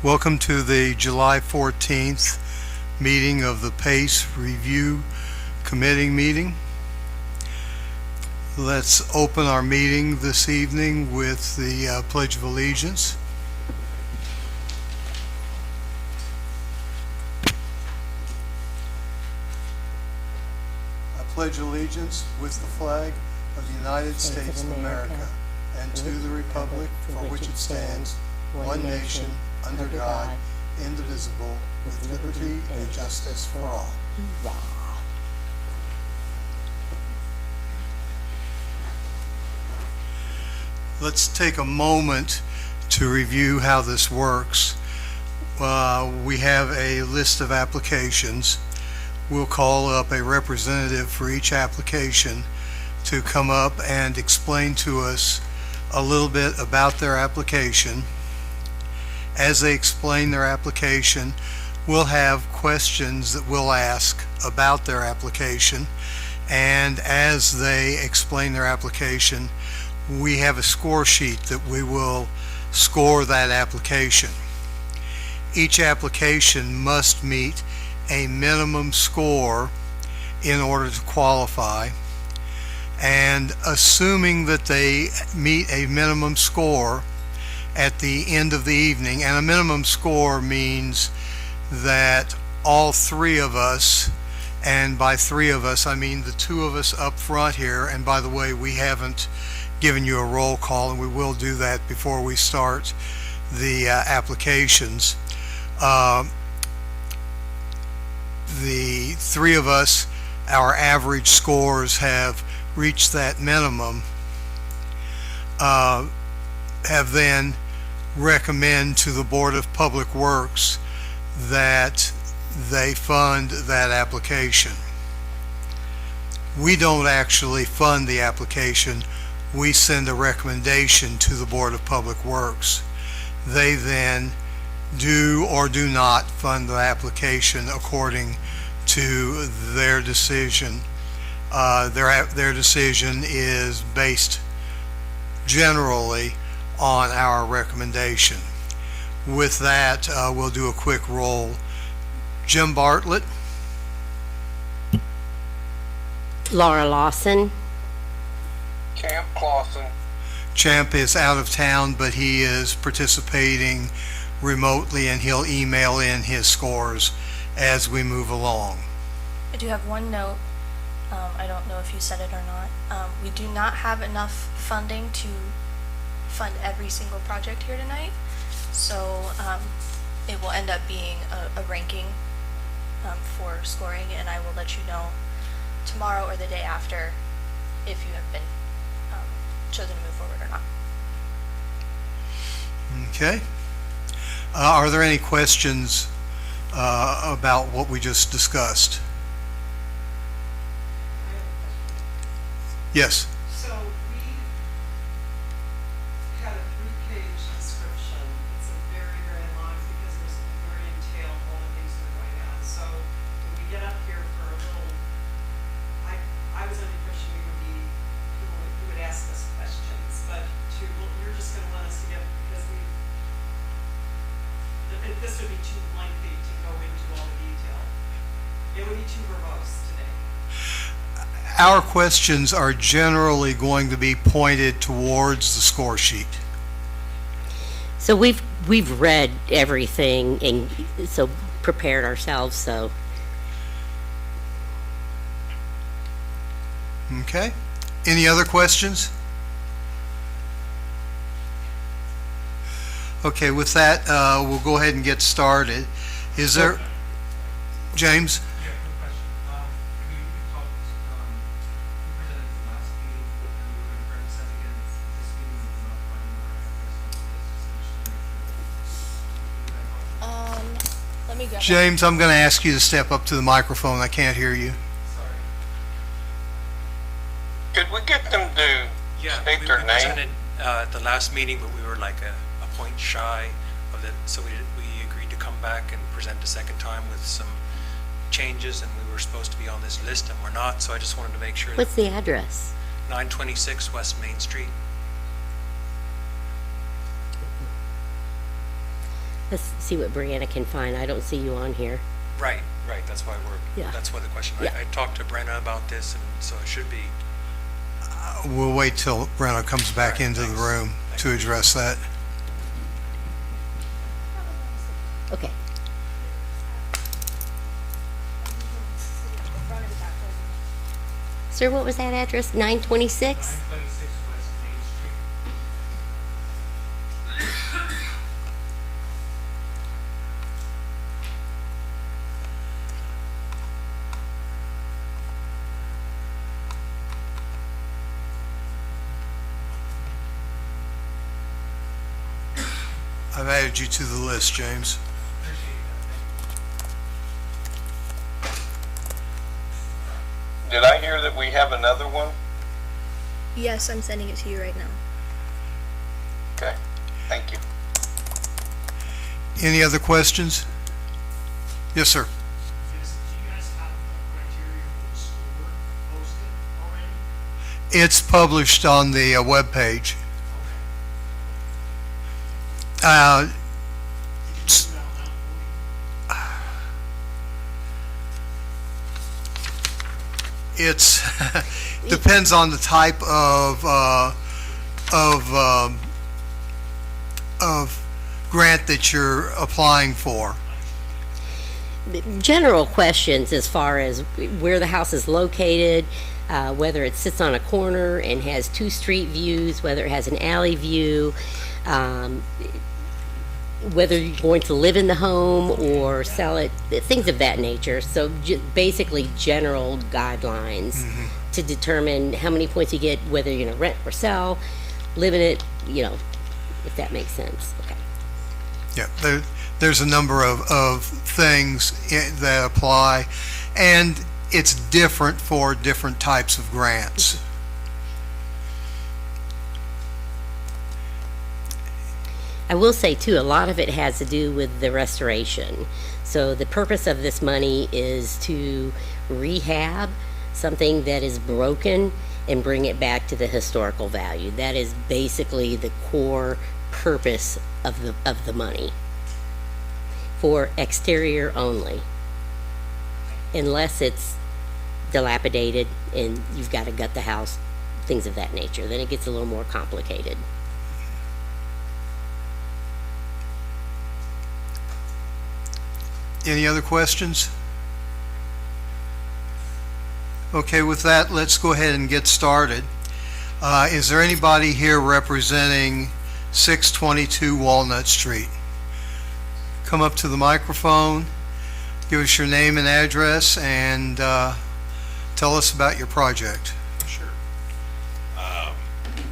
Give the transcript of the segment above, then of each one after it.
Welcome to the July 14th meeting of the PACE Review Committee meeting. Let's open our meeting this evening with the Pledge of Allegiance. I pledge allegiance with the flag of the United States of America and to the republic for which it stands, one nation, under God, indivisible, with liberty and justice for all. Let's take a moment to review how this works. We have a list of applications. We'll call up a representative for each application to come up and explain to us a little bit about their application. As they explain their application, we'll have questions that we'll ask about their application, and as they explain their application, we have a score sheet that we will score that application. Each application must meet a minimum score in order to qualify, and assuming that they meet a minimum score at the end of the evening, and a minimum score means that all three of us, and by three of us I mean the two of us up front here, and by the way, we haven't given you a roll call, and we will do that before we start the applications. The three of us, our average scores have reached that minimum, have then recommend to the Board of Public Works that they fund that application. We don't actually fund the application. We send a recommendation to the Board of Public Works. They then do or do not fund the application according to their decision. Their decision is based generally on our recommendation. With that, we'll do a quick roll. Jim Bartlett. Laura Lawson. Champ Clausen. Champ is out of town, but he is participating remotely, and he'll email in his scores as we move along. I do have one note. I don't know if you said it or not. We do not have enough funding to fund every single project here tonight, so it will end up being a ranking for scoring, and I will let you know tomorrow or the day after if you have been chosen to move forward or not. Okay. Are there any questions about what we just discussed? Yes. So we had a 3-page description. It's a very, very long because there's very detailed all the things that are going on. So when we get up here for a little, I was under the impression you would ask us questions, but you're just going to want us to get, because this would be too lengthy to go into all the detail. It would be too verbose today. Our questions are generally going to be pointed towards the score sheet. So we've read everything and so prepared ourselves. So Okay. Any other questions? Okay, with that, we'll go ahead and get started. Is there, James? Yeah, quick question. We talked, we presented the last meeting, and we were going to present again this meeting, but we're not finding our address on this, so Let me grab James, I'm going to ask you to step up to the microphone. I can't hear you. sorry. Could we get them to Yeah, state we their name? presented at the last meeting, but we were like a point shy of it, so we agreed to come back and present a second time with some changes, and we were supposed to be on this list, and we're not, so I just wanted to make sure. what's the address? 926 West Main Street. Let's see what Brianna can find. I don't see you on here. Right, that's why Yeah. that's why the question. Yeah. I talked to Brenna about this, and so it should be, We'll wait till Brenna comes back All right, into the thanks. room to address that. Okay. Sir, what was that address? 926? 926 West Main Street. I've added you to the list, James. Appreciate that, thank you. Did I hear that we have another one? Yes, I'm sending it to you right now. Okay, thank you. Any other questions? Yes, sir. Yes, do you guys have the criteria for the schoolwork posted already? It's published on the webpage. Okay. Uh, Did you put it out now? It's depends on the type of grant that you're applying for. General questions as far as where the house is located, whether it sits on a corner and has two street views, whether it has an alley view, whether you're going to live in the home or sell it, things of that nature. So basically general guidelines to determine how many points you get, whether you're going to rent or sell, live in it, if that makes sense. Okay. Yeah, there's a number of things that apply, and it's different for different types of grants. I will say too, a lot of it has to do with the restoration. So the purpose of this money is to rehab something that is broken and bring it back to the historical value. That is basically the core purpose of the money, for exterior only, unless it's dilapidated and you've got to gut the house, things of that nature. Then it gets a little more complicated. Any other questions? Okay, with that, let's go ahead and get started. Is there anybody here representing 622 Walnut Street? Come up to the microphone, give us your name and address, and tell us about your project. Sure.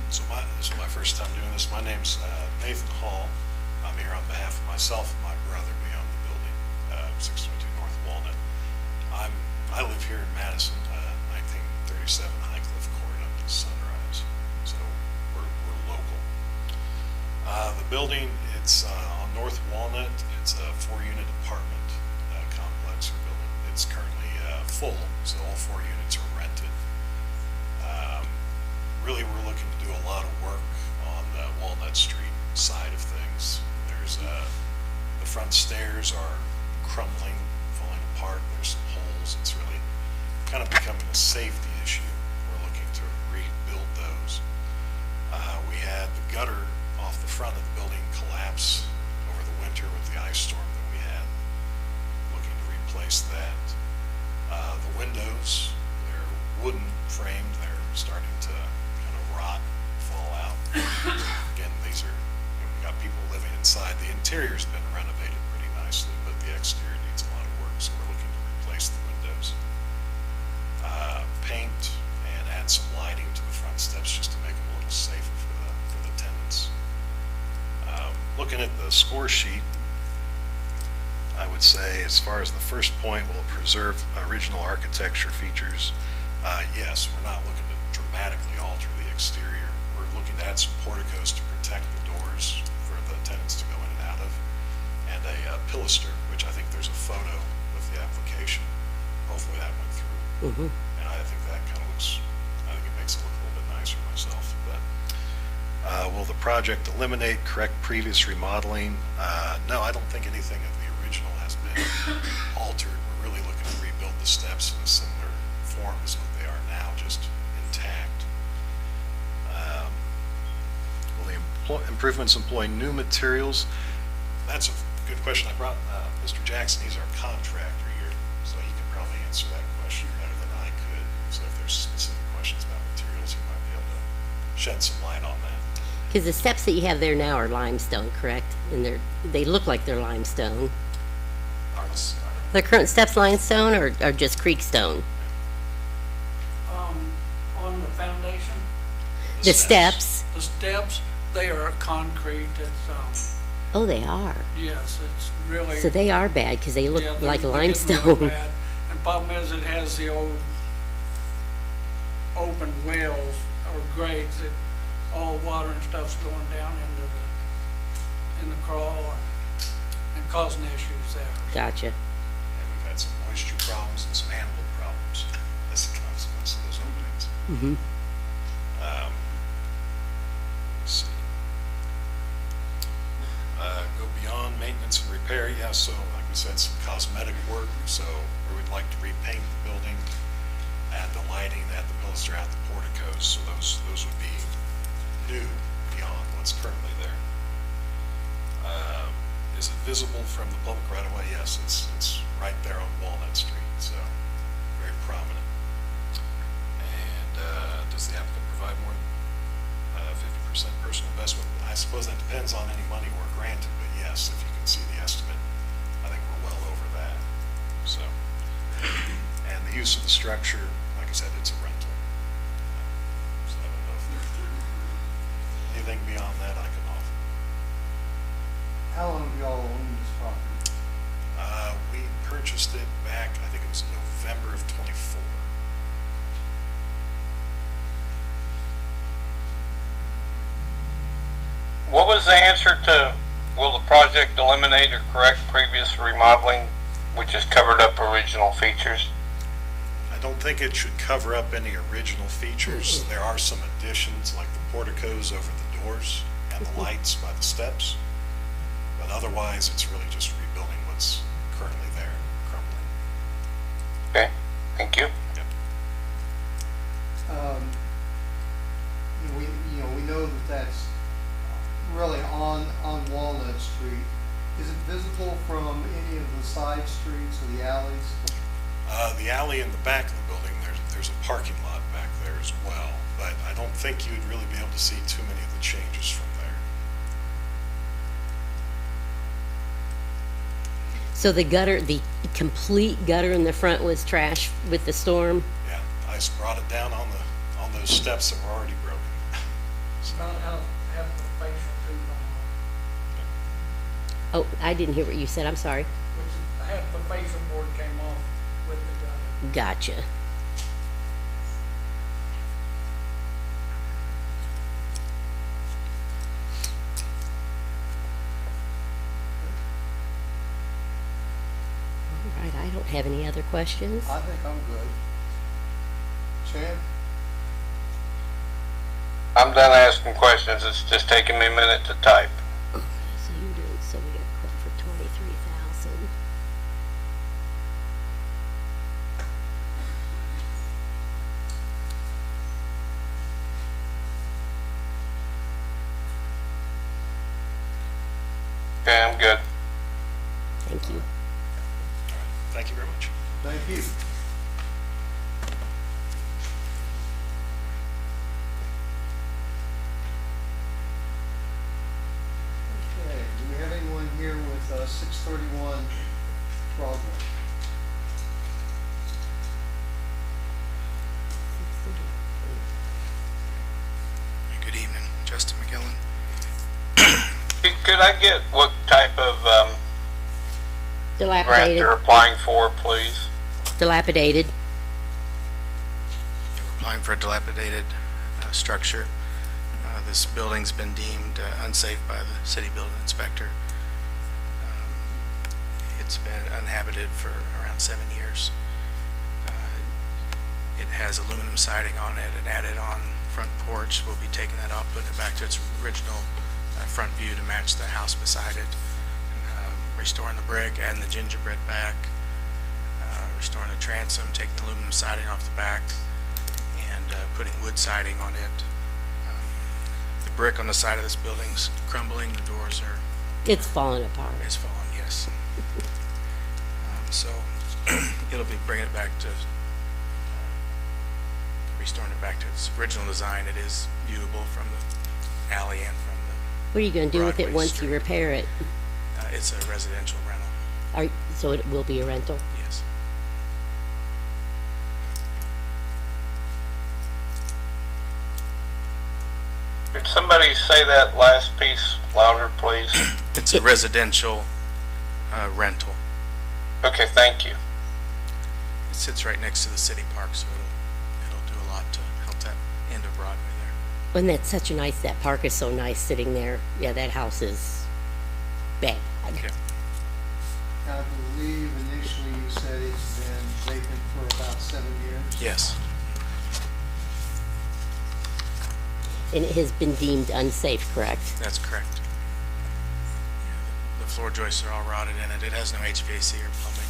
This is my first time doing this. My name's Nathan Hall. I'm here on behalf of myself and my brother. We own the building, 622 North Walnut. I live here in Madison, 1937 Highcliffe Court up to Sunrise. So we're local. The building, it's on North Walnut. It's a 4-unit apartment complex or building. It's currently full, so all 4 units are rented. Really, we're looking to do a lot of work on the Walnut Street side of things. There's the front stairs are crumbling, falling apart. There's some holes. It's really kind of becoming a safety issue. We're looking to rebuild those. We had the gutter off the front of the building collapse over the winter with the ice storm that we had. Looking to replace that. The windows, they're wooden framed. They're starting to kind of rot, fall out. Again, these are, we've got people living inside. The interior's been renovated pretty nicely, but the exterior needs a lot of work, so we're looking to replace the windows. Paint and add some lighting to the front steps just to make them a little safer for the tenants. Looking at the score sheet, I would say as far as the first point, will it preserve original architecture features? Yes, we're not looking to dramatically alter the exterior. We're looking to add some porticos to protect the doors for the tenants to go in and out of, and a pilaster, which I think there's a photo with the application. Hopefully that went through. And I think that kind of looks, I think it makes it look a little bit nicer myself. But will the project eliminate, correct previous remodeling. No, I don't think anything of the original has been altered. We're really looking to rebuild the steps in a similar form as what they are now, just intact. Will the improvements employ new materials? That's a good question. I brought Mr. Jackson, he's our contractor here, so he could probably answer that question better than I could. So if there's specific questions about materials, he might be able to shed some light on that. Because the steps that you have there now are limestone, correct? And they look like they're limestone. The current steps limestone or just creek stone? On the foundation, The steps? the steps, they are concrete, it's, Oh, they are. yes, it's really. So they are bad because they look yeah, like they're getting really limestone. bad. And problem is, it has the old open wells or grates that all water and stuff's going down in the crawl and causing issues there. Gotcha. And we've had some moisture problems and some animal problems as a consequence of those openings. Mm-hmm. Let's see. Go beyond maintenance and repair. Yeah, so like we said, some cosmetic work. So we would like to repaint the building, add the lighting, add the pilaster, add the porticos. So those would be new beyond what's currently there. Is it visible from the public right away? Yes, it's right there on Walnut Street, so very prominent. And does the applicant provide more than 50% personal investment? I suppose that depends on any money we're granted, but yes, if you can see the estimate, I think we're well over that. So, and the use of the structure, like I said, it's a rental. So I don't know if there's anything beyond that I can offer. How long have y'all owned this property? We purchased it back, I think it was November of '24. What was the answer to, will the project eliminate or correct previous remodeling, which has covered up original features? I don't think it should cover up any original features. There are some additions, like the porticos over the doors and the lights by the steps. But otherwise, it's really just rebuilding what's currently there, crumbling. Okay, thank you. Yep. We know that that's really on Walnut Street. Is it visible from any of the side streets or the alleys? The alley in the back of the building, there's a parking lot back there as well. But I don't think you'd really be able to see too many of the changes from there. So the complete gutter in the front was trash with the storm? Yeah, I just brought it down on those steps that were already broken. About half the facial tube on, Oh, I didn't hear what you said. I'm sorry. which half the facial board came off with the gutter. Gotcha. All right, I don't have any other questions. I think I'm good. Chad? I'm done asking questions, it's just taking me a minute to type. So you're doing, so we got a quote for 23,000. Okay, I'm good. Thank you. All right, thank you very much. Thank you. Okay, do we have anyone here with 631 Broadway? Good evening, Justin McGillen. Could I get what type of grant Dilapidated. they're applying for, please? Dilapidated. We're applying for a dilapidated structure. This building's been deemed unsafe by the city building inspector. It's been uninhabited for around 7 years. It has aluminum siding on it, an added-on front porch. porch. We'll be taking that off, putting it back to its original front view to match the house beside it. Restoring the brick, adding the gingerbread back, restoring the transom, taking the aluminum siding off the back, and putting wood siding on it. The brick on the side of this building's crumbling. The doors are, It's falling apart. it's fallen, yes. So it'll be bringing it back to, restoring it back to its original design. It is viewable from the alley and from What are you going to do with it Broadway once Street. you repair it? it's a residential rental, So it will be a rental? yes. Could somebody say that last piece louder, please? It's a residential rental. Okay, thank you. It sits right next to the city park, so it'll do a lot to help that end of Broadway there. And that's such a nice, that park is so nice sitting there. Yeah, that house is bad. Yeah. I believe initially you said it's been vacant for about 7 years. Yes, And it has been deemed unsafe, correct? that's correct. The floor joists are all rotted in it. It has no HVAC or plumbing.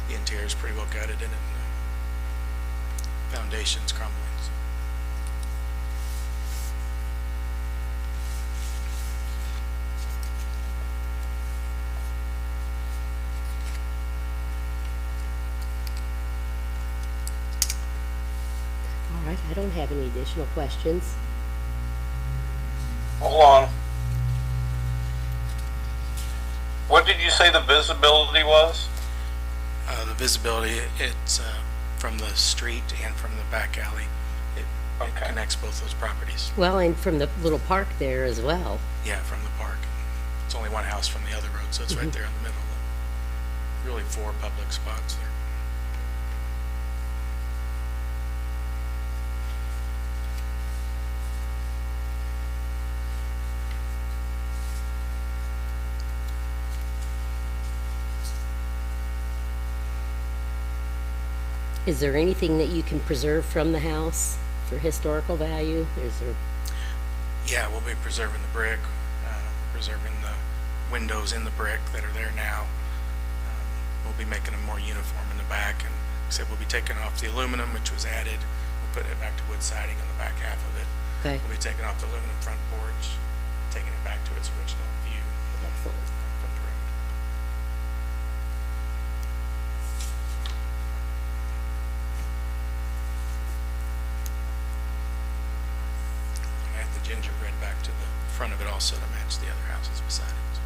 The interior's pretty well gutted in it, and the foundation's crumbling. So. All right, I don't have any additional questions. Hold on. What did you say the visibility was? The visibility, it's from the street and from the back alley. It Okay. connects both those properties. Well, and from the little park there as well. Yeah, from the park. It's only one house from the other road, so it's right there in the middle. Really 4 public spots there. Is there anything that you can preserve from the house for historical value? Is there, Yeah, we'll be preserving the brick, preserving the windows in the brick that are there now. We'll be making them more uniform in the back, and like I said, we'll be taking off the aluminum, which was added. We'll put it back to wood siding on the back half of it. okay, We'll be taking off the aluminum front porch, taking it back to its original view excellent. from the road. Add the gingerbread back to the front of it also to match the other houses beside it.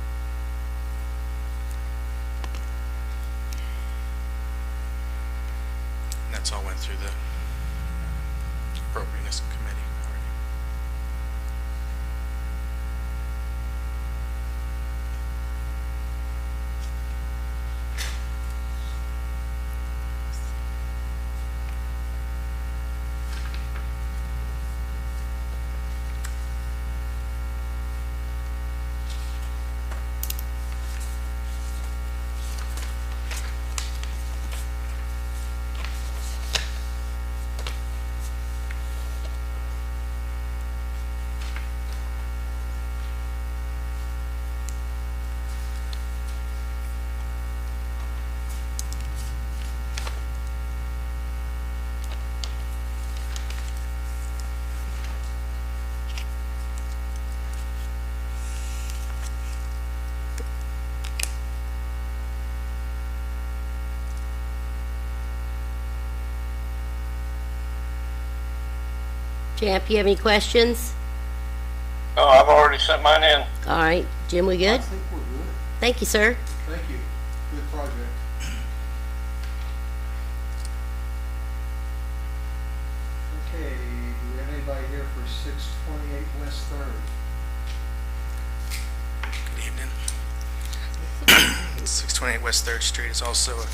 And that's all went through the appropriateness committee already. Champ, you have any questions? Oh, I've already sent mine in. All right, Jim, we I good? think we're good. Thank you, sir. Thank you. Good project. Okay, do we have anybody here for 628 West Third? Good evening. 628 West 3rd Street is also an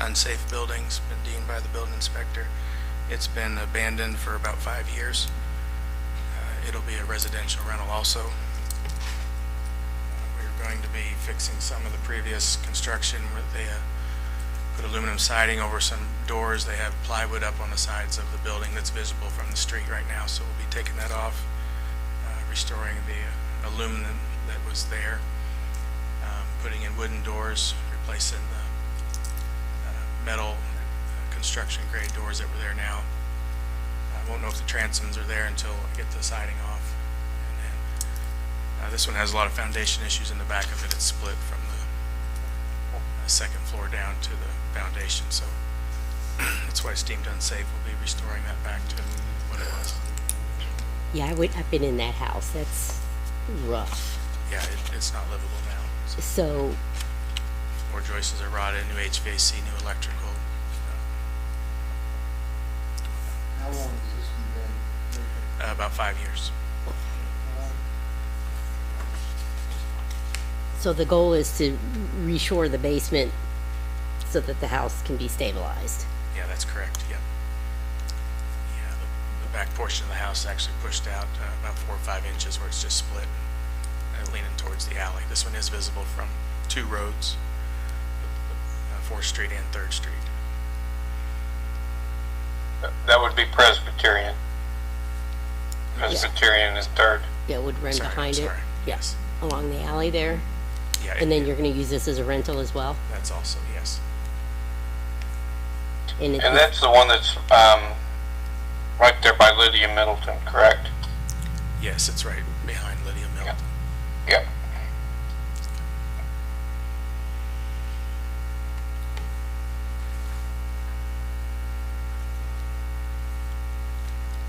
unsafe building. It's been deemed by the building inspector. It's been abandoned for about 5 years. It'll be a residential rental also. We're going to be fixing some of the previous construction with a put aluminum siding over some doors. They have plywood up on the sides of the building that's visible from the street right now, so we'll be taking that off, restoring the aluminum that was there, putting in wooden doors, replacing the metal construction grade doors that were there now. I won't know if the transoms are there until I get the siding off. And then, this one has a lot of foundation issues in the back of it. It's split from the second floor down to the foundation, so that's why it's deemed unsafe. We'll be restoring that back to what it was. Yeah, I've been in that house. That's rough. Yeah, it's not livable now. So So, more joists are rotted, new HVAC, new electrical. How long has this been vacant? About 5 years. so the goal is to reshore the basement so that the house can be stabilized. Yeah, that's correct, yep. Yeah, the back portion of the house actually pushed out about 4 or 5 inches where it's just split, leaning towards the alley. This one is visible from 2 roads, 4th Street and 3rd Street. That would be Presbyterian. Presbyterian is 3rd. Yeah, would run Sorry, behind it. sorry. Yes. Along the alley there. Yeah, And then you're going to use this as a rental as well? that's also, yes. And it- And that's the one that's right there by Lydia Middleton, correct? Yes, it's right behind Lydia Mill. Yep.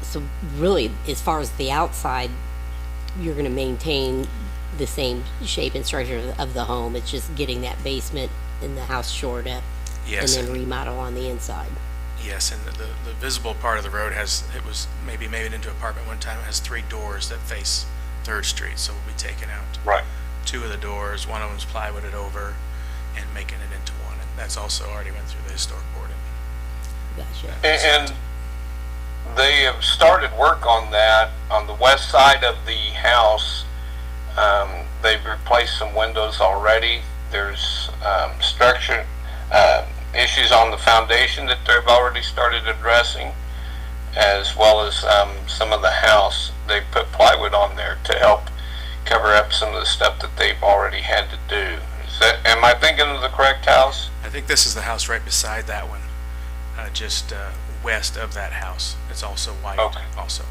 So really, as far as the outside, you're going to maintain the same shape and structure of the home. It's just getting that basement and the house shored up Yes, and then remodel on the inside. yes, and the visible part of the road it was maybe made into an apartment one time. It has 3 doors that face 3rd Street, so we'll be taking out Right. 2 of the doors. One of them's plywooded over and making it into one. And that's also already went through the historic board. Gotcha. And they have started work on that on the west side of the house. They've replaced some windows already. There's structure issues on the foundation that they've already started addressing, as well as some of the house. They put plywood on there to help cover up some of the stuff that they've already had to do. Am I thinking of the correct house? I think this is the house right beside that one, just west of that house. It's also white. Okay. Also.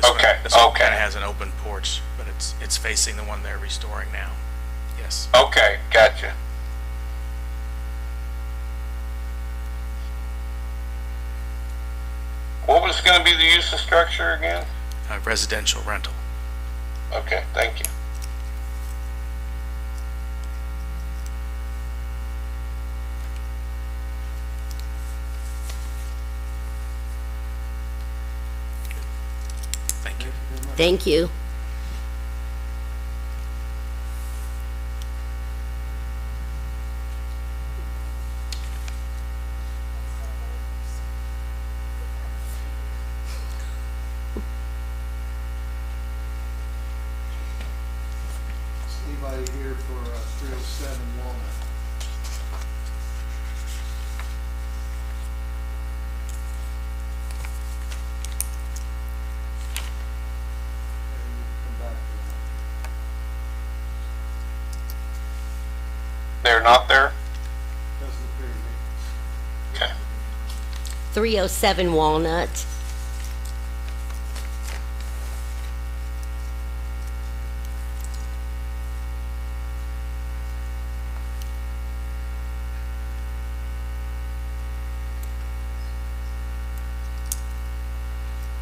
Okay, This one okay. kind of has an open porch, but it's facing the one they're restoring now. Yes. Okay, gotcha. What was going to be the use of structure again? Residential rental. Okay, thank you. Thank you. Thank you. Is anybody here for 307 Walnut? Okay, we'll come back to that. They're not there? Doesn't appear to be. Okay. 307 Walnut.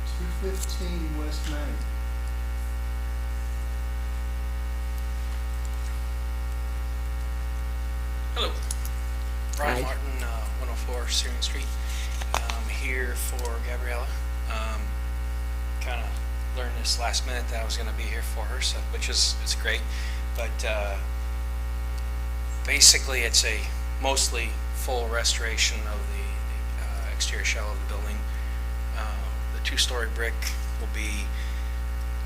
Two 215 West Main. Hello, Brian Hi. Martin, 104 Syrian Street. I'm here for Gabriella. Kind of learned this last minute that I was going to be here for her, so which is great. But basically, it's a mostly full restoration of the exterior shell of the building. The 2-story brick will be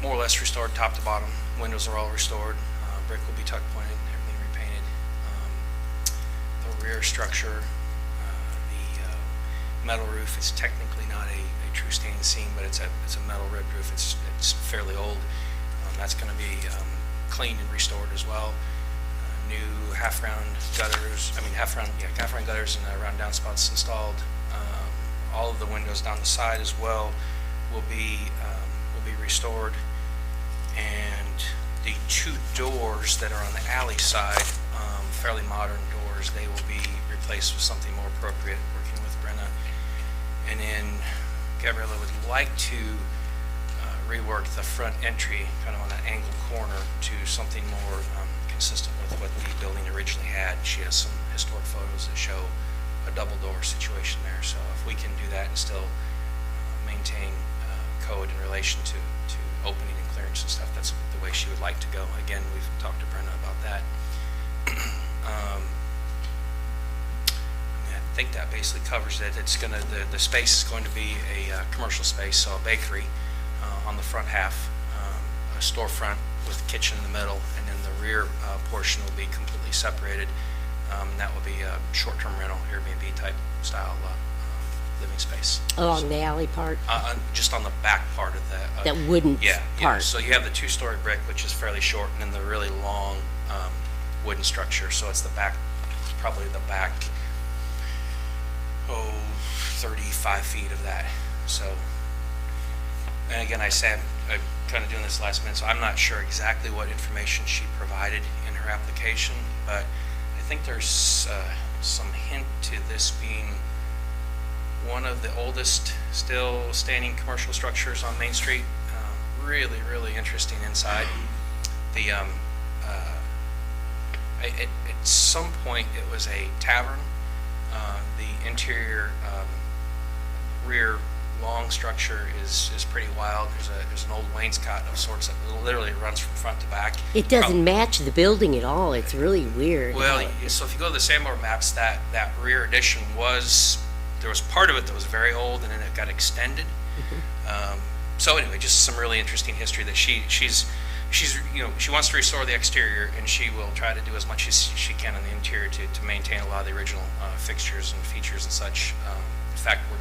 more or less restored top to bottom. Windows are all restored. Brick will be tuck pointed, everything repainted. The rear structure metal roof. It's technically not a true standing seam, but it's a metal ribbed roof. It's fairly old. That's going to be cleaned and restored as well. New half-round gutters, half-round gutters and round downspouts installed. All of the windows down the side as well will be restored. And the two doors that are on the alley side, fairly modern doors, they will be replaced with something more appropriate, working with Brenna. And then Gabriella would like to rework the front entry kind of on that angled corner to something more consistent with what the building originally had. She has some historic photos that show a double door situation there. So if we can do that and still maintain code in relation to opening and clearance and stuff, that's the way she would like to go. Again, we've talked to Brenna about that. I think that basically covers it. It's gonna the space is going to be a commercial space, so a bakery on the front half, a storefront with a kitchen in the middle, and then the rear portion will be completely separated. And that will be a short-term rental, Airbnb type style living space. Along the alley part? Just on the back part of the That wooden yeah. part? So you have the two-story brick, which is fairly short, and then the really long wooden structure. So it's the back, probably the back, 35 feet of that. So, and again, I said I'm kind of doing this last minute, so I'm not sure exactly what information she provided in her application, but I think there's some hint to this being one of the oldest still standing commercial structures on Main Street. Really, really interesting inside. The at some point it was a tavern. The interior rear long structure is pretty wild. There's an old wainscot of sorts that literally runs from front to back. It doesn't match the building at all. It's really weird. Well, so if you go to the Sanborn maps, that rear addition there was part of it that was very old, and then it got extended. So anyway, just some really interesting history that she's she wants to restore the exterior, and she will try to do as much as she can on the interior to maintain a lot of the original fixtures and features and such. In fact, we're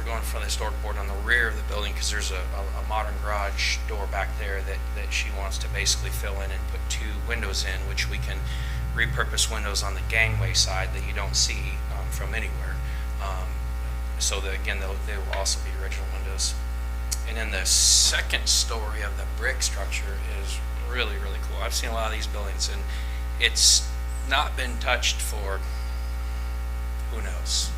going for the historic board on the rear of the building because there's a modern garage door back there that she wants to basically fill in and put two windows in, which we can repurpose windows on the gangway side that you don't see from anywhere. So that, again, they will also be original windows. And then the second story of the brick structure is really, really cool. I've seen a lot of these buildings, and it's not been touched for, who knows,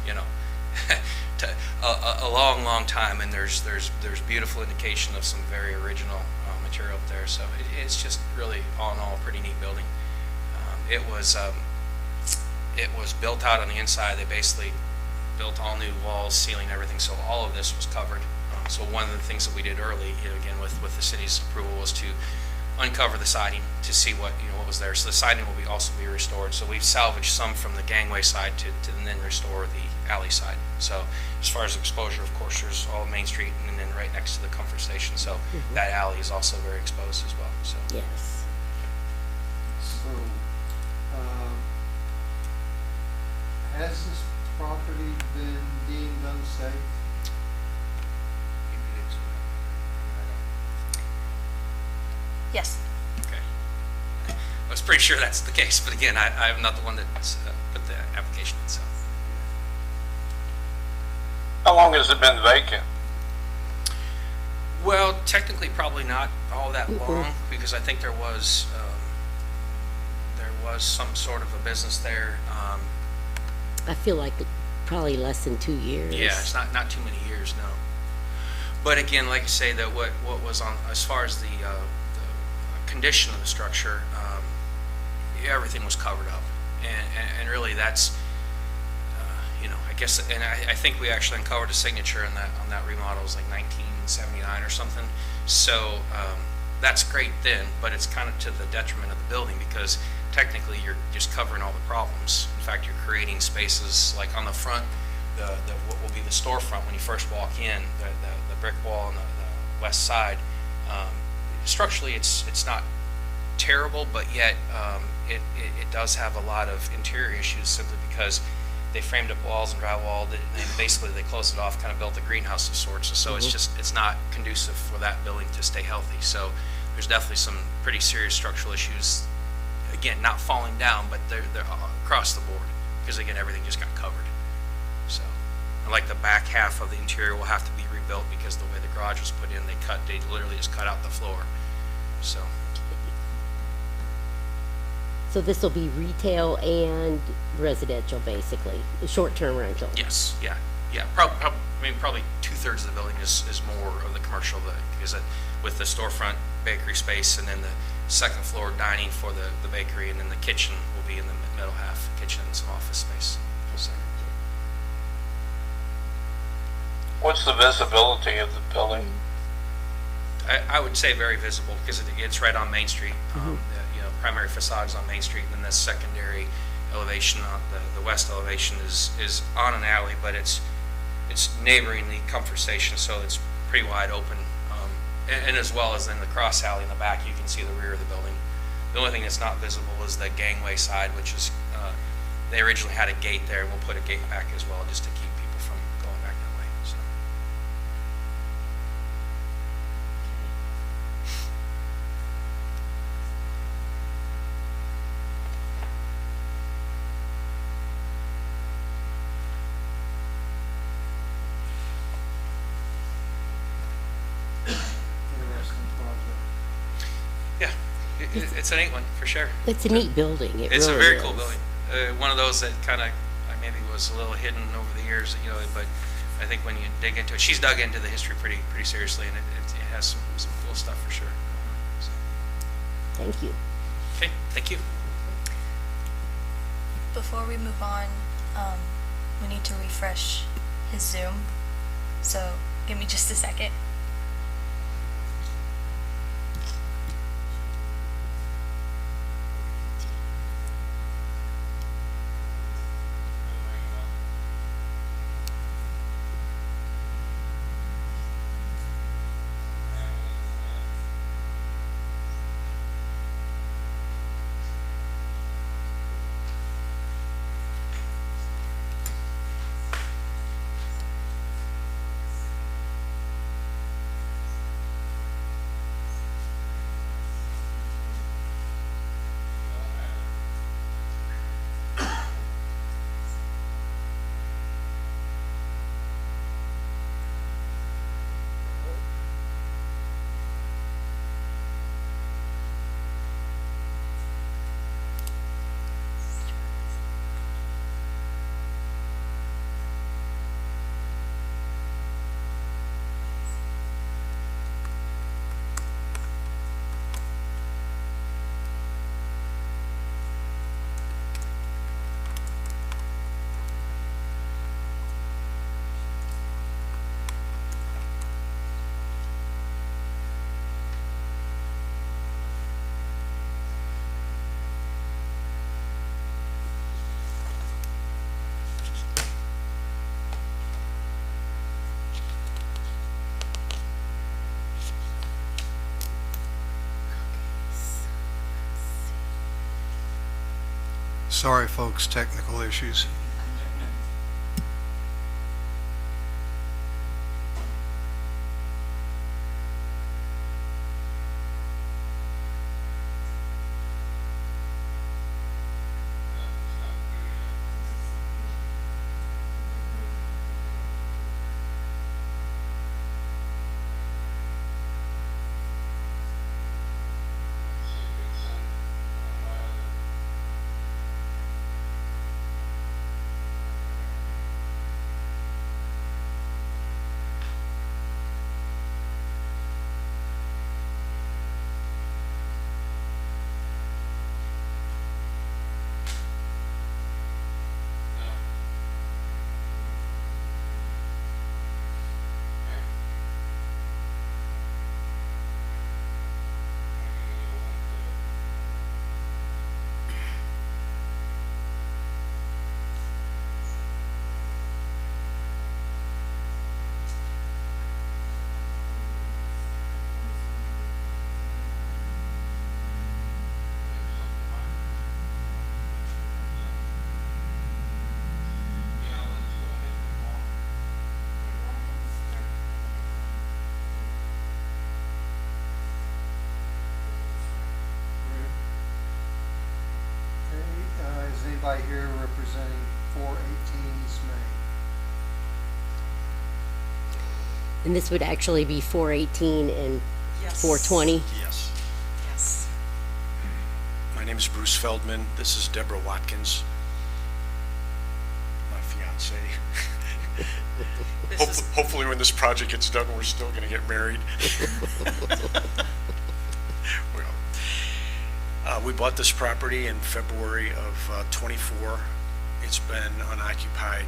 a long, long time. And there's beautiful indication of some very original material up there. So it's just really, all in all, a pretty neat building. It was built out on the inside. They basically built all new walls, ceiling, everything. So all of this was covered. So one of the things that we did early, again with the city's approval, was to uncover the siding to see what was there. So the siding will also be restored. So we've salvaged some from the gangway side to then restore the alley side. So as far as exposure, of course, there's all Main Street and then right next to the comfort station. So that alley is also very exposed as well. So Yes. So, has this property been deemed unsafe? Yes. Okay. I was pretty sure that's the case, but again, I'm not the one that put the application in. So How long has it been vacant? well, technically, probably not all that long, because I think there was some sort of a business there. I feel like probably less than 2 years. Yeah, it's not too many years, no. But again, like I say, that what was on as far as the condition of the structure, everything was covered up, and really that's I guess, and I think we actually uncovered a signature on that remodel. It was like 1979 or something. So that's great then, but it's kind of to the detriment of the building because technically you're just covering all the problems. In fact, you're creating spaces like on the front, what will be the storefront when you first walk in, the brick wall on the west side. Structurally, it's not terrible, but yet it does have a lot of interior issues simply because they framed up walls and drywalled it, and basically they closed it off, kind of built a greenhouse of sorts. So it's not conducive for that building to stay healthy. So there's definitely some pretty serious structural issues. Again, not falling down, but they're across the board, because again, everything just got covered. So, and like the back half of the interior will have to be rebuilt, because the way the garage was put in, they literally just cut out the floor. So, So this will be retail and residential, basically, short-term rental? yes, yeah. Probably 2/3 of the building is more of the commercial, because with the storefront bakery space, and then the second floor dining for the bakery, and then the kitchen will be in the middle half, kitchen and some office space. So, What's the visibility of the building? I would say very visible, because it's right on Main Street. Primary facade is on Main Street, and then the secondary elevation, the west elevation is on an alley, but it's neighboring the comfort station, so it's pretty wide open. And as well as in the cross alley in the back, you can see the rear of the building. The only thing that's not visible is the gangway side, which is, they originally had a gate there, and we'll put a gate back as well, just to keep people from going back that way, so. Yeah, it's a neat one, for sure. It's a neat building, it really is. It's a very cool building. One of those that kind of maybe was a little hidden over the years, but I think when you dig into it, she's dug into the history pretty seriously, and it has some cool stuff for sure. So, Thank you. okay, thank you. Before we move on, we need to refresh his Zoom. So give me just a second. Sorry, folks, technical issues. And this would actually be 418 and Yes. 420? Yes. Yes. My name is Bruce Feldman. This is Deborah Watkins, my fiance. This is, Hopefully when this project gets done, we're still going to get married. Well, we bought this property in February of '24. It's been unoccupied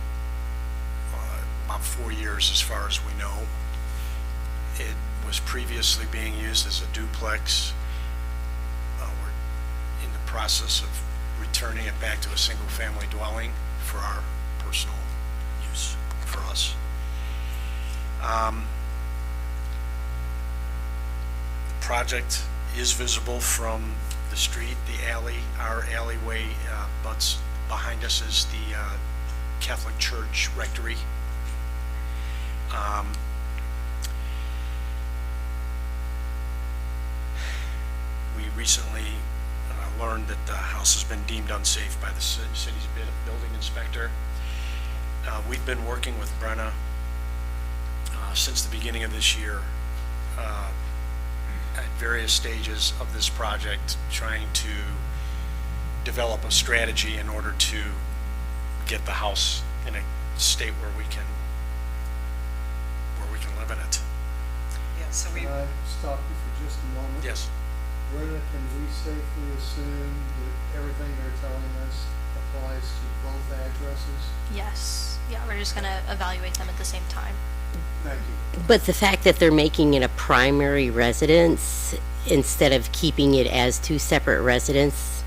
about 4 years as far as we know. It was previously being used as a duplex. We're in the process of returning it back to a single-family dwelling for our personal use for us. The project is visible from the street, the alley. Our alleyway butts behind us is the Catholic Church Rectory. We recently learned that the house has been deemed unsafe by the city's building inspector. We've been working with Brenna since the beginning of this year at various stages of this project, trying to develop a strategy in order to get the house in a state where we can live in it. yeah, so we, Can I stop you for just a moment? Yes. Brenda, can we safely assume that everything they're telling us applies to both addresses? Yes. Yeah, we're just gonna evaluate them at the same time. Thank you. But the fact that they're making it a primary residence instead of keeping it as two separate residences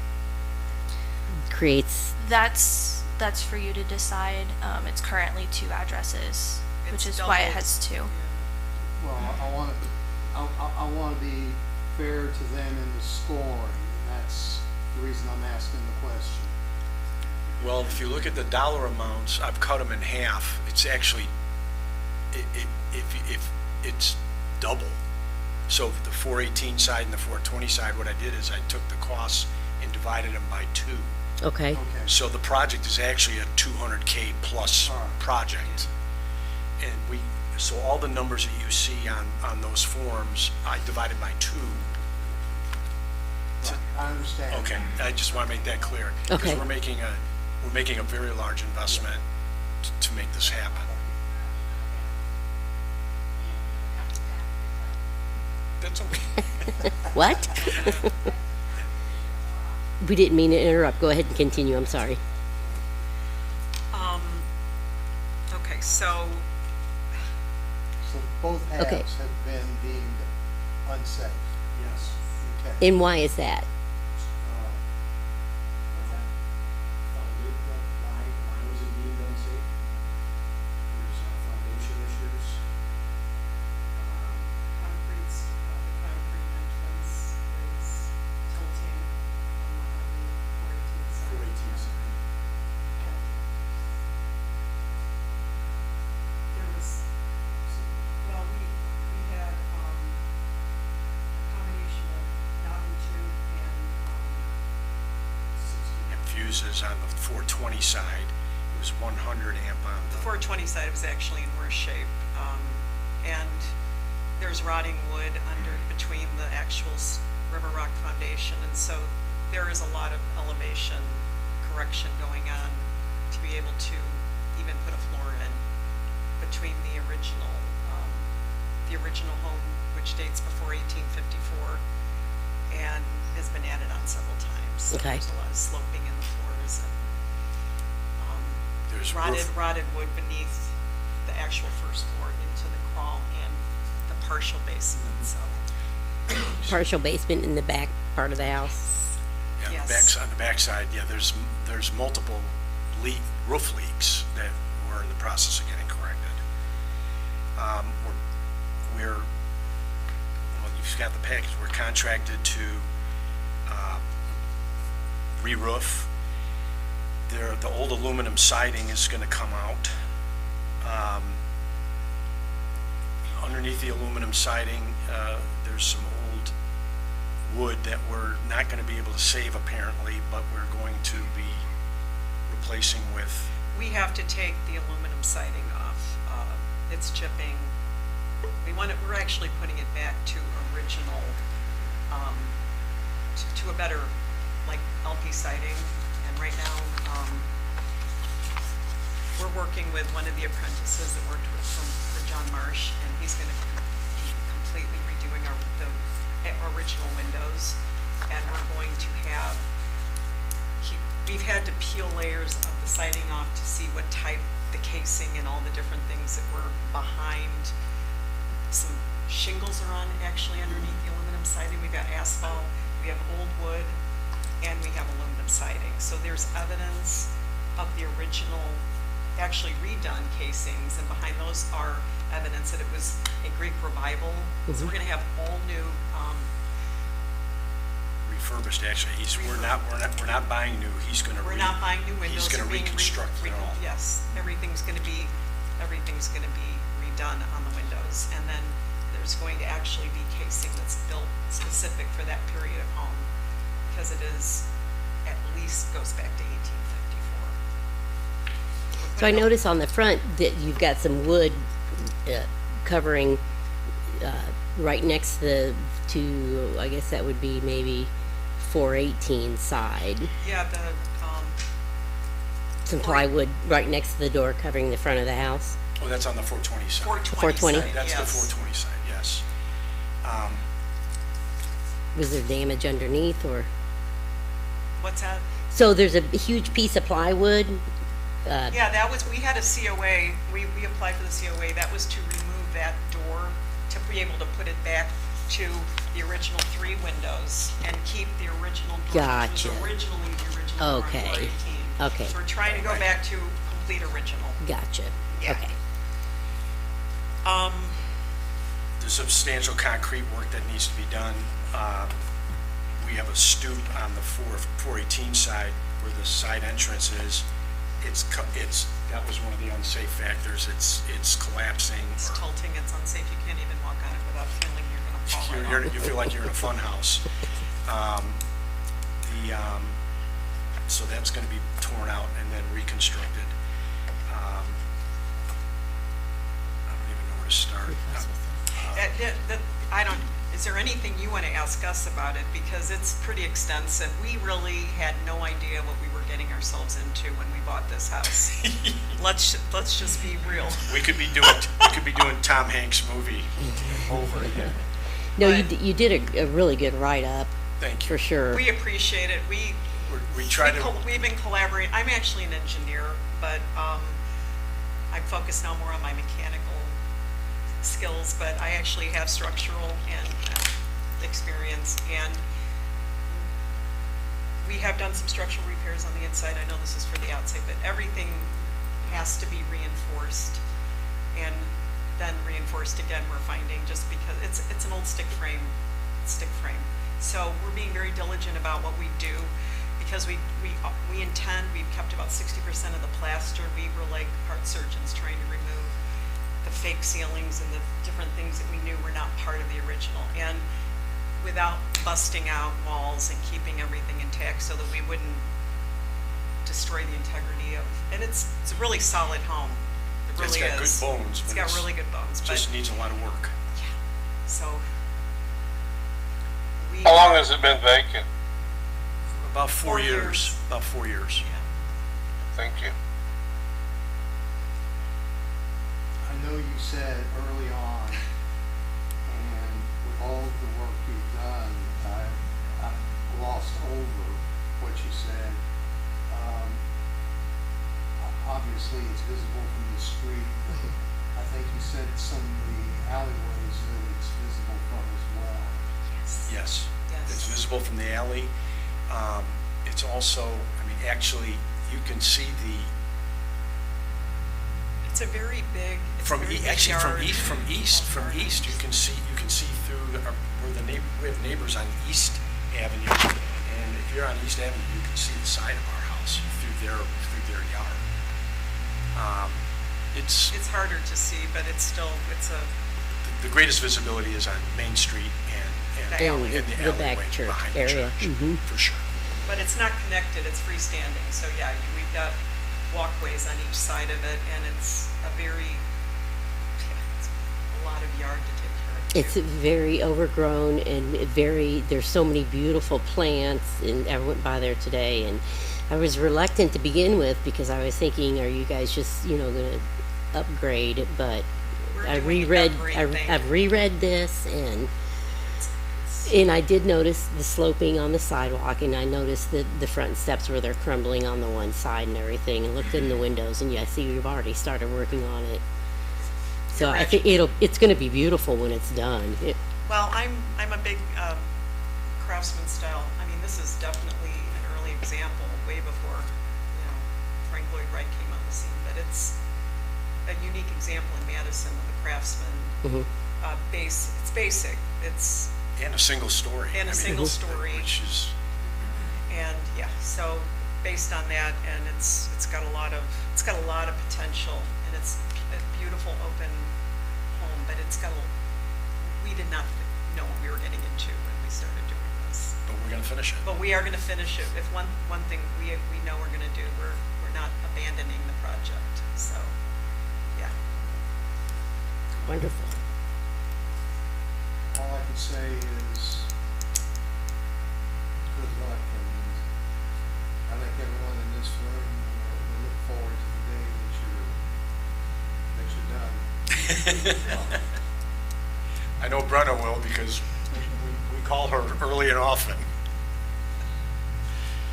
creates, That's for you to decide. It's currently 2 addresses, which It's is why it doubled. has 2. Well, I want to be fair to them in the scoring, and that's the reason I'm asking the question. Well, if you look at the dollar amounts, I've cut them in half. It's actually, if it's double. So the 418 side and the 420 side, what I did is I took the costs and divided them by 2. okay. Okay. So the project is actually a 200K plus All right. project. And so all the numbers that you see on those forms, I divided by 2. Right, I understand. Okay, I just want to make that clear. Okay. Because we're making a very large investment to make this happen. That's okay. What? We didn't mean to interrupt. Go ahead and continue. I'm sorry. okay, so, So both halves Okay. have been deemed unsafe? Yes. Okay. And why is that? Why was it deemed unsafe? There's foundation issues. the concrete entrance is tilting on the 418 side. There was, well, we had, a combination of knotty tube and, And fuses on the 420 side, it was 100 amp on the the 420 side was actually in worse shape. And there's rotting wood under, between the actual river rock foundation. And so there is a lot of elevation correction going on to be able to even put a floor in between the original home, which dates before 1854, and has been added on several times. So Okay. there's a lot of sloping in the floors and there's rotted wood beneath the actual first floor into the crawl and the partial basement, so. Partial basement in the back part of the house? Yeah, Yes. on the backside, yeah, there's multiple roof leaks that we're in the process of getting corrected. Well, you've got the package, we're contracted to re-roof. The old aluminum siding is gonna come out. Underneath the aluminum siding, there's some old wood that we're not going to be able to save apparently, but we're going to be replacing with, We have to take the aluminum siding off. It's chipping. we're actually putting it back to original, to a better, like LP siding. And right now, we're working with one of the apprentices that worked for John Marsh, and he's going to be completely redoing the original windows. And we're going to have, we've had to peel layers of the siding off to see what type, the casing and all the different things that were behind. Some shingles are on actually underneath the aluminum siding. We've got asphalt, we have old wood, and we have aluminum siding. So there's evidence of the original, actually redone casings, and behind those are evidence that it was a Greek revival. So we're gonna have all new, Refurbished, actually. We're not buying new. He's going to. we're not buying new windows. He's going to they're being reconstruct it all. Yes, everything's gonna be redone on the windows. And then there's going to actually be casing that's built specific for that period of home, because it is, at least goes back to 1854. So I notice on the front that you've got some wood covering right next to, I guess that would be maybe 418 side. Yeah, Some plywood right next to the door covering the front of the house. Oh, that's on the 420 side. 420? side, That's the yes. 420 side, yes. Was there damage underneath or? What's that? So there's a huge piece of plywood. Yeah, that was, we had a COA, we applied for the COA, that was to remove that door, to be able to put it back to the original 3 windows and keep the original door, Gotcha. which was originally the original door on Okay. 418. Okay. So we're trying to go back to complete original. Gotcha. Yeah. Okay. There's substantial concrete work that needs to be done. We have a stoop on the 418 side where the side entrance is. That was one of the unsafe factors. It's collapsing. It's tilting, it's unsafe, you can't even walk on it without feeling you're gonna fall right off. You feel like you're in a fun house. So that's going to be torn out and then reconstructed. I don't even know where to start. Is there anything you want to ask us about it? Because it's pretty extensive. We really had no idea what we were getting ourselves into when we bought this house. Let's just be real. We could be doing Tom Hanks' movie over again. No, But- you did a really good write-up, Thank you. for sure. We appreciate it. We try to. We've been collaborating. I'm actually an engineer, but I'm focused now more on my mechanical skills, but I actually have structural and experience, and we have done some structural repairs on the inside. I know this is for the outside, but everything has to be reinforced and then reinforced again, we're finding, just because it's an old stick frame. So we're being very diligent about what we do, because we've kept about 60% of the plaster. We were like heart surgeons trying to remove the fake ceilings and the different things that we knew were not part of the original, and without busting out walls and keeping everything intact so that we wouldn't destroy the integrity of, and it's a really solid home. It really It's got is. good bones. It's but got really good bones, but, Just needs a lot of work. so. How long has it been vacant? About 4 4 years. years. About 4 years. Yeah. Thank you. I know you said early on, and with all of the work you've done, I glossed over what you said. Obviously, it's visible from the street. I think you said some of the alleyways that it's visible from as well. Yes. Yes. It's visible from the alley. It's also, actually, you can see It's a very big, it's a very big actually yard. from east, you can see through we have neighbors on East Avenue, and if you're on East Avenue, you can see the side of our house through their yard. It's harder to see, but The greatest visibility is on Main Street and The alley. and the The back alleyway church behind the area. church, Mhm. for sure. but it's not connected, it's freestanding, so yeah, we've got walkways on each side of it, and it's a lot lot of yard to take care of. It's very overgrown and there's so many beautiful plants, and I went by there today, and I was reluctant to begin with because I was thinking, are you guys just, gonna upgrade? But We're I doing reread, everything. I've reread this, and I did notice the sloping on the sidewalk, and I noticed the front steps where they're crumbling on the one side and everything, and looked in the windows, and yeah, I see you've already started working on it. So I think it's gonna be beautiful when it's done. Well, I'm a big craftsman style. I mean, this is definitely an early example, way before, Frank Lloyd Wright came on the scene. But it's a unique example in Madison of a craftsman. It's basic. It's And a single story. And a single story. Which is, and yeah, so based on that, and it's got a lot of potential, and it's a beautiful open home. But we did not know what we were getting into when we started doing this. but we're gonna finish it. But we are going to finish it. If one thing we know we're going to do, we're not abandoning the project. So, yeah. Wonderful. All I can say is good luck, and I think everyone in this room will look forward to the day that you're done. I know Brenna will, because we call her early and often.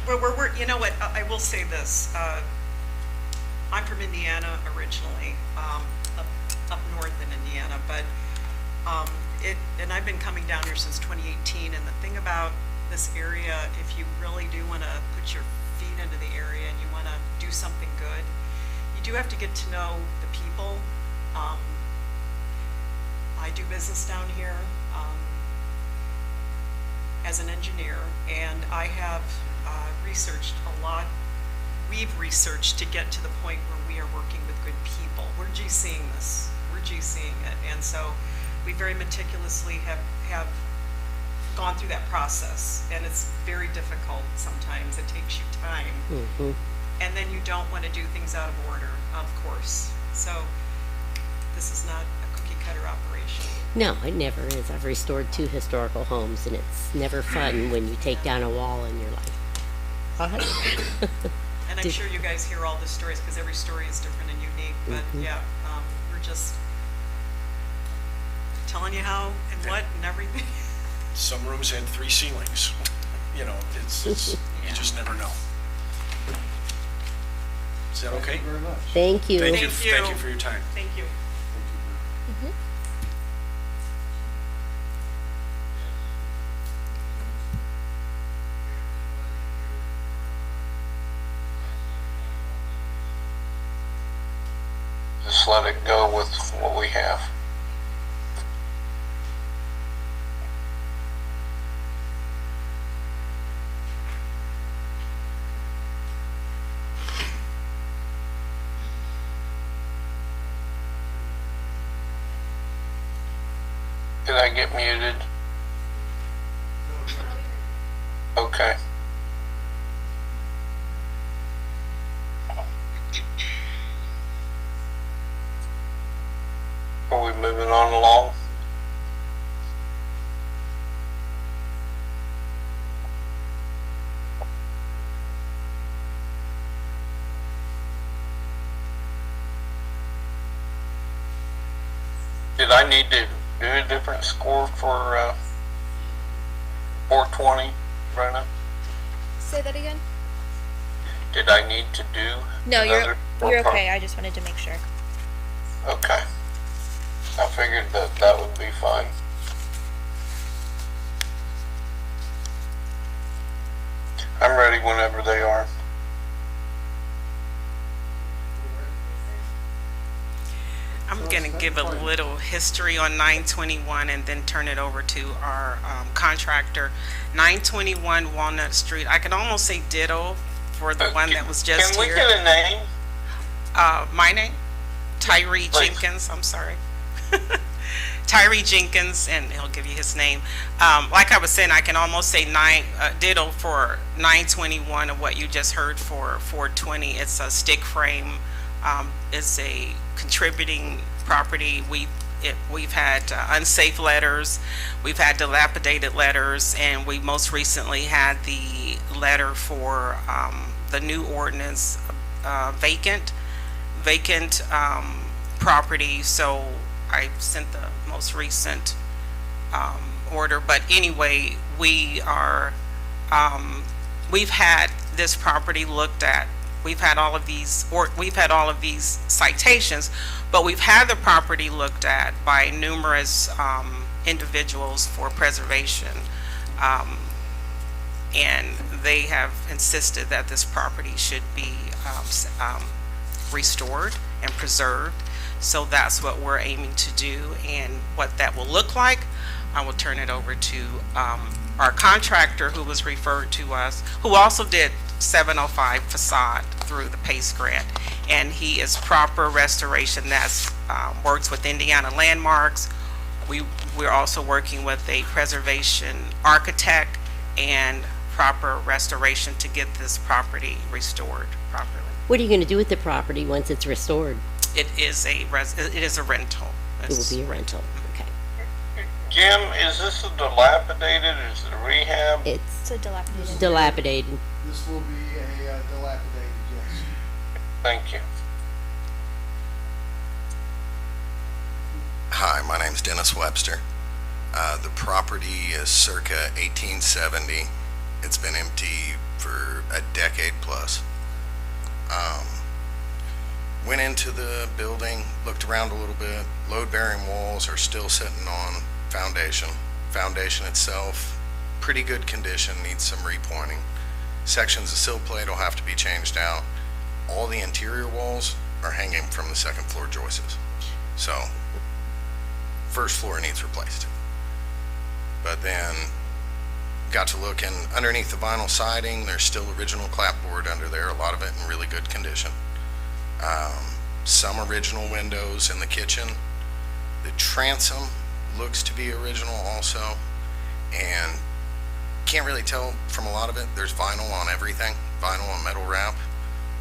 We're you know what, I will say this. I'm from Indiana originally, up north in Indiana, but and I've been coming down here since 2018, and the thing about this area, if you really do want to put your feet into the area and you want to do something good, you do have to get to know the people. I do business down here as an engineer, and I have researched a lot. We've researched to get to the point where we are working with good people. We're seeing this. We're seeing it, and so we very meticulously have gone through that process, and it's very difficult sometimes. It takes you time, and then you don't want to do things out of order, of course. So this is not a cookie cutter operation. No, it never is. I've restored 2 historical homes, and it's never fun when you take down a wall and you're like, what? And I'm sure you guys hear all the stories, because every story is different and unique. But yeah, we're just telling you how and what and everything. Some rooms had 3 ceilings. It's you just never know. Is that okay? Thank you very much. Thank you. Thank you Thank you. for your time. Thank you. Just let it go with what we have. Did I get muted? Okay. Are we moving on along? Did I need to do a different score for 420, Brenna? Say that again? Did I need to do No, another you're four okay. I just wanted to make sure. Okay. I figured that would be fine. I'm ready whenever they are. I'm going to give a little history on 921 and then turn it over to our contractor. 921 Walnut Street. I can almost say ditto for the one that was just Can we here. get a name? My name? Tyree Please. Jenkins. I'm sorry. Tyree Jenkins, and he'll give you his name. Like I was saying, I can almost say ditto for 921 of what you just heard for 420. It's a stick frame. It's a contributing property. we've had unsafe letters, we've had dilapidated letters, and we most recently had the letter for the new ordinance, vacant property. So I sent the most recent order. But anyway, we've had this property looked at. We've had all of these citations, but we've had the property looked at by numerous individuals for preservation, and they have insisted that this property should be restored and preserved. So that's what we're aiming to do, and what that will look like, I will turn it over to our contractor who was referred to us, who also did 705 facade through the PACE grant, and he is proper restoration. That's works with Indiana Landmarks. We're also working with a preservation architect and proper restoration to get this property restored properly. What are you going to do with the property once it's restored? It is a rental. It will be a rental. Okay. Jim, is this a dilapidated, is it a rehab? It's So dilapidated. dilapidated. This will be a dilapidated, yes. Thank you. Hi, my name's Dennis Webster. The property is circa 1870. It's been empty for a decade plus. Went into the building, looked around a little bit. Load-bearing walls are still sitting on foundation. Foundation itself, pretty good condition, needs some repointing. Sections of sill plate will have to be changed out. All the interior walls are hanging from the second floor joists. So, first floor needs replaced. But then, got to looking underneath the vinyl siding, there's still original clapboard under there, a lot of it in really good condition. Some original windows in the kitchen. The transom looks to be original also, and can't really tell from a lot of it. There's vinyl on everything, vinyl and metal wrap,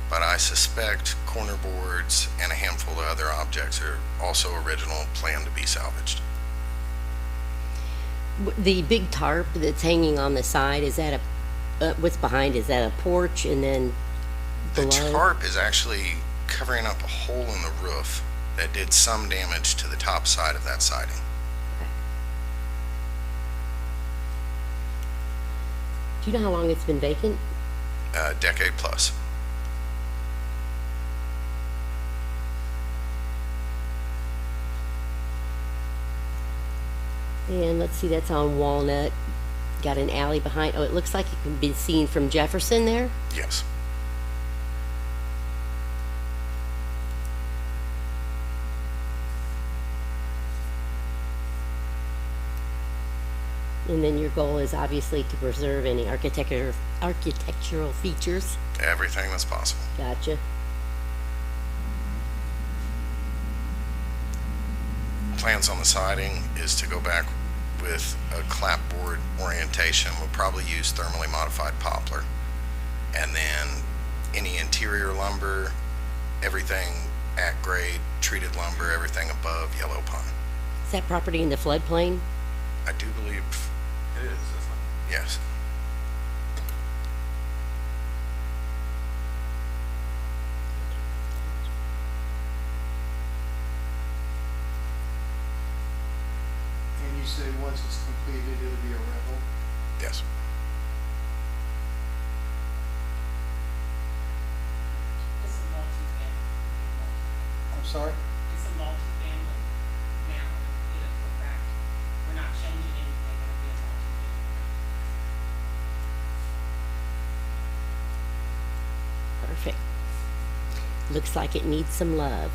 but I suspect corner boards and a handful of other objects are also original, planned to be salvaged. The big tarp that's hanging on the side, is that what's behind? Is that a porch, and then The below? tarp is actually covering up a hole in the roof that did some damage to the top side of that siding. Do you know how long it's been vacant? A decade plus. And let's see, that's on Walnut. Got an alley behind. Oh, it looks like it can be seen from Jefferson there. Yes. And then your goal is obviously to preserve any architectural features. Everything that's possible. Gotcha. Plans on the siding is to go back with a clapboard orientation. We'll probably use thermally modified poplar. And then any interior lumber, everything at grade, treated lumber, everything above yellow pine. Is that property in the floodplain? I do believe It is, isn't it? yes. And you say once it's completed, it'll be a rental? Yes. It's a multi-family. I'm sorry? It's a multi-family now, it'll go back, we're not changing anything, it'll be a multi-family. Perfect. Looks like it needs some love.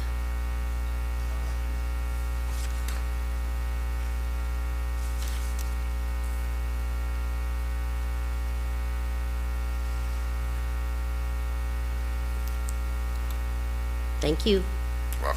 Thank you. Well,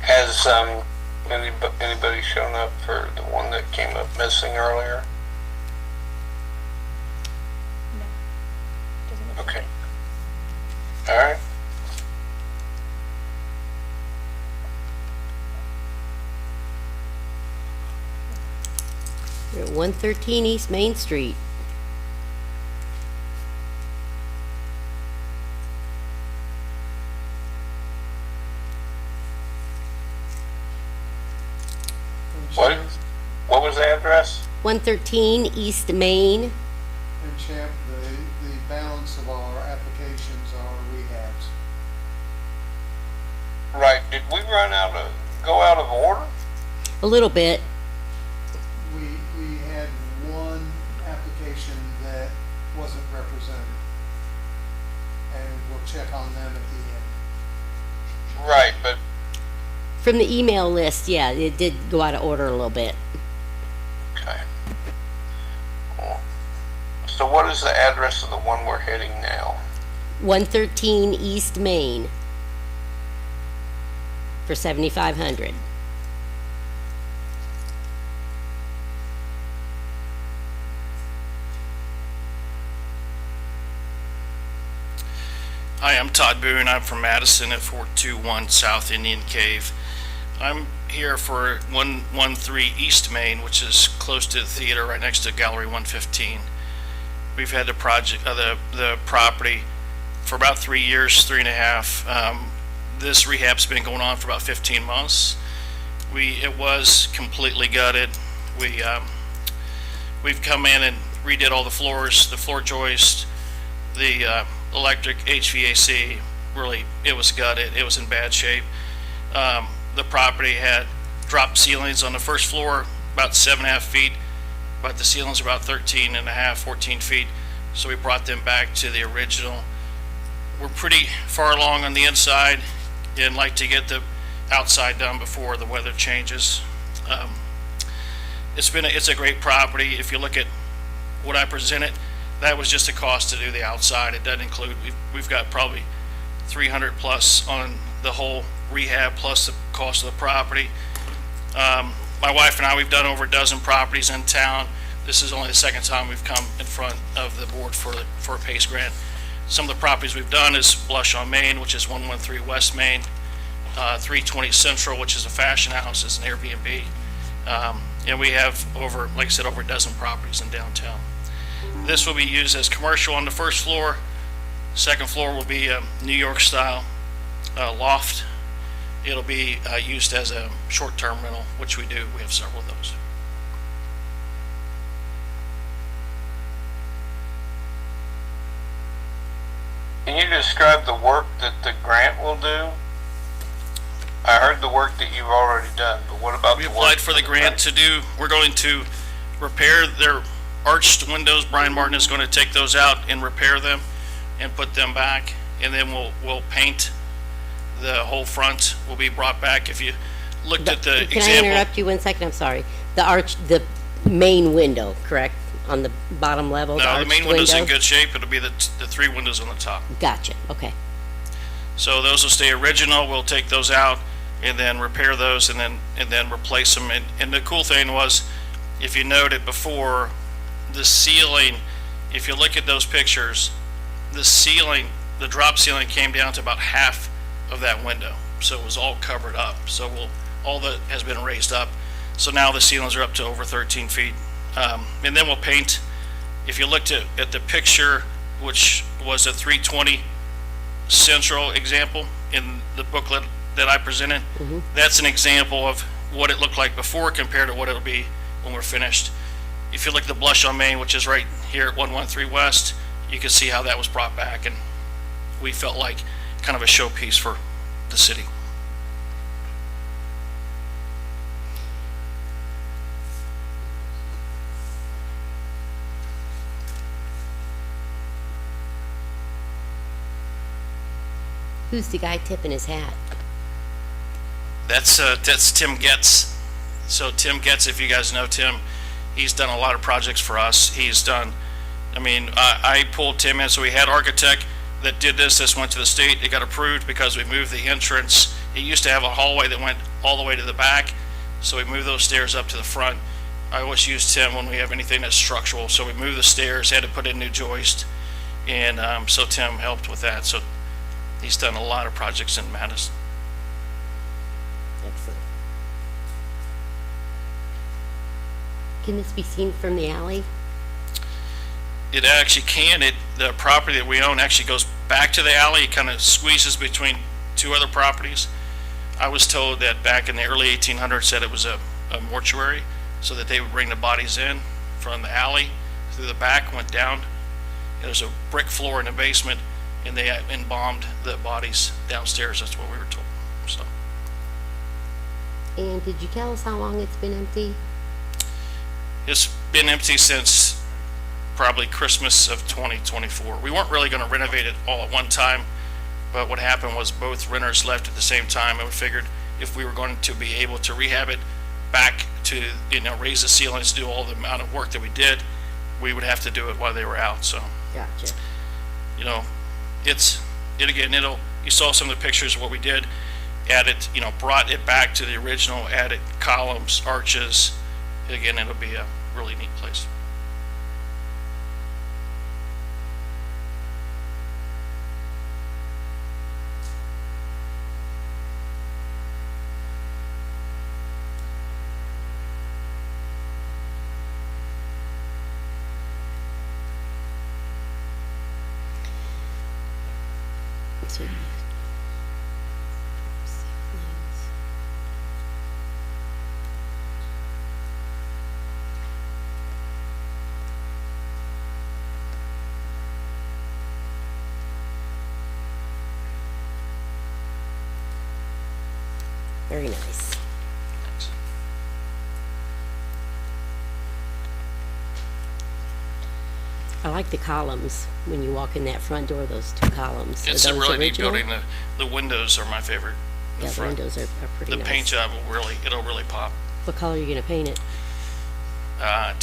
Has anybody shown up for the one that came up missing earlier? No. Doesn't look like Okay. it. All right. We're at 113 East Main Street. What? What was the address? 113 East Main. And Champ, the balance of our applications are rehabs. Right. Did we go out of order? A little bit. We had one application that wasn't represented. And we'll check on them at the end. Right, but From the email list, yeah, it did go out of order a little bit. okay. So what is the address of the one we're hitting now? 113 East Main for 7,500. Hi, I'm Todd Boone. I'm from Madison at 421 South Indian Cave. I'm here for 113 East Main, which is close to the theater, right next to Gallery 115. We've had the property for about 3 years, 3.5. This rehab's been going on for about 15 months. It was completely gutted. We've come in and redid all the floors, the floor joist, the electric HVAC. Really, it was gutted. It was in bad shape. The property had drop ceilings on the first floor, about 7.5 feet, but the ceilings are about 13.5, 14 feet. So we brought them back to the original. We're pretty far along on the inside and like to get the outside done before the weather changes. It's a great property. If you look at what I presented, that was just a cost to do the outside. It doesn't include, we've got probably 300 plus on the whole rehab plus the cost of the property. My wife and I, we've done over a dozen properties in town. This is only the second time we've come in front of the board for a PACE grant. Some of the properties we've done is Blush on Main, which is 113 West Main, 320 Central, which is a fashion house, is an Airbnb. And we have over, like I said, over a dozen properties in downtown. This will be used as commercial on the first floor. Second floor will be a New York style loft. It'll be used as a short-term rental, which we do. We have several of those. Can you describe the work that the grant will do? I heard the work that you've already done, but what about We the work? applied for the grant to do, we're going to repair their arched windows. Brian Martin is going to take those out and repair them and put them back. And then we'll paint the whole front, will be brought back. If you looked at the example. Can I interrupt you 1 second? I'm sorry. The main window, correct? On the bottom level? No, the arched main window's in window? good shape. It'll be the 3 windows on the top. Gotcha, okay. So those will stay original. We'll take those out and then repair those and then replace them. And the cool thing was, if you noted before, the ceiling, if you look at those pictures, the ceiling, the drop ceiling came down to about half of that window. So it was all covered up. So all that has been raised up. So now the ceilings are up to over 13 feet. And then we'll paint. If you looked at the picture, which was a 320 Central example in the booklet that I presented, that's an example of what it looked like before compared to what it'll be when we're finished. If you look at the Blush on Main, which is right here at 113 West, you can see how that was brought back, and we felt like kind of a showpiece for the city. Who's the guy tipping his hat? That's Tim Getz. So Tim Getz, if you guys know Tim, he's done a lot of projects for us. He's done, I pulled Tim in, so we had architect that did this. This went to the state. It got approved because we moved the entrance It used to have a hallway that went all the way to the back, so we moved those stairs up to the front. I always use Tim when we have anything that's structural, so we moved the stairs, had to put in new joist, and so Tim helped with that. So he's done a lot of projects in Madison. Excellent. Can this be seen from the alley? It actually can. The property that we own actually goes back to the alley. It kind of squeezes between two other properties. I was told that back in the early 1800s that it was a mortuary, so that they would bring the bodies in from the alley through the back, went down. There's a brick floor in the basement, and they embalmed the bodies downstairs. That's what we were told. So. And did you tell us how long it's been empty? It's been empty since probably Christmas of 2024. We weren't really going to renovate it all at one time, but what happened was both renters left at the same time, and we figured if we were going to be able to rehab it back to, raise the ceilings, do all the amount of work that we did, we would have to do it while they were out. So, Gotcha. You saw some of the pictures of what we did, added, brought it back to the original, added columns, arches. Again, it'll be a really neat place. So, ceilings. Very nice. I like the columns when you walk in that front door, those two columns. It's Are a those really neat original? building. The windows are my favorite. Yeah, the windows are pretty The nice. paint job it'll really pop. What color are you gonna paint it? I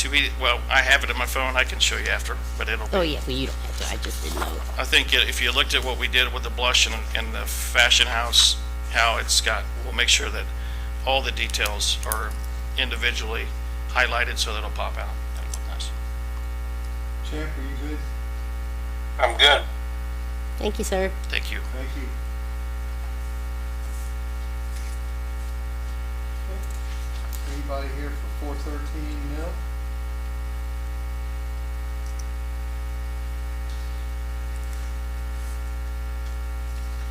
have it in my phone. I can show you after, but it'll be. Oh, yeah, well, you don't have to, I just didn't know. I think if you looked at what we did with the blush and the fashion house, how we'll make sure that all the details are individually highlighted so that it'll pop out. That'll look nice. Champ, are you good? I'm good. Thank you, sir. Thank you. Thank you. Okay. Anybody here for 413 Mill?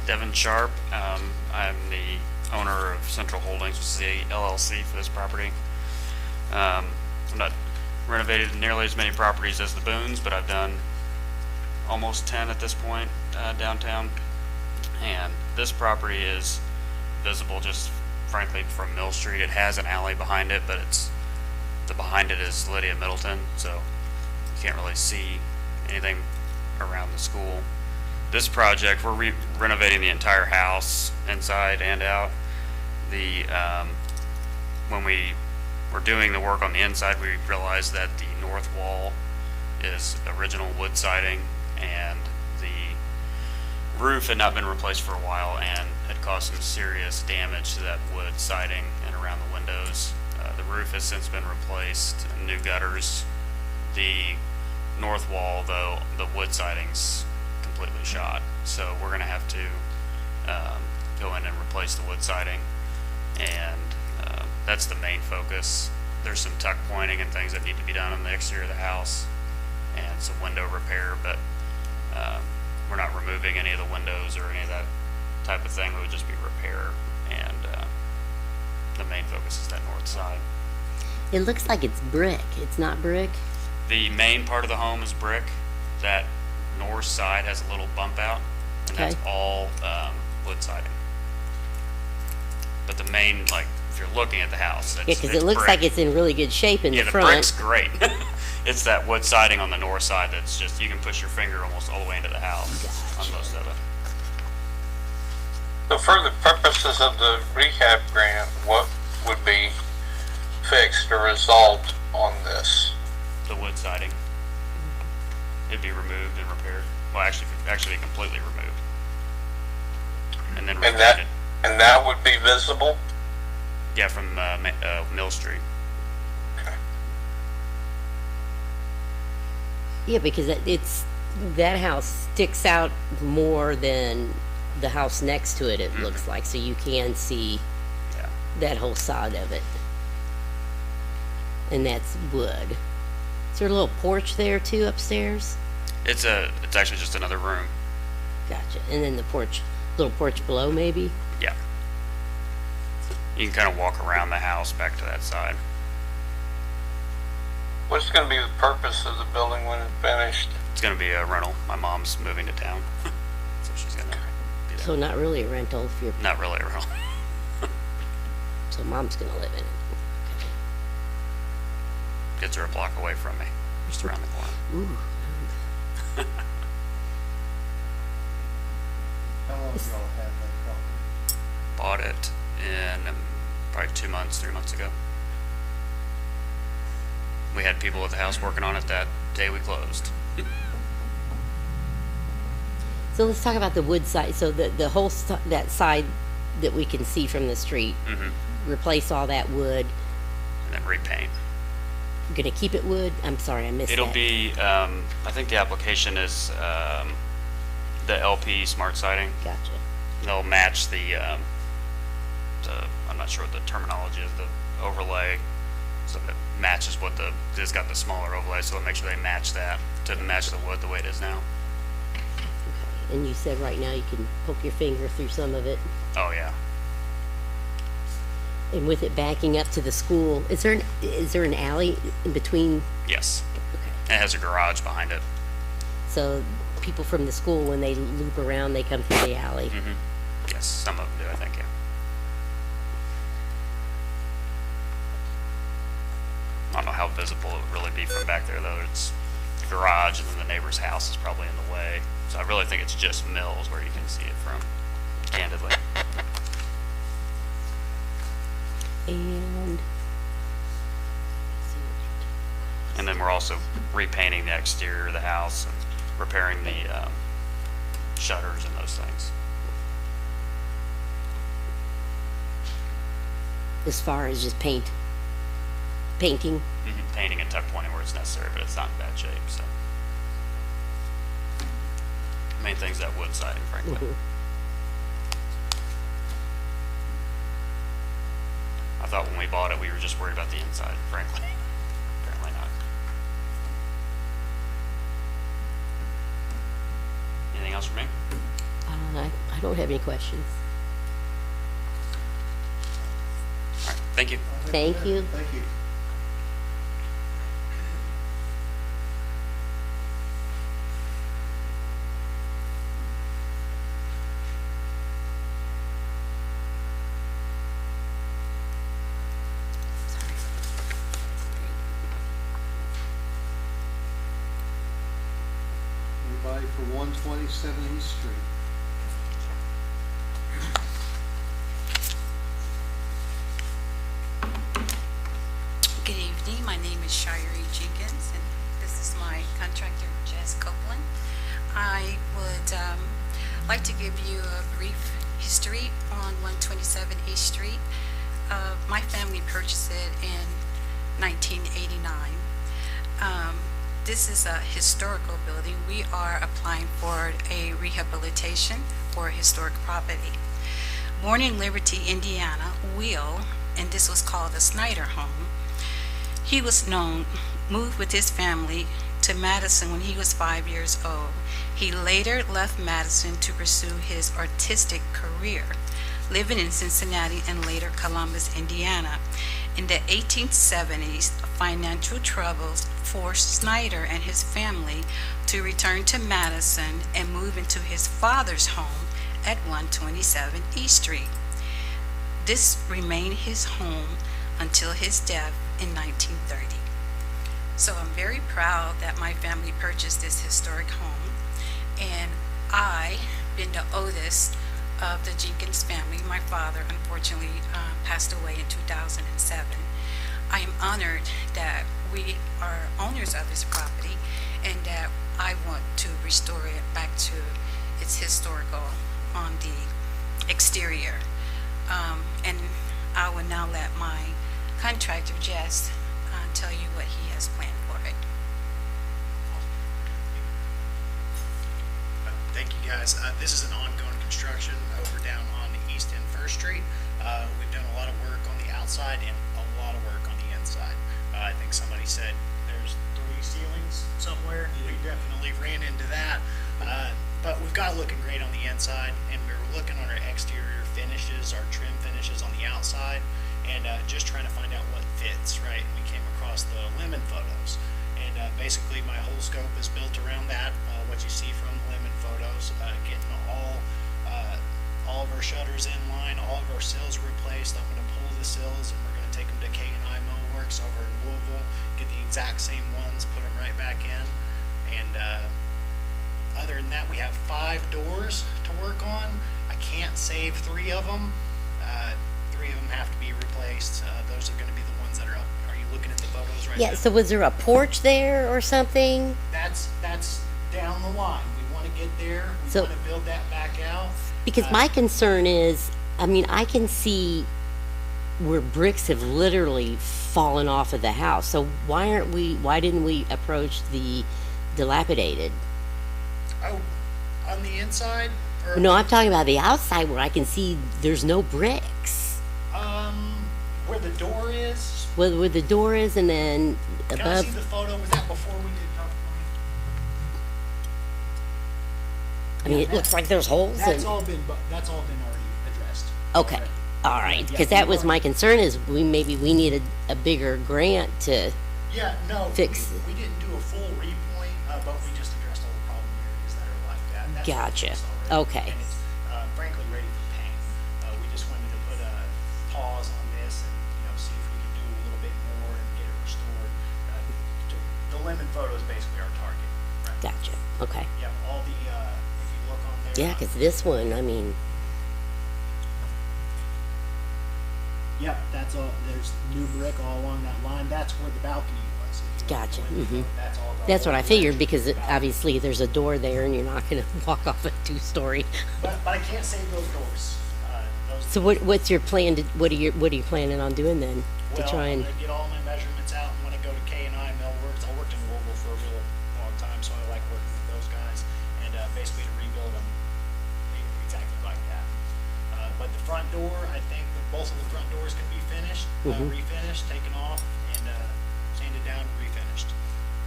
Devin Sharp. I'm the owner of Central Holdings, which is the LLC for this property. I'm not renovated nearly as many properties as the Boones, but I've done almost 10 at this point downtown. And this property is visible just frankly from Mill Street. It has an alley behind it, but behind it is Lydia Middleton, so you can't really see anything around the school. This project, we're renovating the entire house, inside and out. When we were doing the work on the inside, we realized that the north wall is original wood siding, and the roof had not been replaced for a while and had caused some serious damage to that wood siding and around the windows. The roof has since been replaced, new gutters. The north wall, though, the wood siding's completely shot, so we're gonna have to go in and replace the wood siding, and that's the main focus. There's some tuck pointing and things that need to be done on the exterior of the house and some window repair, but we're not removing any of the windows or any of that type of thing. It would just be repair, and the main focus is that north side. It looks like it's brick. It's not brick? The main part of the home is brick. That north side has a little bump out, and that's all wood siding. But the main, if you're looking at the house, Yeah, because it looks like it's in really good shape in the front. Yeah, the brick's great. It's that wood siding on the north side that's just, you can push your finger almost all the way into the house on most of it. So for the purposes of the rehab grant, what would be fixed or resolved on this? The wood siding. It'd be removed and repaired. Well, actually completely removed. And then repainted. And that would be visible? Yeah, from Mill Street. Okay. Yeah, because that house sticks out more than the house next to it, it looks like, so you can see Yeah. that whole side of it. And that's wood. Is there a little porch there too upstairs? It's actually just another room. Gotcha. And then the little porch below maybe? Yeah. You can kind of walk around the house back to that side. What's going to be the purpose of the building when it's finished? It's going to be a rental. My mom's moving to town. So she's going to be there. So not really a rental if you're, Not really a rental. so mom's gonna live in it. Kids are a block away from me, just around the corner. Ooh. How long have y'all had that property? Bought it in probably 2 months, 3 months ago. We had people at the house working on it that day we closed. So let's talk about the wood side, so the whole, that side that we can see from the street, replace all that wood. And then repaint. You're gonna keep it wood? I'm sorry, I missed that. It'll be, I think the application is the LP smart siding. Gotcha. They'll match the, I'm not sure what the terminology is, the overlay. So it matches what it's got the smaller overlay, so it'll make sure they match that to match the wood the way it is now. Okay. And you said right now you can poke your finger through some of it. Oh, yeah. And with it backing up to the school, is there an alley in between? Yes. And it has a garage behind it. So people from the school, when they loop around, they come through the alley? Yes, some of them do, I think, yeah. I don't know how visible it would really be from back there, though. It's the garage, and then the neighbor's house is probably in the way. So I really think it's just Mills where you can see it from, candidly. And then we're also repainting the exterior of the house and repairing the shutters and those things. As far as just painting? Painting and tuck pointing where it's necessary, but it's not in bad shape, so. Main thing's that wood siding, frankly. I thought when we bought it, we were just worried about the inside, frankly. Apparently not. Anything else for me? I don't have any questions. All right, thank you. Thank you. Thank you. Anybody for 127 East Street? Good evening, my name is Shirey Jenkins, and this is my contractor, Jess Copeland. I would like to give you a brief history on 127 East Street. My family purchased it in 1989. This is a historical building. We are applying for a rehabilitation for a historic property. Born in Liberty, Indiana, Will, and this was called a Snyder home, he was moved with his family to Madison when he was 5 years old. He later left Madison to pursue his artistic career, living in Cincinnati and later Columbus, Indiana. In the 1870s, financial troubles forced Snyder and his family to return to Madison and move into his father's home at 127 East Street. This remained his home until his death in 1930. So I'm very proud that my family purchased this historic home, and I've been the oldest of the Jenkins family. My father unfortunately passed away in 2007. I am honored that we are owners of this property and that I want to restore it back to its historical on the exterior. And I will now let my contractor, Jess, tell you what he has planned for it. Thank you, guys. This is an ongoing construction over down on the east end First Street. We've done a lot of work on the outside and a lot of work on the inside. I think somebody said there's 3 ceilings somewhere. We definitely ran into that. But we've got it looking great on the inside, and we were looking on our exterior finishes, our trim finishes on the outside, and just trying to find out what fits, right? And we came across the lemon photos. And basically my whole scope is built around that, what you see from the lemon photos, getting all of our shutters in line, all of our sills replaced. I'm going to pull the sills and we're going to take them to K&I Millworks over in Louisville, get the exact same ones, put them right back in. And other than that, we have 5 doors to work on. I can't save 3 of them. 3 of them have to be replaced. Those are going to be the ones that are up. Are you looking at the photos right now? Yeah, so was there a porch there or something? That's down the line. We want to get there. We want to build that back out. Because my concern is, I mean, I can see where bricks have literally fallen off of the house. So why didn't we approach the dilapidated? Oh, on the inside? Or No, I'm talking about the outside where I can see there's no bricks. where the door is? Where the door is and then Can I see above. the photo? Was that before we did I mean, it looks like there's holes That's in. all been already addressed. Okay, all right, because that was my concern is we needed a bigger grant to, Yeah, no, Fix it. we didn't do a full repoint, but we just addressed all the problem areas that are like that. That's Gotcha. what it's already. Okay. And it's, frankly, ready for paint. We just wanted to put a pause on this and, see if we could do a little bit more and get it restored. The lemon photo is basically our target, right? gotcha, okay. Yeah, all the, if you look on there. Yeah, because this one, I mean, Yep, that's all, there's new brick all along that line. That's where the balcony was. If you look at gotcha, the lemon photo, That's all. the that's what I old figured, ledge because balcony. obviously there's a door there and you're not gonna walk off a 2-story. But I can't save those doors. Those So what's your plan to, what are you planning on doing then? To Well, try I'm and, gonna get all my measurements out and when I go to K&I Millworks, I worked in Louisville for a real long time, so I like working with those guys, and basically to rebuild them exactly like that. But the front door, I think that both of the front doors can be finished, refinished, taken off, and sanded down and refinished.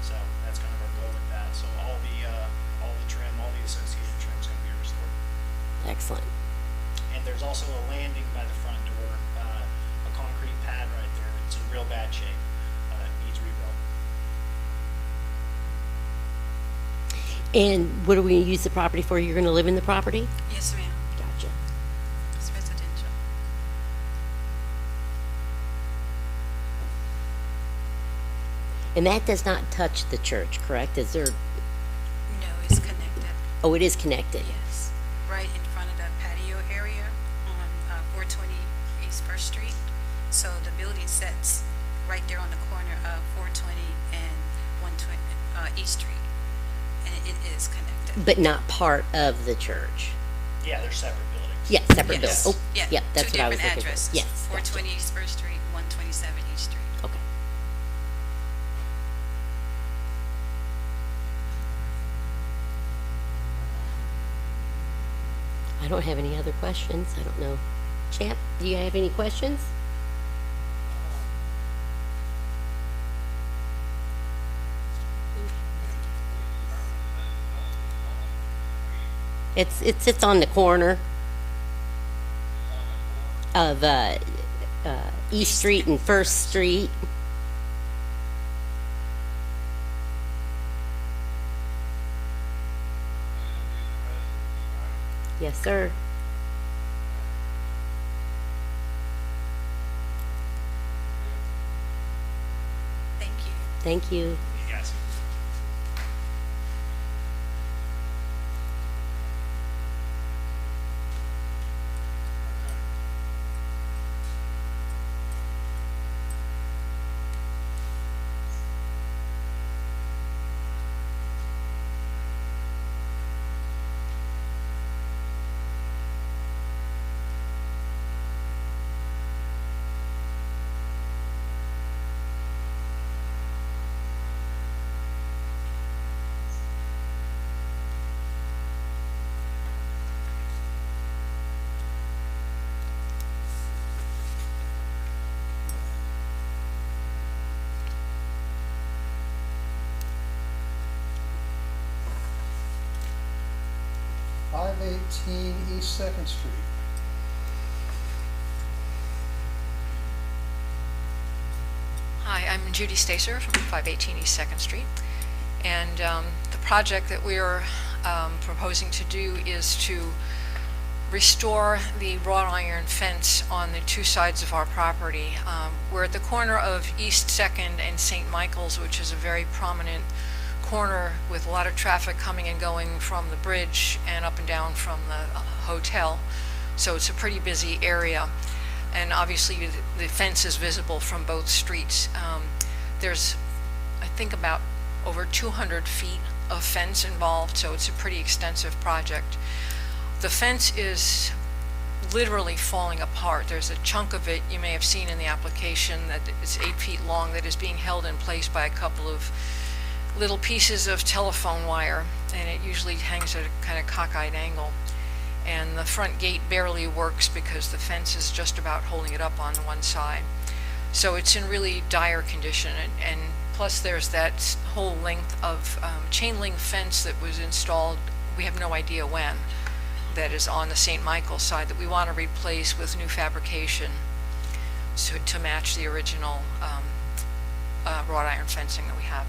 So that's kind of our goal with that. So all the trim, all the associated trim is gonna be restored. excellent. And there's also a landing by the front door, a concrete pad right there. It's in real bad shape. It needs rebuilt. And what are we gonna use the property for? You're gonna live in the property? Yes, ma'am. Gotcha. It's residential. And that does not touch the church, correct? Is there, No, it's connected. oh, it is connected? Yes, right in front of the patio area on 420 East First Street. So the building sits right there on the corner of 420 and 120 East Street, and it is connected. But not part of the church? Yeah, they're separate buildings. Yeah, separate building. Yes. Oh, Yeah, yeah, that's what I was looking for. two different addresses. Yes, 420 East First Street, 127 East Street. okay. I don't have any other questions. I don't know. Champ, do you have any questions? It sits on the corner of East Street and First Street. Yes, sir. Thank you. Thank you. You guys. 518 East Second Street. Hi, I'm Judy Stacer from 518 East Second Street. And the project that we are proposing to do is to restore the wrought iron fence on the two sides of our property. We're at the corner of East Second and St. Michael's, which is a very prominent corner with a lot of traffic coming and going from the bridge and up and down from the hotel. So it's a pretty busy area. And obviously the fence is visible from both streets. There's, I think, about over 200 feet of fence involved, so it's a pretty extensive project. The fence is literally falling apart. There's a chunk of it you may have seen in the application that is 8 feet long that is being held in place by a couple of little pieces of telephone wire, and it usually hangs at a kind of cockeyed angle. And the front gate barely works because the fence is just about holding it up on one side. So it's in really dire condition, and plus there's that whole length of chain link fence that was installed, we have no idea when, that is on the St. Michael side that we want to replace with new fabrication to match the original wrought iron fencing that we have.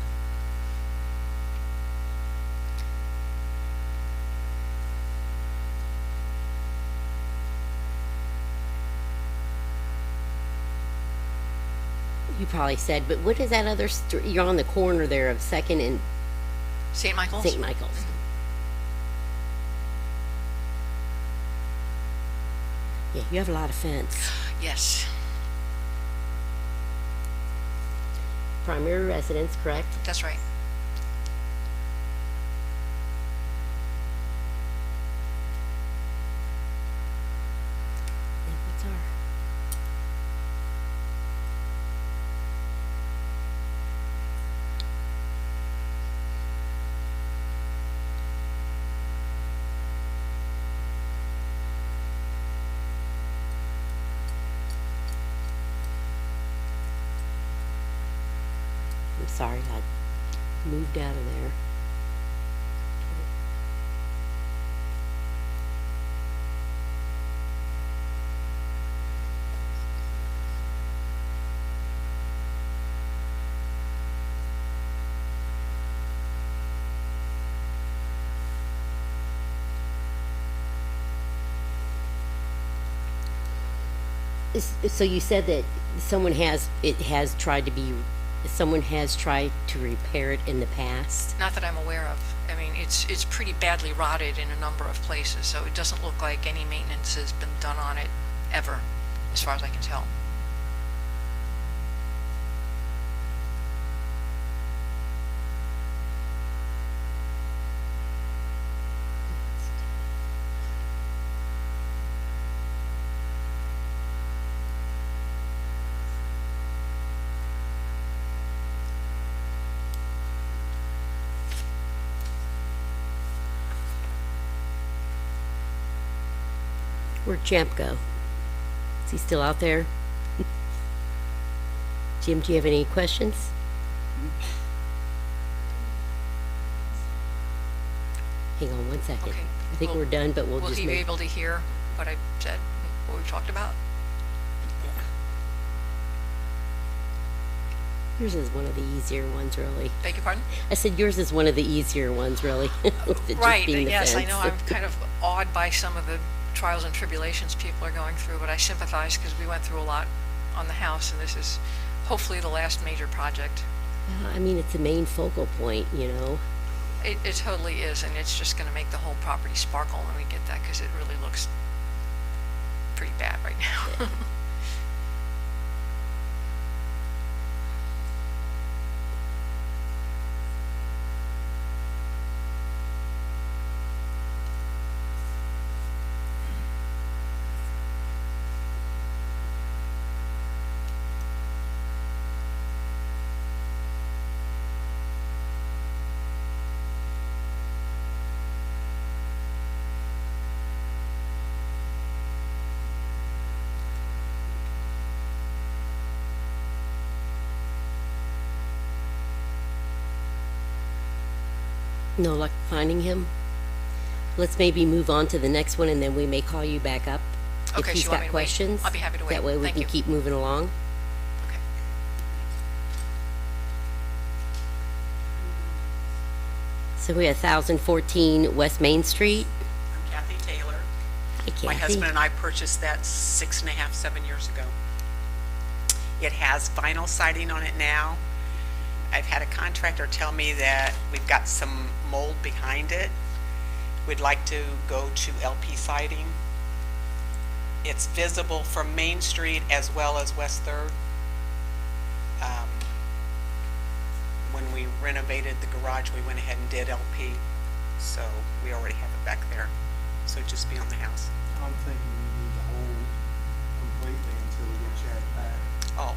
You probably said, but what is that other street? You're on the corner there of Second and St. Michael's? St. Michael's. Yeah, you have a lot of fence. Yes. Primary residence, correct? That's right. And what's our... I'm sorry, I moved out of there. So you said that someone has tried to repair it in the past? Not that I'm aware of. I mean, it's pretty badly rotted in a number of places, so it doesn't look like any maintenance has been done on it ever, as far as I can tell. Where'd Champ go? Is he still out there? Jim, do you have any questions? Hang on one second. Okay. I think we're done, but we'll just Will he be make... able to hear what I said, what we talked about? Yours is one of the easier ones, really. Beg your pardon? I said yours is one of the easier ones, really. with it just Right, being the yes, I fence. know, I'm kind of awed by some of the trials and tribulations people are going through, but I sympathize because we went through a lot on the house, and this is hopefully the last major project. Well, I mean, it's the main focal point, you know. It totally is, and it's just going to make the whole property sparkle when we get that, because it really looks pretty bad right now. No luck finding him? let's maybe move on to the next one, and then we may call you back up if Okay, so he's you want got me to wait? questions. I'll be happy to wait. That way we Thank can you. keep moving along. Okay. So we have 1014 West Main Street. I'm Kathy Taylor. Hi, My Kathy. husband and I purchased that 6.5, 7 years ago. It has vinyl siding on it now. I've had a contractor tell me that we've got some mold behind it. We'd like to go to LP siding. It's visible from Main Street as well as West Third. When we renovated the garage, we went ahead and did LP, so we already have it back there. So it'd just be on the house. I'm thinking we need to hold completely until we get Chad back. Oh,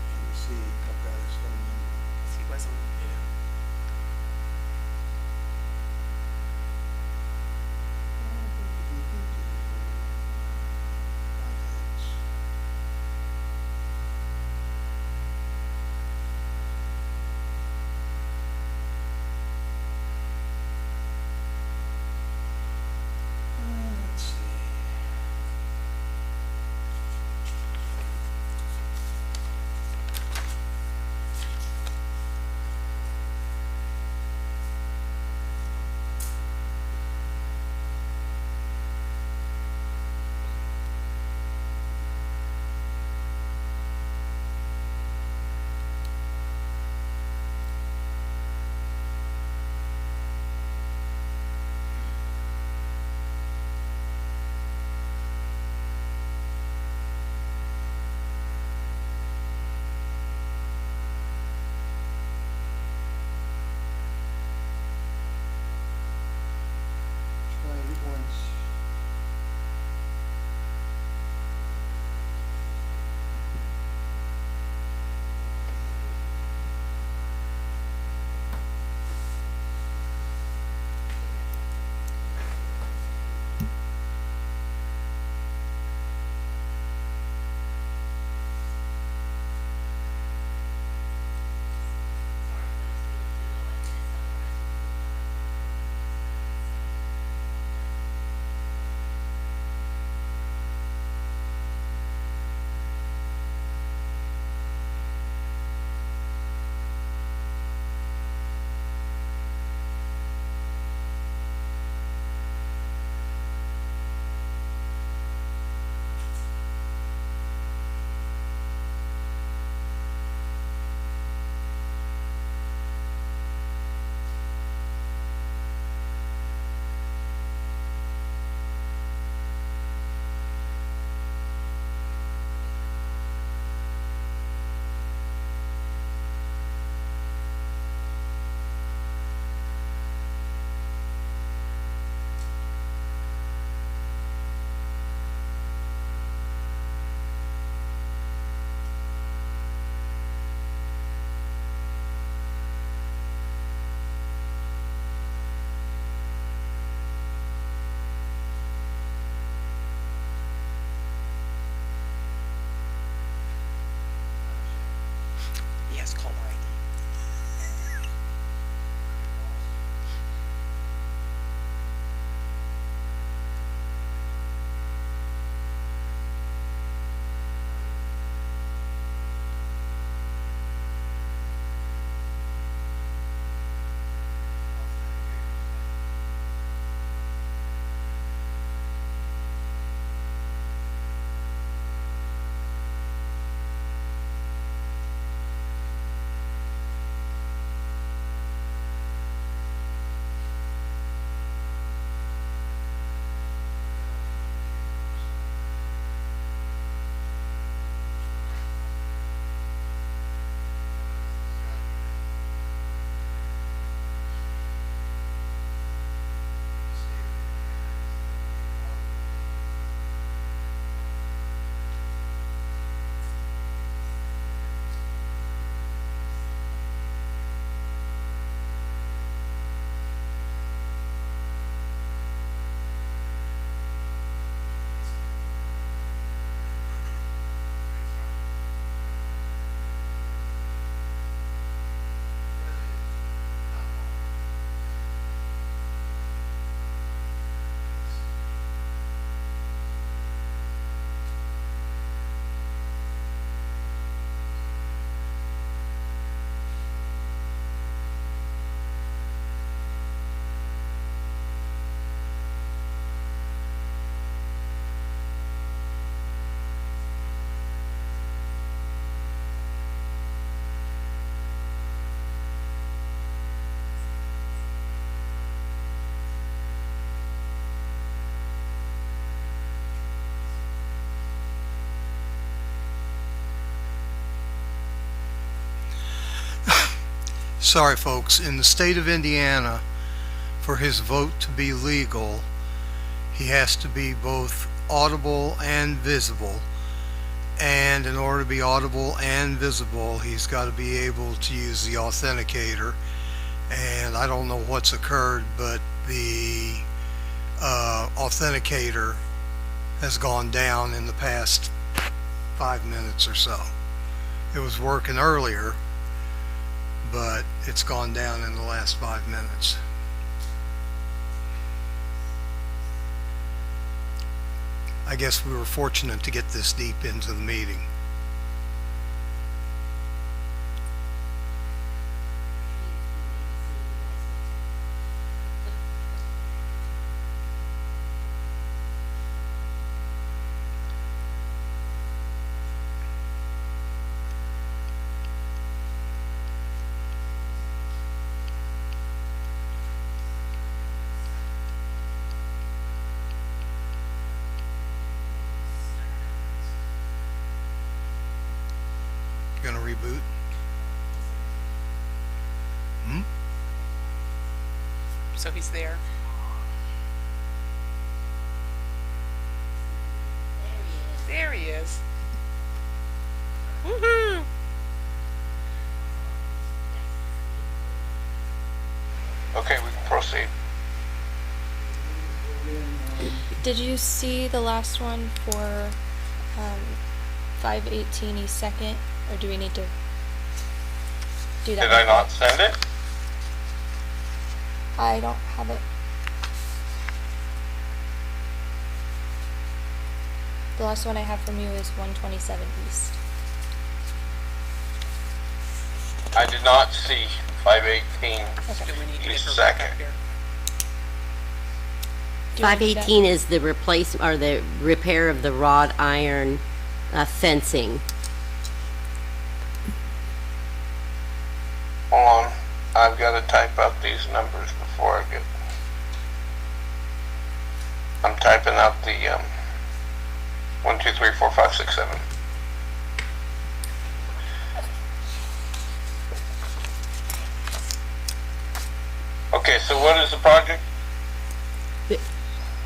Can you see, I've got his phone number. he wasn't, Contacts. sorry folks, in the state of Indiana, for his vote to be legal, he has to be both audible and visible. And in order to be audible and visible, he's got to be able to use the authenticator. And I don't know what's occurred, but the authenticator has gone down in the past 5 minutes or so. It was working earlier, but it's gone down in the last 5 minutes. I guess we were fortunate to get this deep into the meeting. Gonna reboot? So he's there. There he is. Woohoo! Okay, we can proceed. Did you see the last one for 518 East 2nd, or do we need to do that? Did I not send it? I don't have it. The last one I have from you is 127 East. I did not see 518 Do we need to East make her back Second. up here? Do you want to do that? 518 is the or the repair of the wrought iron fencing. Hold on, I've got to type out these numbers before I get. I'm typing out the 1, 2, 3, 4, 5, 6, 7. Okay, so what is the project?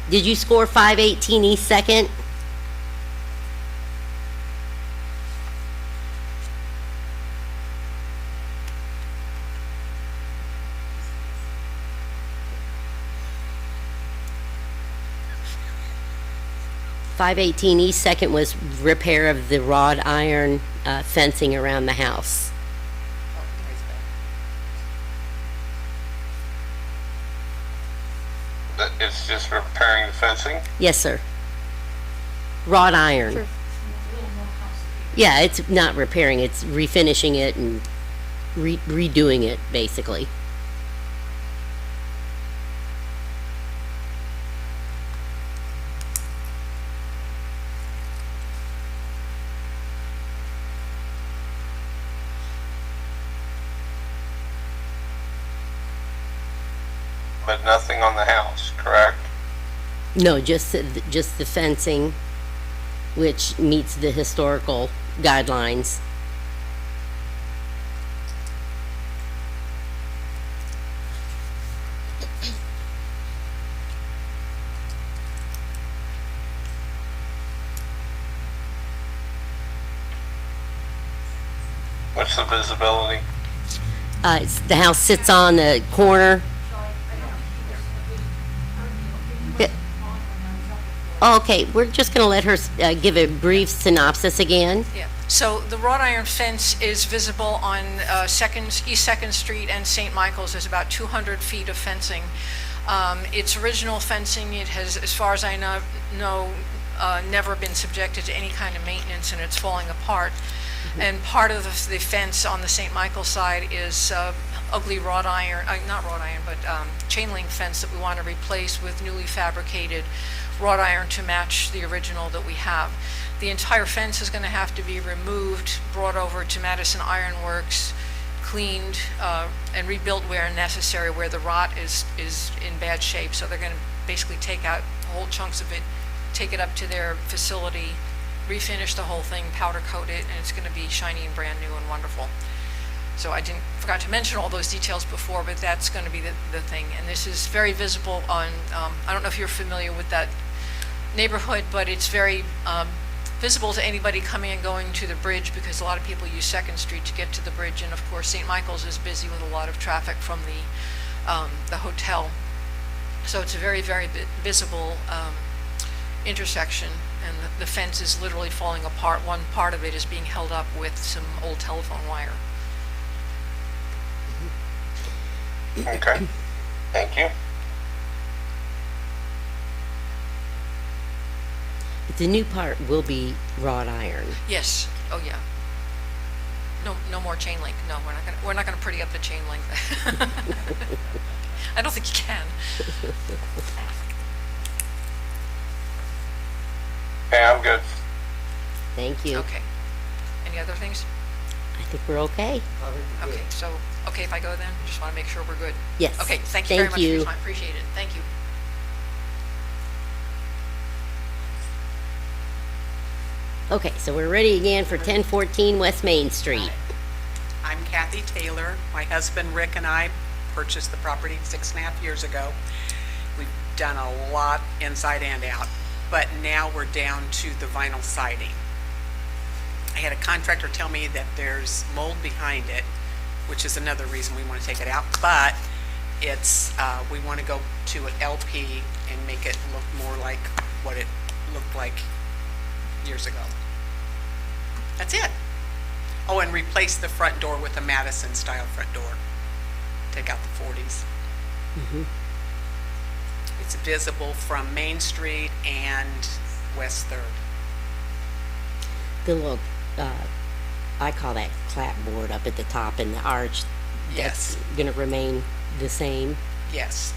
Did you score 518 East 2nd? .518 East 2nd was repair of the wrought iron fencing around the house. It's just repairing the fencing? Yes, sir. Wrought iron. Yeah, it's not repairing, it's refinishing it and redoing it, basically. But nothing on the house, correct? No, just the fencing, which meets the historical guidelines. What's the visibility? The house sits on the corner. Oh, okay, we're just going to let her give a brief synopsis again. Yeah, so the wrought iron fence is visible on East 2nd Street and St. Michael's. There's about 200 feet of fencing. It's original fencing. It has, as far as I know, never been subjected to any kind of maintenance, and it's falling apart. And part of the fence on the St. Michael's side is ugly wrought iron, not wrought iron, but chain link fence that we want to replace with newly fabricated wrought iron to match the original that we have. The entire fence is going to have to be removed, brought over to Madison Iron Works, cleaned, and rebuilt where necessary, where the wrought is in bad shape. So they're going to basically take out whole chunks of it, take it up to their facility, refinish the whole thing, powder coat it, and it's going to be shiny and brand new and wonderful. So I forgot to mention all those details before, but that's going to be the thing. And this is very visible on, I don't know if you're familiar with that neighborhood, but it's very visible to anybody coming and going to the bridge, because a lot of people use Second Street to get to the bridge. And of course, St. Michael's is busy with a lot of traffic from the hotel. So it's a very, very visible intersection, and the fence is literally falling apart. One part of it is being held up with some old telephone wire. Okay, thank you. The new part will be wrought iron. Yes. Oh, yeah. No more chain link. No, we're not gonna pretty up the chain link. I don't think you can. Okay, I'm good. Thank you. Okay. Any other things? I think we're okay. Okay, so, okay if I go then? Just want to make sure we're good. Yes. Okay, thank you very Thank much for you. your time. Appreciate it. Thank you. Okay, so we're ready again for 1014 West Main Street. I'm Kathy Taylor. My husband Rick and I purchased the property 6.5 years ago. We've done a lot inside and out, but now we're down to the vinyl siding. I had a contractor tell me that there's mold behind it, which is another reason we want to take it out, but it's, we want to go to an LP and make it look more like what it looked like years ago. That's it. Oh, and replace the front door with a Madison style front door. Take out the 40s. Mm-hmm. It's visible from Main Street and West 3rd. The little, I call that clapboard up at the top in the arch. Yes. That's gonna remain the same. Yes.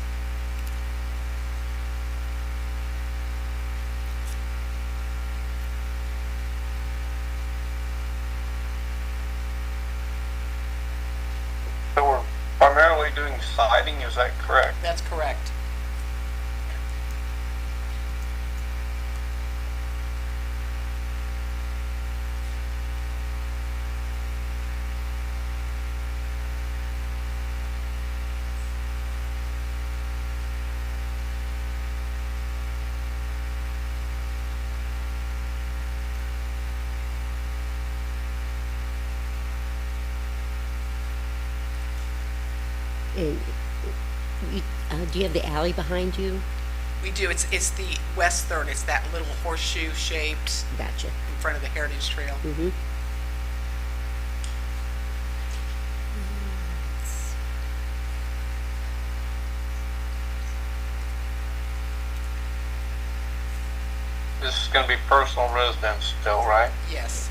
So we're primarily doing siding, is that correct? That's correct. And do you have the alley behind you? We do. It's the West 3rd. It's that little horseshoe shaped Gotcha. in front of the Heritage Trail. Mm-hmm. This is gonna be personal residence still, right? Yes.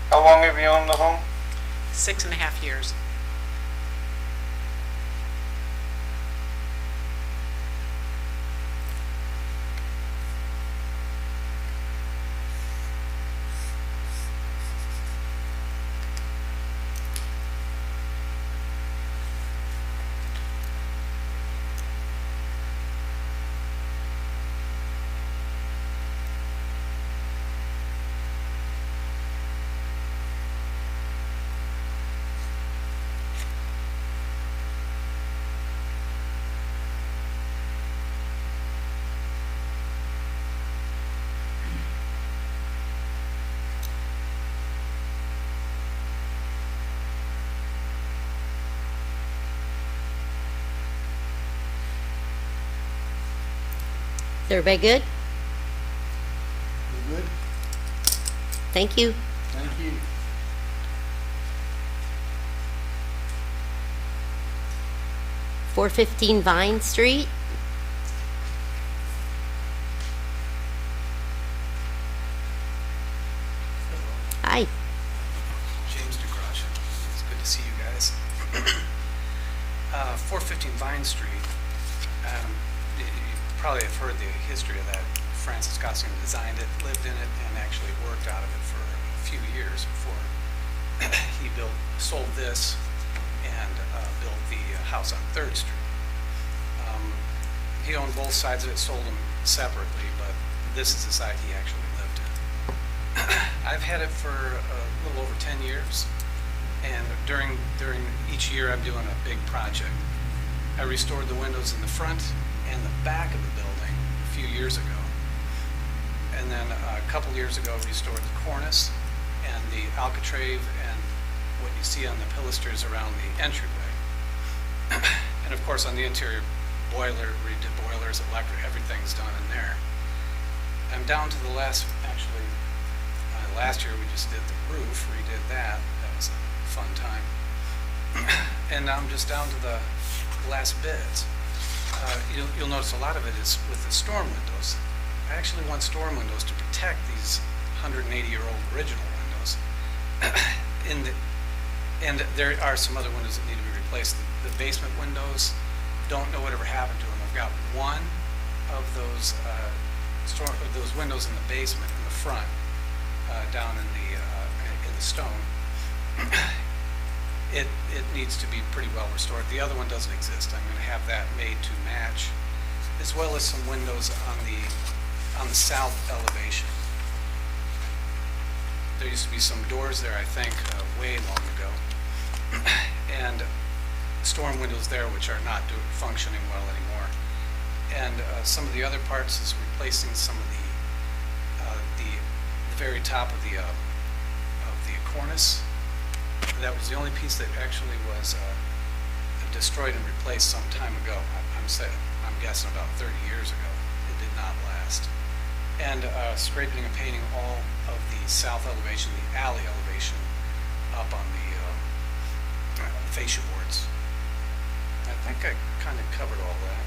How long have you owned the home? 6.5 years. Is everybody good? You good? Thank you. Thank you. .415 Vine Street. Hi. James DeGracia. It's good to see you guys. 415 Vine Street. You probably have heard the history of that Francis Gossian designed it, lived in it, and actually worked out of it for a few years before he sold this and built the house on 3rd Street. He owned both sides of it, sold them separately, but this is the side he actually lived in. I've had it for a little over 10 years, and during each year I'm doing a big project. I restored the windows in the front and the back of the building a few years ago. And then a couple years ago, restored the cornice and the alcove and what you see on the pilasters around the entryway. And of course, on the interior boiler, redid boilers, electric, everything's done in there. I'm down to the last year we just did the roof, redid that. That was a fun time. And now I'm just down to the last bits. You'll notice a lot of it is with the storm windows. I actually want storm windows to protect these 180-year-old original windows. And there are some other windows that need to be replaced. The basement windows, don't know whatever happened to them. I've got one of those windows in the basement in the front, down in the stone. It needs to be pretty well restored. The other one doesn't exist. I'm going to have that made to match, as well as some windows on the south elevation. There used to be some doors there, I think, way long ago, and storm windows there which are not functioning well anymore. And some of the other parts is replacing some of the very top of the cornice. That was the only piece that actually was destroyed and replaced some time ago. I'm guessing about 30 years ago. It did not last. And scraping and painting all of the south elevation, the alley elevation, up on the fascia boards. I think I kind of covered all that.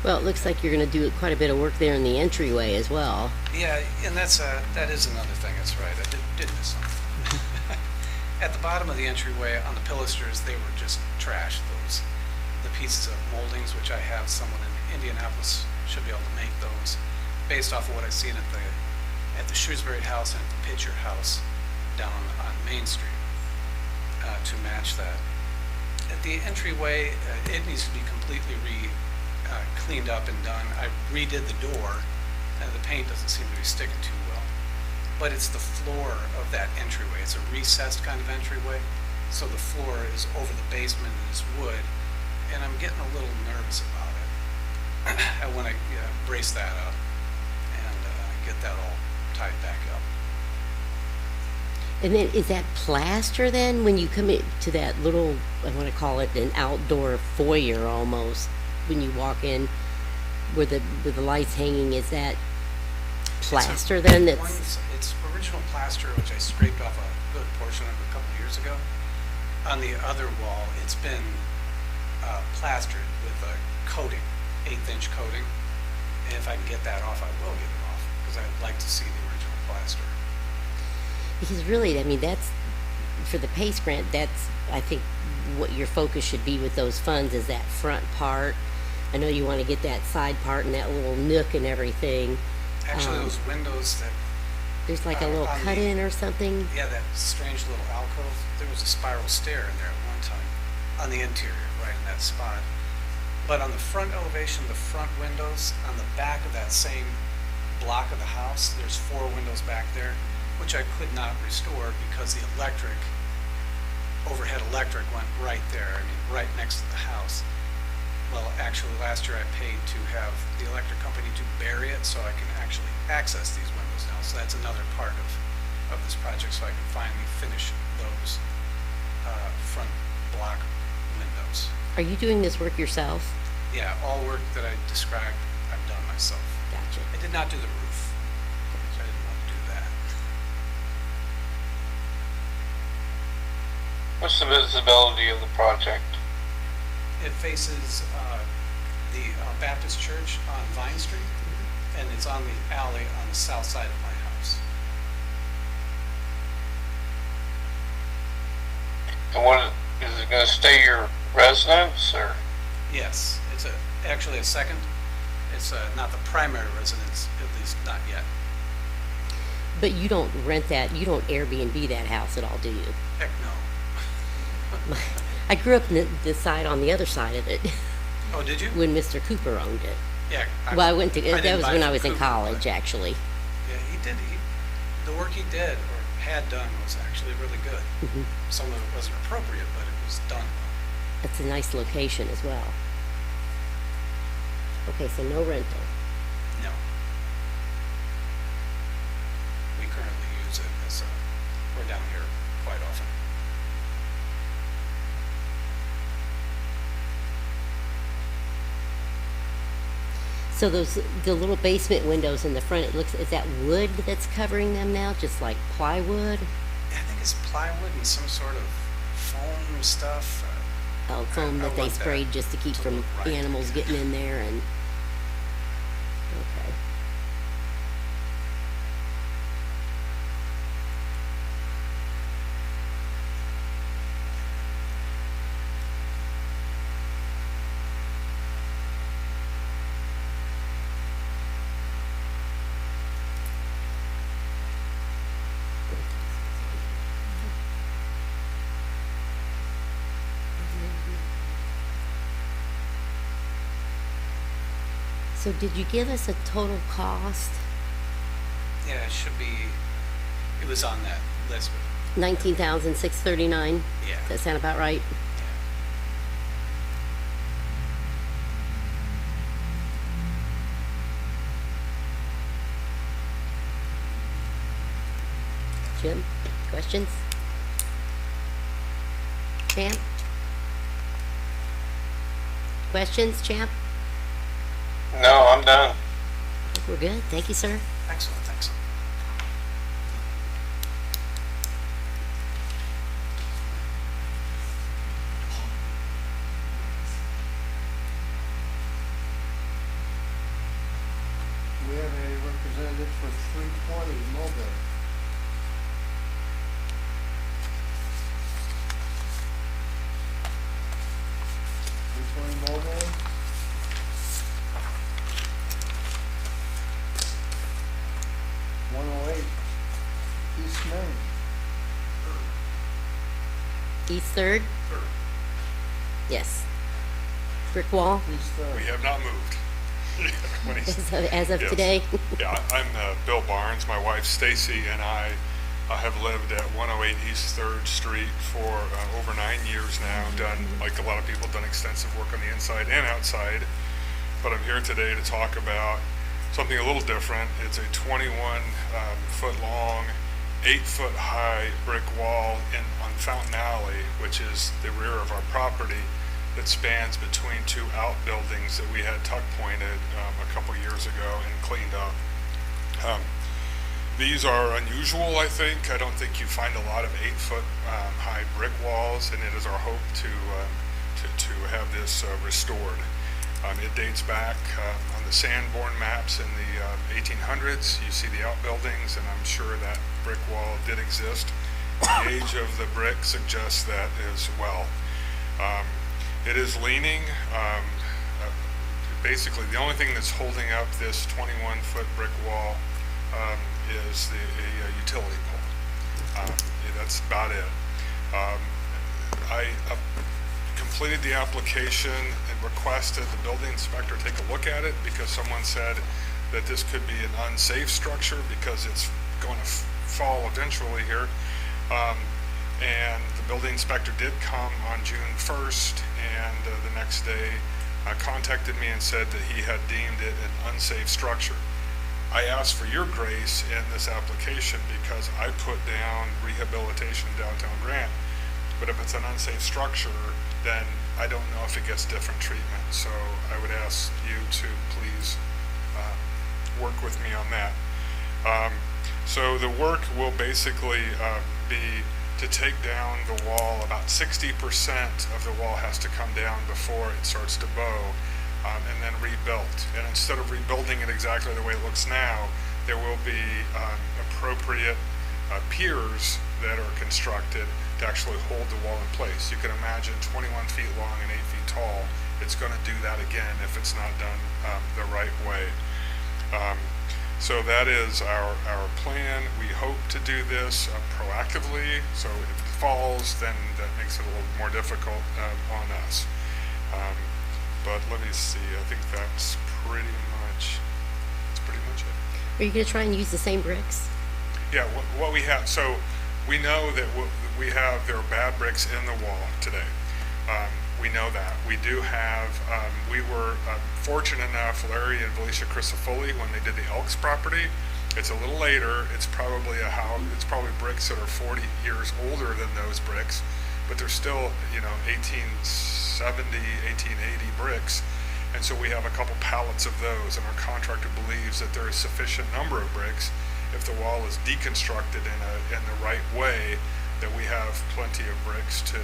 Well, it looks like you're going to do quite a bit of work there in the entryway as well. Yeah, and that is another thing. That's right. I did miss something. At the bottom of the entryway on the pilasters, they were just trash. The pieces of moldings, which I have someone in Indianapolis should be able to make those, based off of what I've seen at the Shrewsbury House and at the Pitcher House down on Main Street, to match that. At the entryway, it needs to be completely cleaned up and done. I redid the door, and the paint doesn't seem to be sticking too well. But it's the floor of that entryway. It's a recessed kind of entryway, so the floor is over the basement and is wood, and I'm getting a little nervous about it. I want to brace that up and get that all tied back up. And then, is that plaster then, when you come into that little, I want to call it an outdoor foyer almost, when you walk in, where the lights hanging, is that plaster then? It's original plaster, which I scraped off a good portion of a couple years ago. On the other wall, it's been plastered with a coating, 1/8-inch coating. And if I can get that off, I will get it off, because I'd like to see the original plaster. Because really, I mean, that's, for the PACE grant, that's, I think, what your focus should be with those funds, is that front part. I know you want to get that side part and that little nook and everything. Actually, those windows that... There's like a little cut-in or something? Yeah, that strange little alcove. There was a spiral stair in there at one time, on the interior, right in that spot. But on the front elevation, the front windows, on the back of that same block of the house, there's 4 windows back there, which I could not restore because the overhead electric went right there, I mean, right next to the house. Well, actually, last year I paid to have the electric company to bury it so I can actually access these windows now. So that's another part of this project, so I can finally finish those front block windows. Are you doing this work yourself? Yeah, all work that I described, I've done myself. Gotcha. I did not do the roof. So I didn't want to do that. What's the visibility of the project? It faces the Baptist Church on Vine Street, and it's on the alley on the south side of my house. And what is it going to stay your residence, or? Yes, it's actually a second It's not the primary residence, at least not yet. But you don't rent that, you don't Airbnb that house at all, do you? Heck no. I grew up in the side on the other side of it Oh, did you? when Mr. Cooper owned it. Yeah. Well, I went to, didn't that was buy when from I was in Cooper, college, but- actually. Yeah, he did. The work he did or had done was actually really good. Mhm. Some of it wasn't appropriate, but it was done well. It's a nice location as well. Okay, so no rental. No. We currently use it as we're down here quite often. So the little basement windows in the front, is that wood that's covering them now, just like plywood? I think it's plywood and some sort of foam stuff. Oh, foam I that they want that sprayed just to keep to from look right. animals getting in there and, okay. So did you give us a total cost? Yeah, it should be, it was on that list. but- 19,639? Yeah. Does that sound about right? Jim, questions? Champ? Questions, Champ? No, I'm done. We're good. Thank you, sir. Excellent, excellent. We have a representative for 320 Mulberry. Mulberry? East Main. East Third? Yes. Brick wall? East Third. We have not moved. When he's- As of Yes. today? Yeah, I'm Bill Barnes. My wife Stacy and I have lived at 108 East 3rd Street for over 9 years now. Done, like a lot of people, done extensive work on the inside and outside. But I'm here today to talk about something a little different. It's a 21-foot long, 8-foot high brick wall on Fountain Alley, which is the rear of our property, that spans between two outbuildings that we had tuck pointed a couple years ago and cleaned up. These are unusual, I think. I don't think you find a lot of 8-foot high brick walls, and it is our hope to have this restored. It dates back on the Sanborn maps in the 1800s. You see the outbuildings, and I'm sure that brick wall did exist. The age of the brick suggests that as well. It is leaning. Basically, the only thing that's holding up this 21-foot brick wall is a utility pole. That's about it. I completed the application and requested the building inspector take a look at it because someone said that this could be an unsafe structure because it's going to fall eventually here. And the building inspector did come on June 1st, and the next day contacted me and said that he had deemed it an unsafe structure. I asked for your grace in this application because I put down rehabilitation downtown Grant. But if it's an unsafe structure, then I don't know if it gets different treatment. So I would ask you to please work with me on that. So the work will basically be to take down the wall. About 60% of the wall has to come down before it starts to bow, and then rebuilt. And instead of rebuilding it exactly the way it looks now, there will be appropriate piers that are constructed to actually hold the wall in place. You can imagine 21 feet long and 8 feet tall. It's going to do that again if it's not done the right way. So that is our plan. We hope to do this proactively. So if it falls, then that makes it a little more difficult on us. But let me see. I think that's pretty much it. Are you going to try and use the same bricks? Yeah. What we have. So we know that there are bad bricks in the wall today. We know that. We do have, we were fortunate enough, Larry and Felicia Crisafulli, when they did the Elks property, it's a little later, it's probably it's probably bricks that are 40 years older than those bricks, but they're still, 1870, 1880 bricks. And so we have a couple pallets of those, and our contractor believes that there is sufficient number of bricks, if the wall is deconstructed in the right way, that we have plenty of bricks to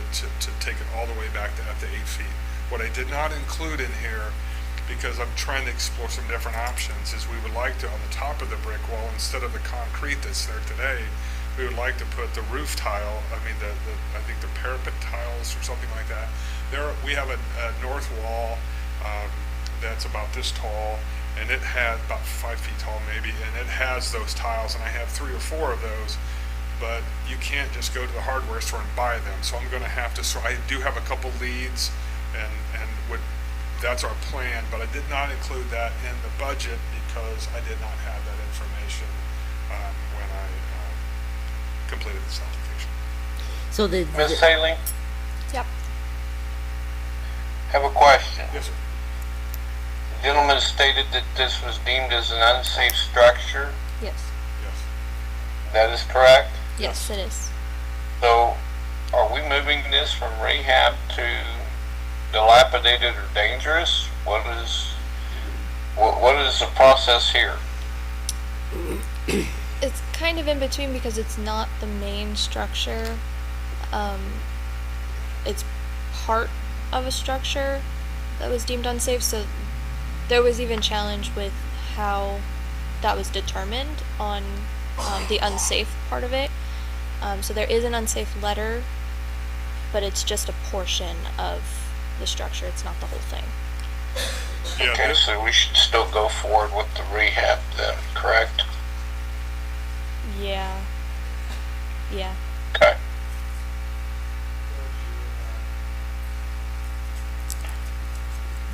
take it all the way back to up to 8 feet. What I did not include in here, because I'm trying to explore some different options, is we would like to, on the top of the brick wall, instead of the concrete that's there today, we would like to put the roof tile, I think the parapet tiles or something like that. We have a north wall that's about this tall, and it had about 5 feet tall maybe, and it has those tiles, and I have 3 or 4 of those. But you can't just go to the hardware store and buy them. So I'm going to have to. So I do have a couple leads, and that's our plan. But I did not include that in the budget because I did not have that information when I completed this application. So Ms. Haley, Yep. have a question. Yes, sir. The gentleman stated that this was deemed as an unsafe structure. Yes. Yes. That is correct? Yes, it is. So, are we moving this from rehab to dilapidated or dangerous? What is the process here? It's kind of in between because it's not the main structure. It's part of a structure that was deemed unsafe, so there was even challenge with how that was determined on the unsafe part of it. So there is an unsafe letter, but it's just a portion of the structure. It's not the whole thing. Yeah, Okay, so we should still go forward with the rehab then, correct? Yeah. Yeah. Okay.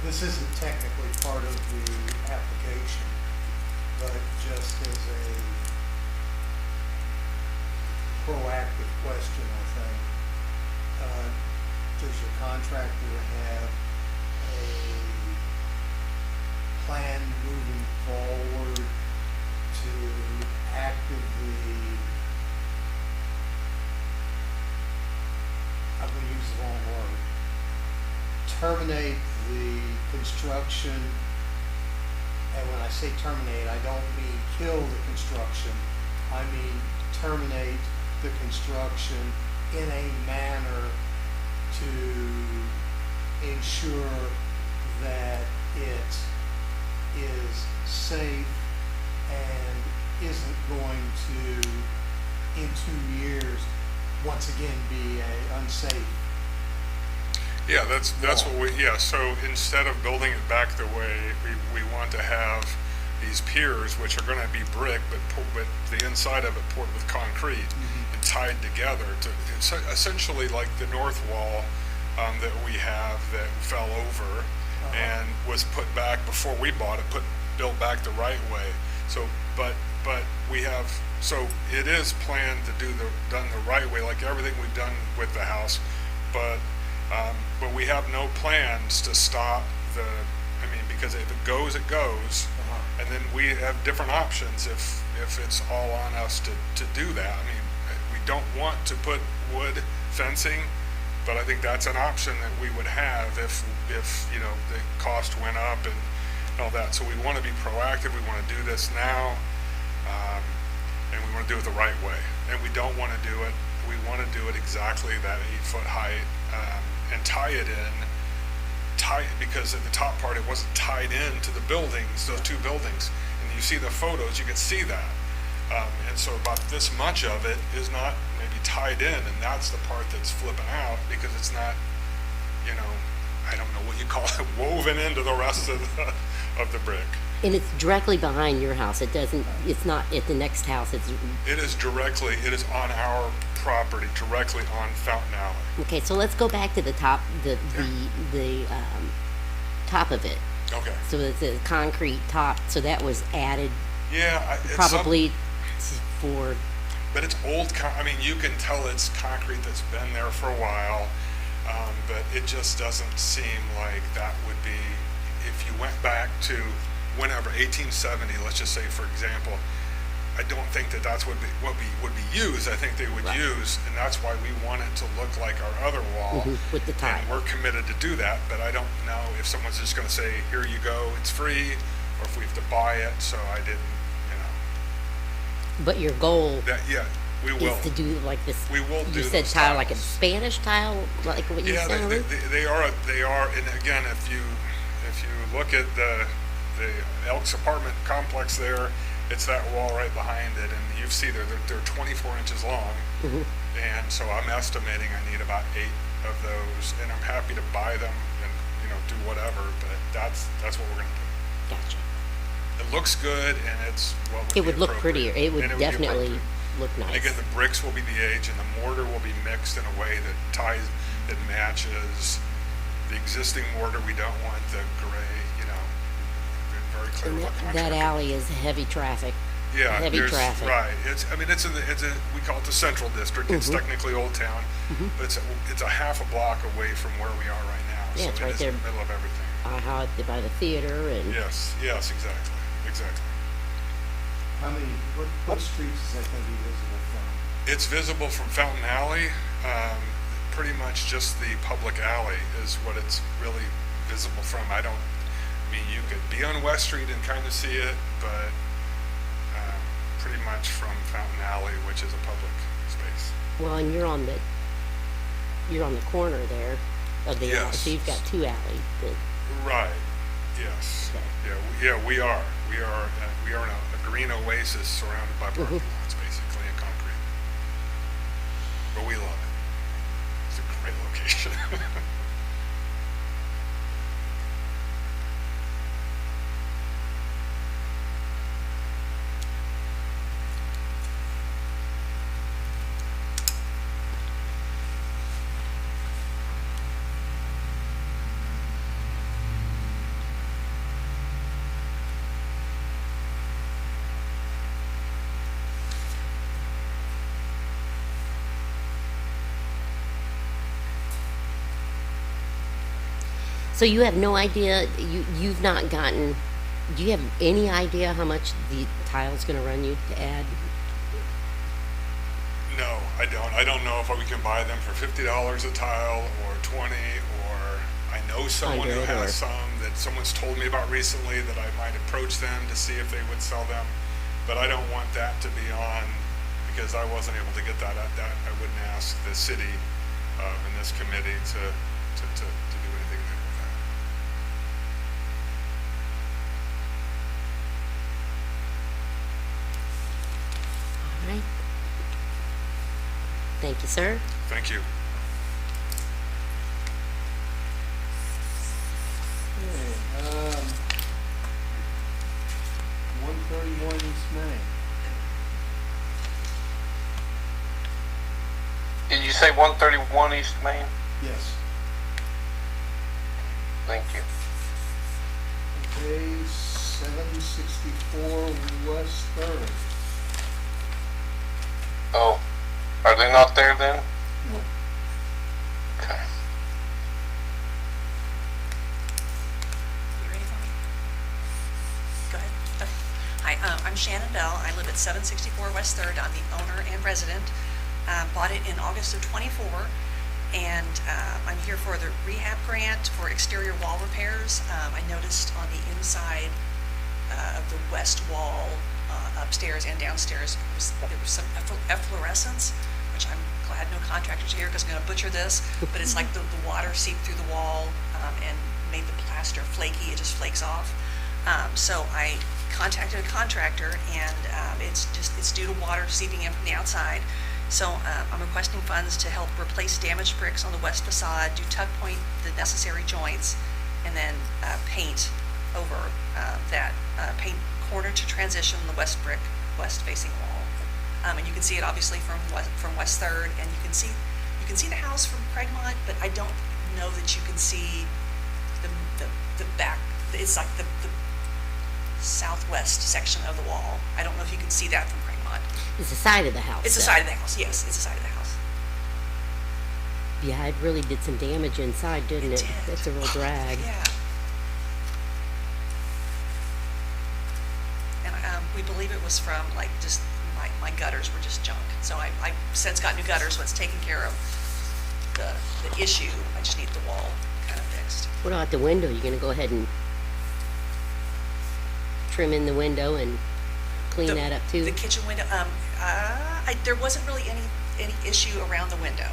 This isn't technically part of the application, but just as a proactive question, I think. Does your contractor have a plan moving forward to actively, I'm going to use the wrong word, terminate the construction? And when I say terminate, I don't mean kill the construction. I mean terminate the construction in a manner to ensure that it is safe and isn't going to, in 2 years, once again be a unsafe. Yeah, that's what we, so instead of building it back the way we want to have these piers, which are going to be brick, but the inside of it poured with concrete and tied together to essentially like the north wall that we have that fell over and was put back before we bought it, built back the right way. So, but we have, so it is planned to done the right way, like everything we've done with the house, but we have no plans to stop because if it goes, it goes. And then we have different options if it's all on us to do that. We don't want to put wood fencing, but I think that's an option that we would have if the cost went up and all that. So we want to be proactive. We want to do this now, and we want to do it the right way. And we don't want to do it. We want to do it exactly that 8-foot height and tie it because at the top part it wasn't tied in to the buildings, those two buildings. And you see the photos, you can see that. And so about this much of it is not maybe tied in, and that's the part that's flipping out, because it's not, you know, I don't know what you call it, woven into the rest of the brick. And it's directly behind your house. It's not at the next house. It is on our property, directly on Fountain Alley. Okay, so let's go back to the top, the top of it. Okay. So it's a concrete top, so that was added Yeah, probably for, but it's old, I mean, you can tell it's concrete that's been there for a while, but it just doesn't seem like that would be, if you went back to whenever, 1870, let's just say, for example, I don't think that that's what would be used. I think they would use, and that's why we want it to look like our other wall. with the tile. And we're committed to do that, but I don't know if someone's just gonna say, here you go, it's free, or if we have to buy it, so I didn't, you know. But your goal We will. is to do like this. We will do You said those tile, like a tiles. Spanish tile, like what you Yeah, said? on it? they are, and again, if you look at the Elks apartment complex there, it's that wall right behind it, and you see they're 24 inches long, and so I'm estimating I need about 8 of those, and I'm happy to buy them and, you know, do whatever, but that's what we're gonna do. Gotcha. It looks good, and it's what would It be would look appropriate. prettier. It would And be definitely appropriate. look And nice. again, the bricks will be the age, and the mortar will be mixed in a way that that matches the existing mortar. We don't want the gray, you know, very clear And what that contractor. alley is heavy traffic. Yeah, heavy there's, traffic. right. It's we call it the Central District. It's technically Old Town, but it's a half a block away from where we are right now. Yeah, so it's it right is there. in the middle of everything. By the theater and. Yes, exactly. How many, what streets is that gonna be visible from? It's visible from Fountain Alley. Pretty much just the public alley is what it's really visible from. I mean, you could be on West Street and kind of see it, but pretty much from Fountain Alley, which is a public space. Well, and you're on the corner there of the alley, Yes. so you've got two alleys. Right. Yes. Yeah. We are. We are in a green oasis surrounded by parking lots, basically, and concrete. But we love it. It's a great location. So you have no idea, you've not gotten, do you have any idea how much the tile's gonna run you to add? No, I don't. I don't know if we can buy them for $50 a tile or 20, or I know someone who 100 or- has some that someone's told me about recently that I might approach them to see if they would sell them. But I don't want that to be on, because I wasn't able to get that. I wouldn't ask the city and this committee to do anything with that. All right. Thank you, sir. Thank you. Okay, 131 East Main. Did you say 131 East Main? Yes. Thank you. Okay, 764 West Third. Oh, are they not there then? No. Okay. You ready for me? Go ahead. Okay. Hi, I'm Shannon Bell. I live at 764 West Third. I'm the owner and resident. Bought it in August of '24, and I'm here for the rehab grant for exterior wall repairs. I noticed on the inside of the west wall, upstairs and downstairs, there was some efflorescence, which I'm glad no contractors are here because I'm going to butcher this, but it's like the water seeped through the wall and made the plaster flaky. It just flakes off. So I contacted a contractor, and it's due to water seeping in from the outside. So I'm requesting funds to help replace damaged bricks on the west facade, do tuck point the necessary joints, and then paint over that, paint corner to transition the west brick, west facing wall. And you can see it obviously from West Third, and you can see the house from Craigmont, but I don't know that you can see the back. It's like the southwest section of the wall. I don't know if you can see that from Craigmont. It's the side of the house. It's the though. side of the house, yes, it's the side of the house. Yeah, it really did some damage inside, didn't it? That's a real drag. Yeah. And we believe it was from like just my gutters were just junk. So I since got new gutters, so it's taken care of the issue. I just need the wall kind of fixed. What about the window? You gonna go ahead and trim in the window and clean that up too? The kitchen window, there wasn't really any issue around the window.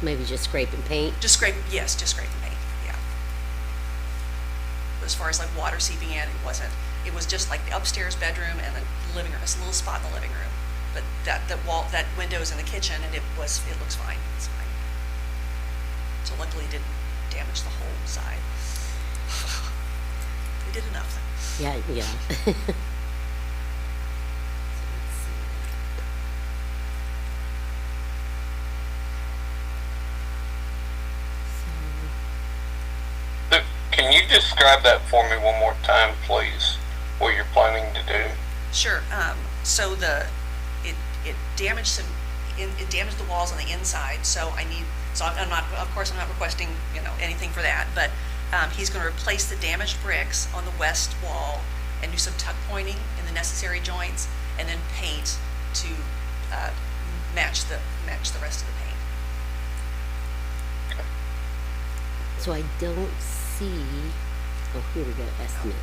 Maybe just scrape and paint? Just scrape and paint, yeah. But as far as like water seeping in, it wasn't. It was just like the upstairs bedroom and the living room. It's a little spot in the living room. But that window's in the kitchen, and it looks fine. It's fine. So luckily it didn't damage the whole side. It did enough. Yeah. Can you describe that for me one more time, please? What you're planning to do? Sure. So it damaged it damaged the walls on the inside. So I'm not, of course, I'm not requesting anything for that. But he's going to replace the damaged bricks on the west wall and do some tuck pointing in the necessary joints, and then paint to match the rest of the paint. So I don't see, oh, here we go, estimate.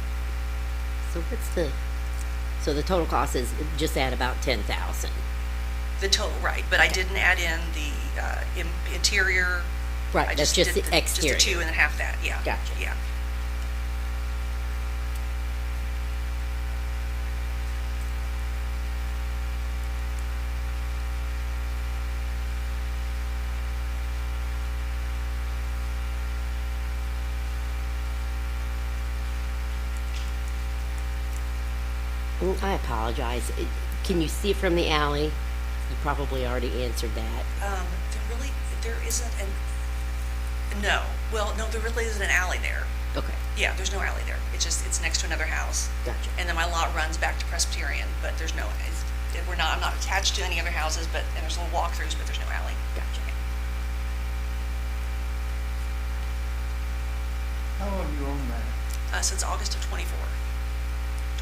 So the total cost is just at about 10,000. The total, right, but I didn't add in the interior. Right, I that's just did the exterior. Just the 2 and a half that, yeah. Gotcha. Yeah. I apologize. Can you see it from the alley? You probably already answered that. There isn't no. Well, no, there really isn't an alley there. Okay. Yeah, there's no alley there. It's next to another house. Gotcha. And then my lot runs back to Presbyterian, but there's no, I'm not attached to any other houses, and there's little walkthroughs, but there's no alley. Gotcha. How long you own that? Since August of 2024.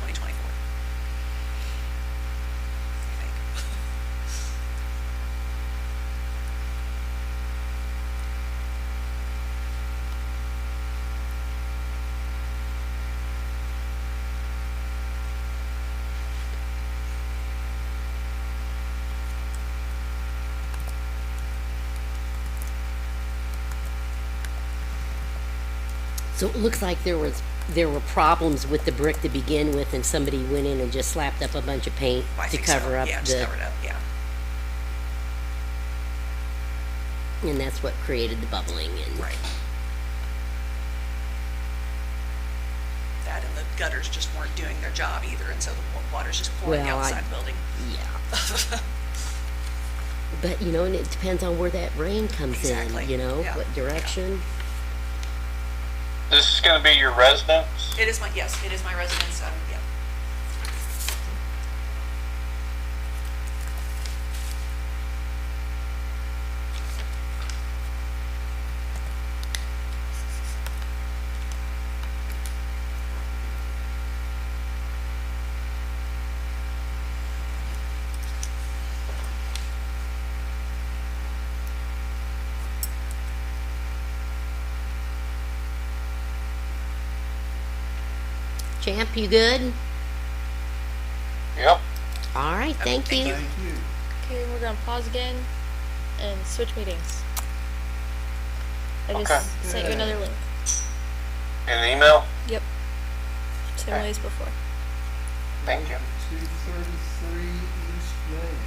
I think. So it looks like there were problems with the brick to begin with, and somebody went in and just slapped up a bunch of paint I to think cover so. up Yeah, just cover it up, yeah. and that's what created the bubbling and Right. That and the gutters just weren't doing their job either, and so the water's just pouring Well, outside the building. Yeah. But and it depends on where that rain comes Exactly. in, Yeah. what direction. This is going to be your residence? It is my residence, yeah. Champ, you good? Yep. All right, thank you. Thank you. Okay, we're gonna pause again and switch meetings. I Okay. just sent you another link. An email? Yep. To same way as before. Thank you. 233 East Main.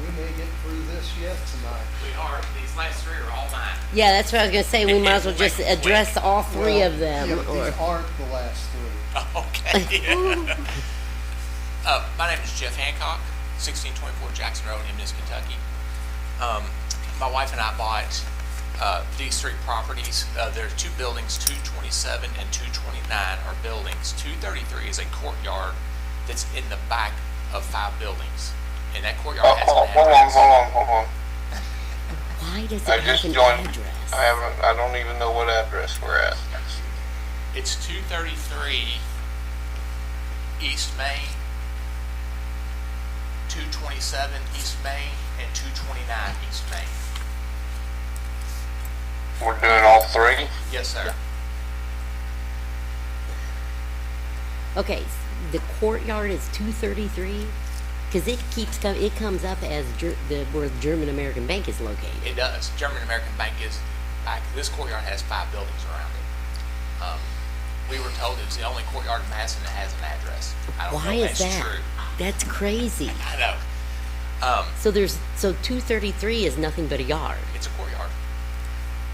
We may get through this yet tonight. We are, these last three are all mine. Yeah, that's what I was gonna say, we might as well just Make it quick. address all three Well, of them, yeah, but or, these aren't the last three. Okay. My name is Jeff Hancock, 1624 Jackson Road, Inverness, Kentucky. My wife and I bought these three properties. There's two buildings, 227 and 229 are buildings. 233 is a courtyard that's in the back of 5 buildings. And that courtyard has an address. Hold on. why does I it have just an joined. address? I don't even know what address we're at. It's 233 East Main, 227 East Main, and 229 East Main. We're doing all three? Yes, sir. Okay, the courtyard is 233? Because it comes up as where the German American Bank is located. It does. German American Bank is back. This courtyard has 5 buildings around it. We were told it was the only courtyard in Madison that has an address. I don't Why know is if that's that? true. That's crazy. I know. So 233 is nothing but a yard. It's a courtyard.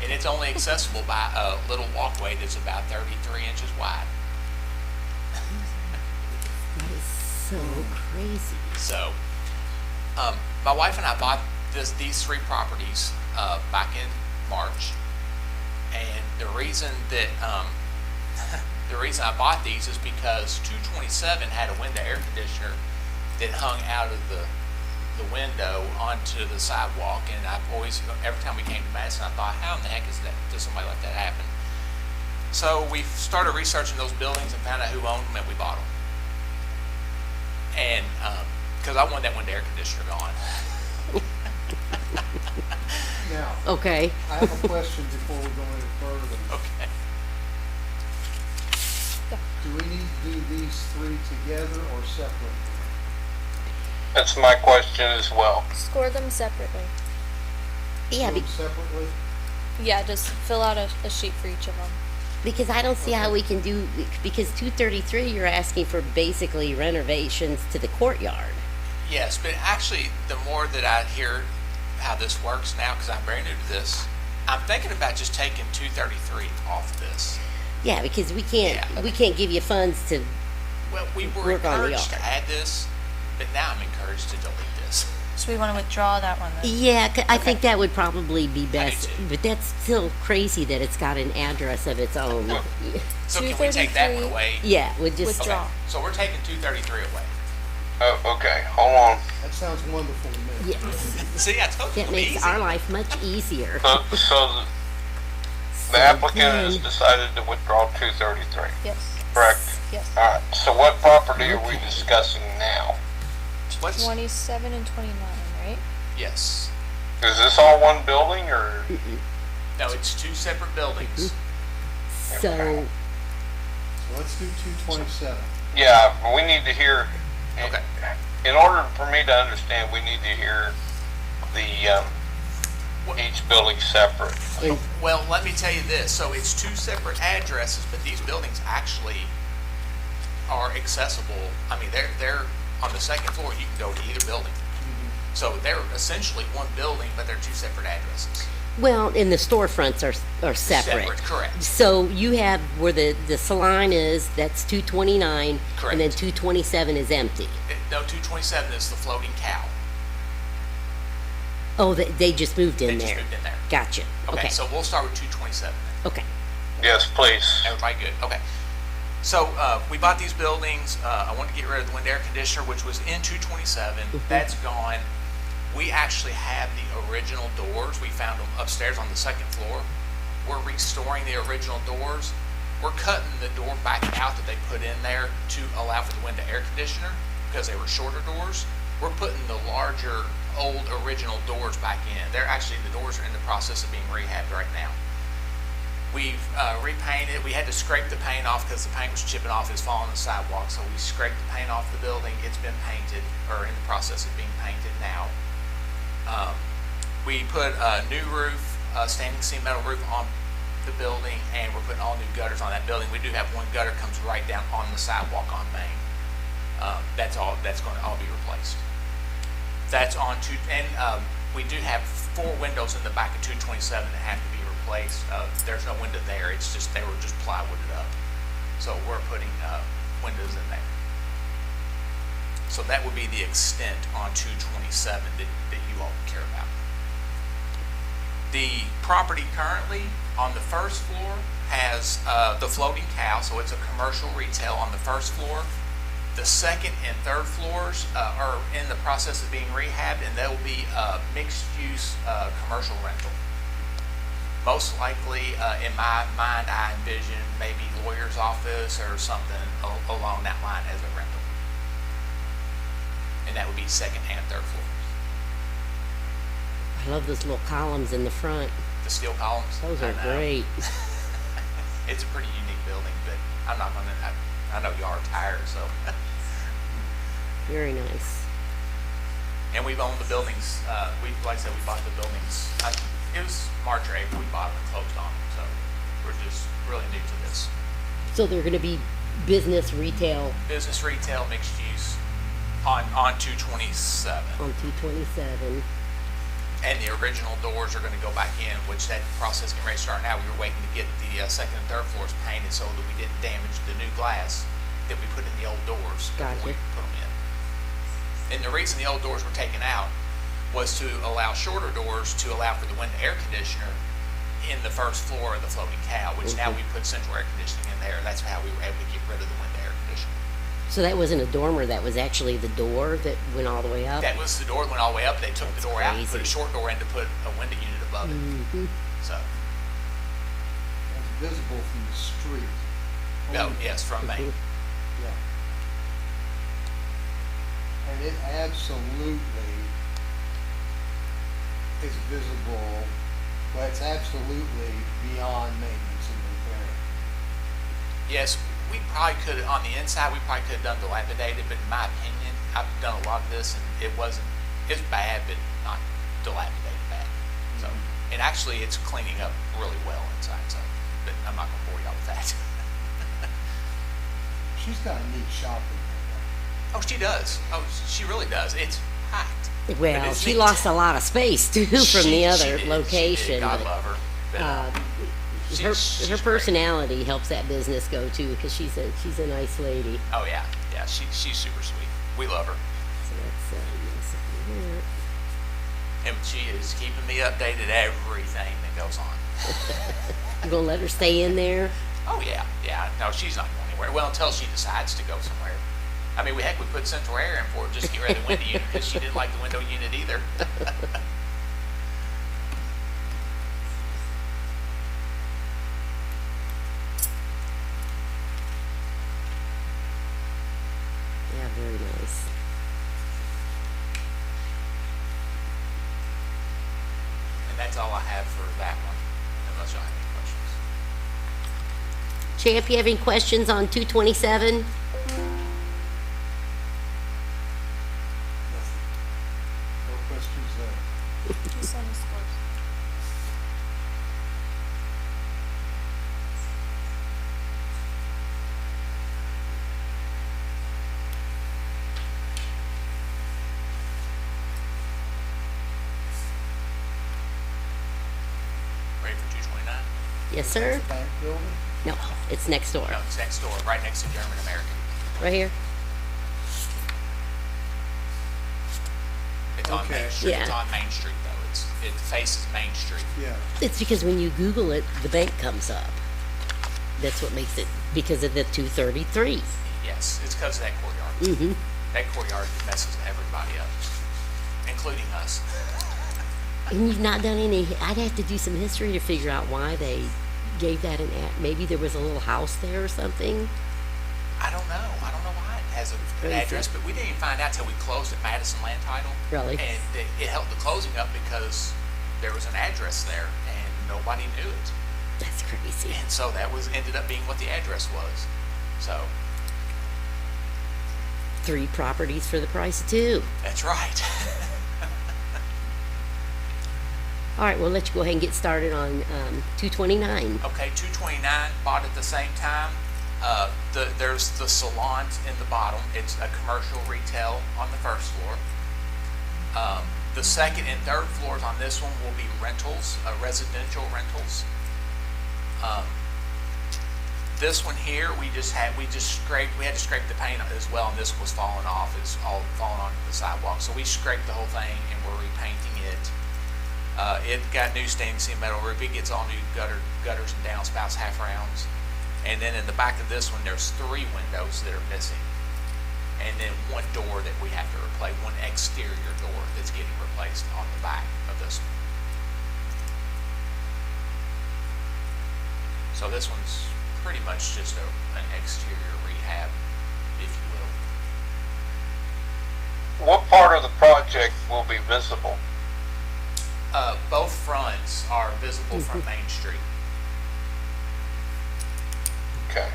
And it's only accessible by a little walkway that's about 33 inches wide. That is so crazy. So, my wife and I bought these 3 properties back in March, and the reason that the reason I bought these is because 227 had a window air conditioner that hung out of the window onto the sidewalk, and I've always, every time we came to Madison, I thought, how in the heck does somebody let that happen? So we started researching those buildings and found out who owned them, and we bought them. And because I wanted that window air conditioner gone. Now, Okay. I have a question before we go any further. Okay. Do we need to do these 3 together or separately? That's my question as well. Score them separately. Yeah, Do them separately? Yeah, just fill out a sheet for each of them. because I don't see how we can do, because 233, you're asking for basically renovations to the courtyard. Yes, but actually, the more that I hear how this works now, because I'm very new to this, I'm thinking about just taking 233 off of this. Yeah, because we can't give you funds to Well, we were work on the encouraged yard. to add this, but now I'm encouraged to delete this. So we want to withdraw that one then? Yeah, I think that would probably be best, but that's still crazy that it's got an address of its own. So can we take that one away? Yeah, would just Okay, so we're taking 233 away. Oh, okay, hold on. That sounds wonderful to me. Yes. See, I told you That it was makes easy. our life much easier. So the applicant has decided to withdraw 233. Yes. Correct? Yes. All right, so what property are we discussing now? 27 and 29, right? Yes. Is this all one building, or? No, it's two separate buildings. So, So let's do 227. Yeah, we need to hear, Okay. in order for me to understand, we need to hear the, each building separate. Well, let me tell you this. So it's two separate addresses, but these buildings actually are accessible. I mean, they're on the second floor. You can go to either building. So they're essentially one building, but they're two separate addresses. well, and the storefronts are separate. Separate, correct. So you have where the salon is, that's 229. Correct. And then 227 is empty. No, 227 is the floating cow. Oh, they just moved in They just there. moved in there. Gotcha. Okay, so we'll start with 227 then. Okay. Yes, please. Everybody good? Okay. So we bought these buildings. I wanted to get rid of the window air conditioner, which was in 227. That's gone. We actually have the original doors. We found them upstairs on the second floor. We're restoring the original doors. We're cutting the door back out that they put in there to allow for the window air conditioner because they were shorter doors. We're putting the larger, old, original doors back in. They're actually, the doors are in the process of being rehabbed right now. We've repainted. We had to scrape the paint off because the paint was chipping off. It was falling on the sidewalk. So we scraped the paint off the building. It's been painted, or in the process of being painted now. We put a new roof, standing seam metal roof on the building, and we're putting all new gutters on that building. We do have one gutter comes right down on the sidewalk on Main. That's going to all be replaced. That's on two, and we do have 4 windows in the back of 227 that have to be replaced. There's no window there. It's just, they were just plywooded up. So we're putting windows in there. So that would be the extent on 227 that you all care about. The property currently on the first floor has the floating cow, so it's a commercial retail on the first floor. The second and third floors are in the process of being rehabbed, and they'll be mixed-use commercial rental. Most likely, in my mind, I envision maybe lawyer's office or something along that line as a rental. And that would be second and third floors. I love those little columns in the front. The steel columns. Those are great. It's a pretty unique building, but I'm not gonna, I know you are tired, so. Very nice. And we've owned the buildings, like I said, we bought the buildings, it was March or April we bought them and closed on them, so we're just really new to this. So they're gonna be business, retail Business, retail, mixed use on 227. on 227. And the original doors are gonna go back in, which that process can ready to start now. We were waiting to get the second and third floors painted so that we didn't damage the new glass that we put in the old doors before we Gotcha. put them in. And the reason the old doors were taken out was to allow shorter doors to allow for the window air conditioner in the first floor of the floating cow, which now we put central air conditioning in there. That's how we were able to get rid of the window air conditioner. So that wasn't a dormer, that was actually the door that went all the way up? That was the door that went all the way up. They took the door out and put a crazy. short door in to put a window unit above it. So, It's visible from the street. no, yes, from Maine. Yeah. And it absolutely is visible, but it's absolutely beyond maintenance and repair. Yes, we probably could, on the inside, we probably could have done dilapidated, but in my opinion, I've done a lot of this and it's bad, but not dilapidated bad. So, and actually it's cleaning up really well inside, so, but I'm not gonna bore y'all with that. She's got a neat shop in there. Oh, she does. Oh, she really does. It's packed. But Well, it's she neat. lost a lot of space too from She the did, other she did. location. God but, love her. But, she's her great. personality helps that business go too, because she's a nice lady. Oh yeah, yeah, she's super sweet. We love her. So that's yes, And she is keeping me updated everything that goes on. You gonna let her stay in there? Oh, yeah, yeah. No, she's not going anywhere. Well, until she decides to go somewhere. I mean, we put central air in for her just to get rid of the window unit because she didn't like the window unit either. Yeah, very nice. And that's all I have for that one, unless y'all have any questions. Champ, you have any questions on 227? No questions there. Ready for 229? Yes, sir? Bank building? No, it's next door. No, it's next door, right next to German American. Right here? It's on Main Street. It's Yeah. on Main Street, though. It faces Main Street. Yeah. It's because when you Google it, the bank comes up. That's what makes it, because of the 233. Yes, it's because of that courtyard. Mm-hmm. That courtyard messes everybody up, including us. And you've not done any, I'd have to do some history to figure out why they gave that an maybe there was a little house there or something. I don't know. I don't know why it has an Crazy. address, but we didn't even find out till we closed at Madison Land Title. Really? And it held the closing up because there was an address there and nobody knew it. That's crazy. And so that ended up being what the address was. So 3 properties for the price of 2. that's right. All right, we'll let you go ahead and get started on 229. Okay, 229, bought at the same time. There's the salons in the bottom. It's a commercial retail on the first floor. The second and third floors on this one will be rentals, residential rentals. This one here, we had to scrape the paint as well, and this was falling off. It's all falling onto the sidewalk. So we scraped the whole thing and we're repainting it. It got new stainless steel metal roof. It gets all new gutters and downspouts, half rounds. And then in the back of this one, there's 3 windows that are missing. And then one door that we have to replace, one exterior door that's getting replaced on the back of this one. So this one's pretty much just an exterior rehab, if you will. What part of the project will be visible? Both fronts are visible from Main Street. Okay.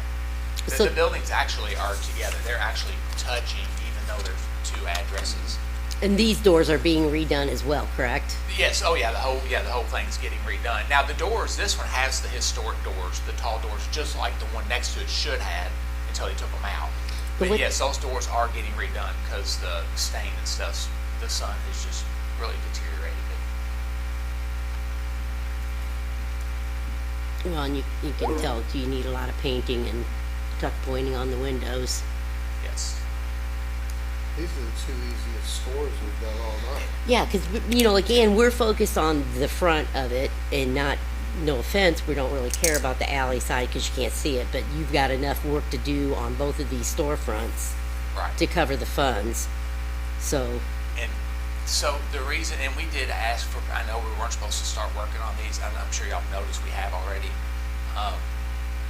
So- The buildings actually are together. They're actually touching, even though there's 2 addresses. And these doors are being redone as well, correct? Yes, oh yeah, the whole thing's getting redone. Now the doors, this one has the historic doors, the tall doors, just like the one next to it should have until they took them out. But yes, those doors are getting redone because the stain and stuff, the sun has just really deteriorated it. Well, and you can tell you need a lot of painting and tuck pointing on the windows. Yes. These are the 2 easiest scores we've done all night. Yeah, because, again, we're focused on the front of it and not, no offense, we don't really care about the alley side because you can't see it, but you've got enough work to do on both of these storefronts Right. to cover the funds. So, And so the reason, and we did ask for, I know we weren't supposed to start working on these, I'm sure y'all noticed we have already.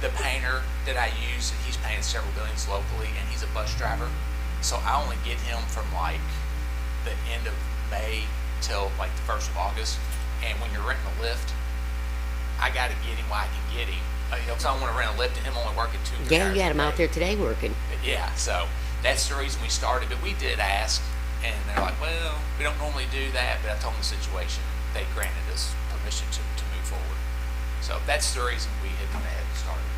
The painter that I use, he's painted several buildings locally, and he's a bus driver. So I only get him from like the end of May till like the 1st of August. And when you're renting a lift, I got to get him while I can get him. Because I don't want to rent a lift and him only working 2 yeah, hours you had a them out day. there today working. Yeah, so that's the reason we started. But we did ask, and they're like, well, we don't normally do that. But I told them the situation. They granted us permission to move forward. So that's the reason we had gone ahead and started.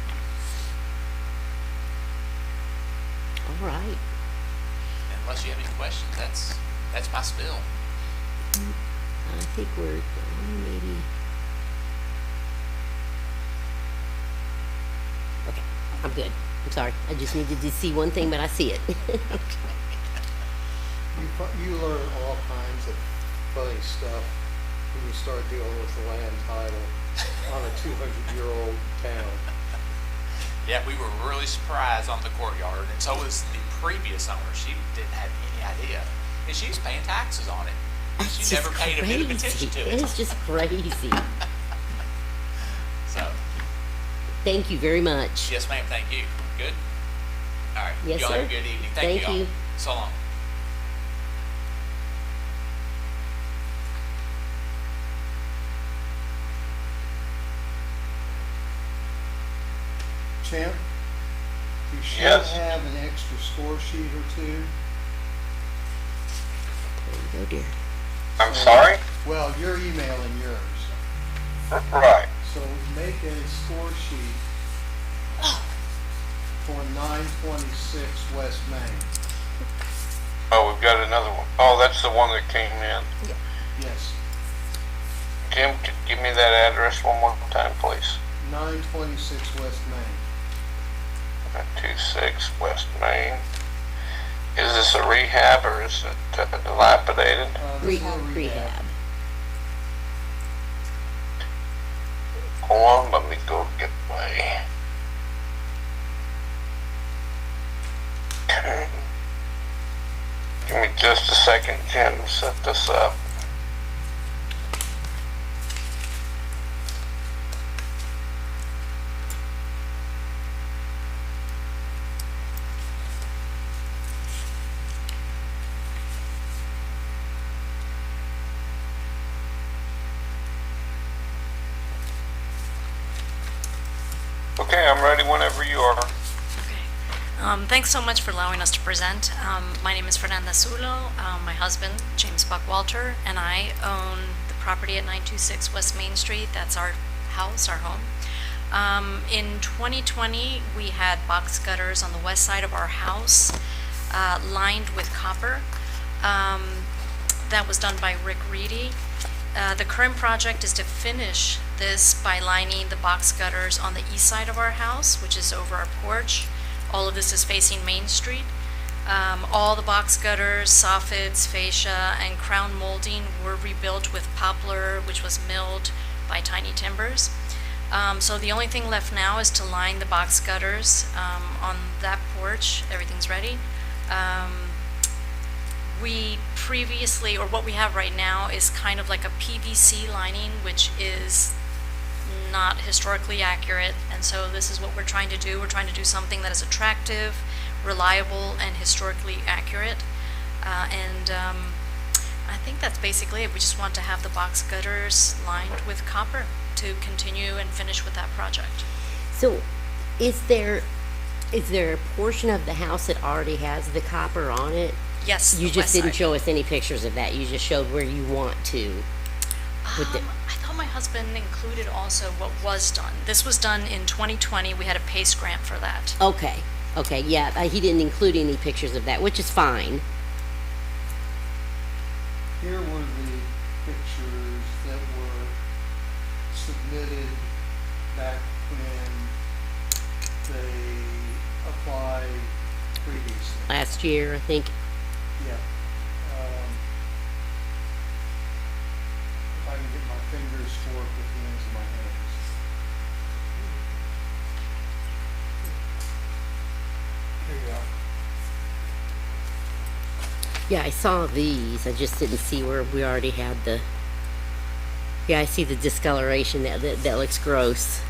All right. Unless you have any questions, that's my spill. I think we're maybe. Okay, I'm good. I'm sorry. I just needed to see one thing, but I see it. You learn all kinds of funny stuff when you start dealing with the land title on a 200-year-old town. Yeah, we were really surprised on the courtyard, and so was the previous owner. She didn't have any idea, and she's paying taxes on it. It's She never just paid a bit of attention to it. It's just crazy. So, Thank you very much. yes, ma'am. Thank you. Good. All right. Yes, y'all sir. have a good evening. Thank you. All. you. So long. Champ, you should Yes. have an extra score sheet or 2. There you go, dear. I'm sorry? Well, you're emailing yours. Right. So make a score sheet for 926 West Main. Oh, we've got another one. Oh, that's the one that came in. Yes, Jim, give me that address one more time, please. 926 West Main. 26 West Main. Is this a rehab or is it dilapidated? This is a Rehab. Hold on, let me go get my... Give me just a second, Jim, to set this up. Okay, I'm ready whenever you are. Thanks so much for allowing us to present. My name is Fernanda Zulo. My husband, James Buckwalter, and I own the property at 926 West Main Street. That's our house, our home. In 2020, we had box gutters on the west side of our house, lined with copper. That was done by Rick Reedy. The current project is to finish this by lining the box gutters on the east side of our house, which is over our porch. All of this is facing Main Street. All the box gutters, soffits, fascia, and crown molding were rebuilt with poplar, which was milled by Tiny Timbers. So the only thing left now is to line the box gutters on that porch. Everything's ready. We previously, or what we have right now, is kind of like a PVC lining, which is not historically accurate. And so this is what we're trying to do. We're trying to do something that is attractive, reliable, and historically accurate. I think that's basically it. We just want to have the box gutters lined with copper to continue and finish with that project. So, is there a portion of the house that already has the copper on it? Yes, You the just west didn't side. show us any pictures of that. You just showed where you want to. With it. I thought my husband included also what was done. This was done in 2020. We had a PACE grant for that. Okay. Okay. Yeah. He didn't include any pictures of that, which is fine. Here were the pictures that were submitted back when they applied previously. Last year, I think. Yeah. If I can get my fingers to work with the ends of my hands. Here you go. Yeah, I saw these. I just didn't see where we already had the. Yeah, I see the discoloration. That looks gross.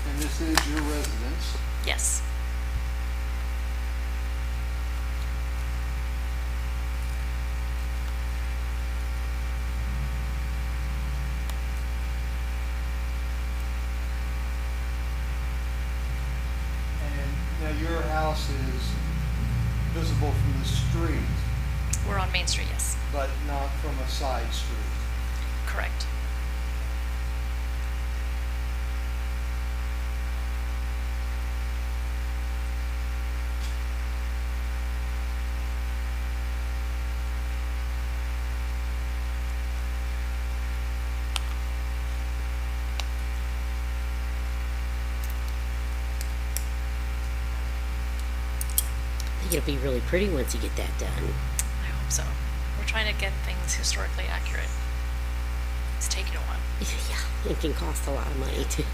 And this is your residence. Yes. And now your house is visible from the street, We're on Main Street, yes. but not from a side street. Correct. I think it'll be really pretty once you get that done. I hope so. We're trying to get things historically accurate. It's taking a while. Yeah, it can cost a lot of money too.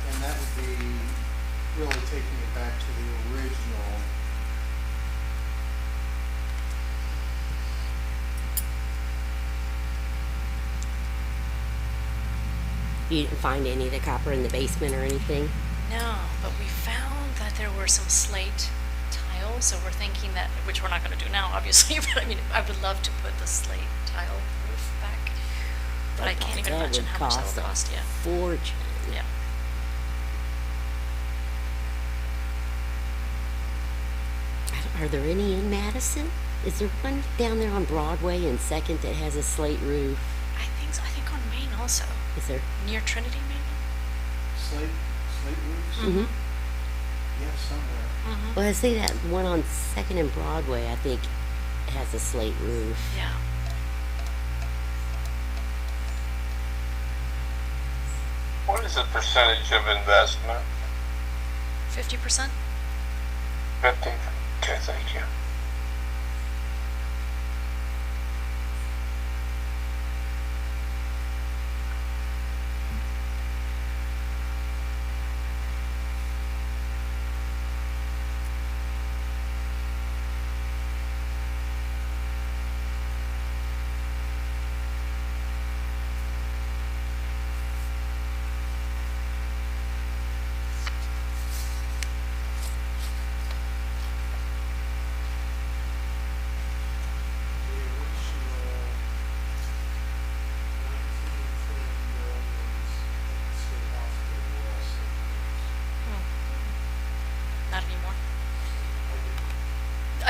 And that would be really taking it back to the original. You didn't find any of the copper in the basement or anything? No, but we found that there were some slate tiles, so we're thinking that, which we're not going to do now, obviously, but I mean, I would love to put the slate tile roof back. But I can't even That imagine would how much that cost would a cost, yeah. fortune. Yeah. Are there any in Madison? Is there one down there on Broadway and Second that has a slate roof? I think so. I think on Main also. Is there? Near Trinity, maybe? Slate roofs? Mm-hmm. Yeah, somewhere. Mm-hmm. Well, I see that one on Second and Broadway, I think, has a slate roof. Yeah. What is the percentage of investment? 50%? 50? Okay, thank you.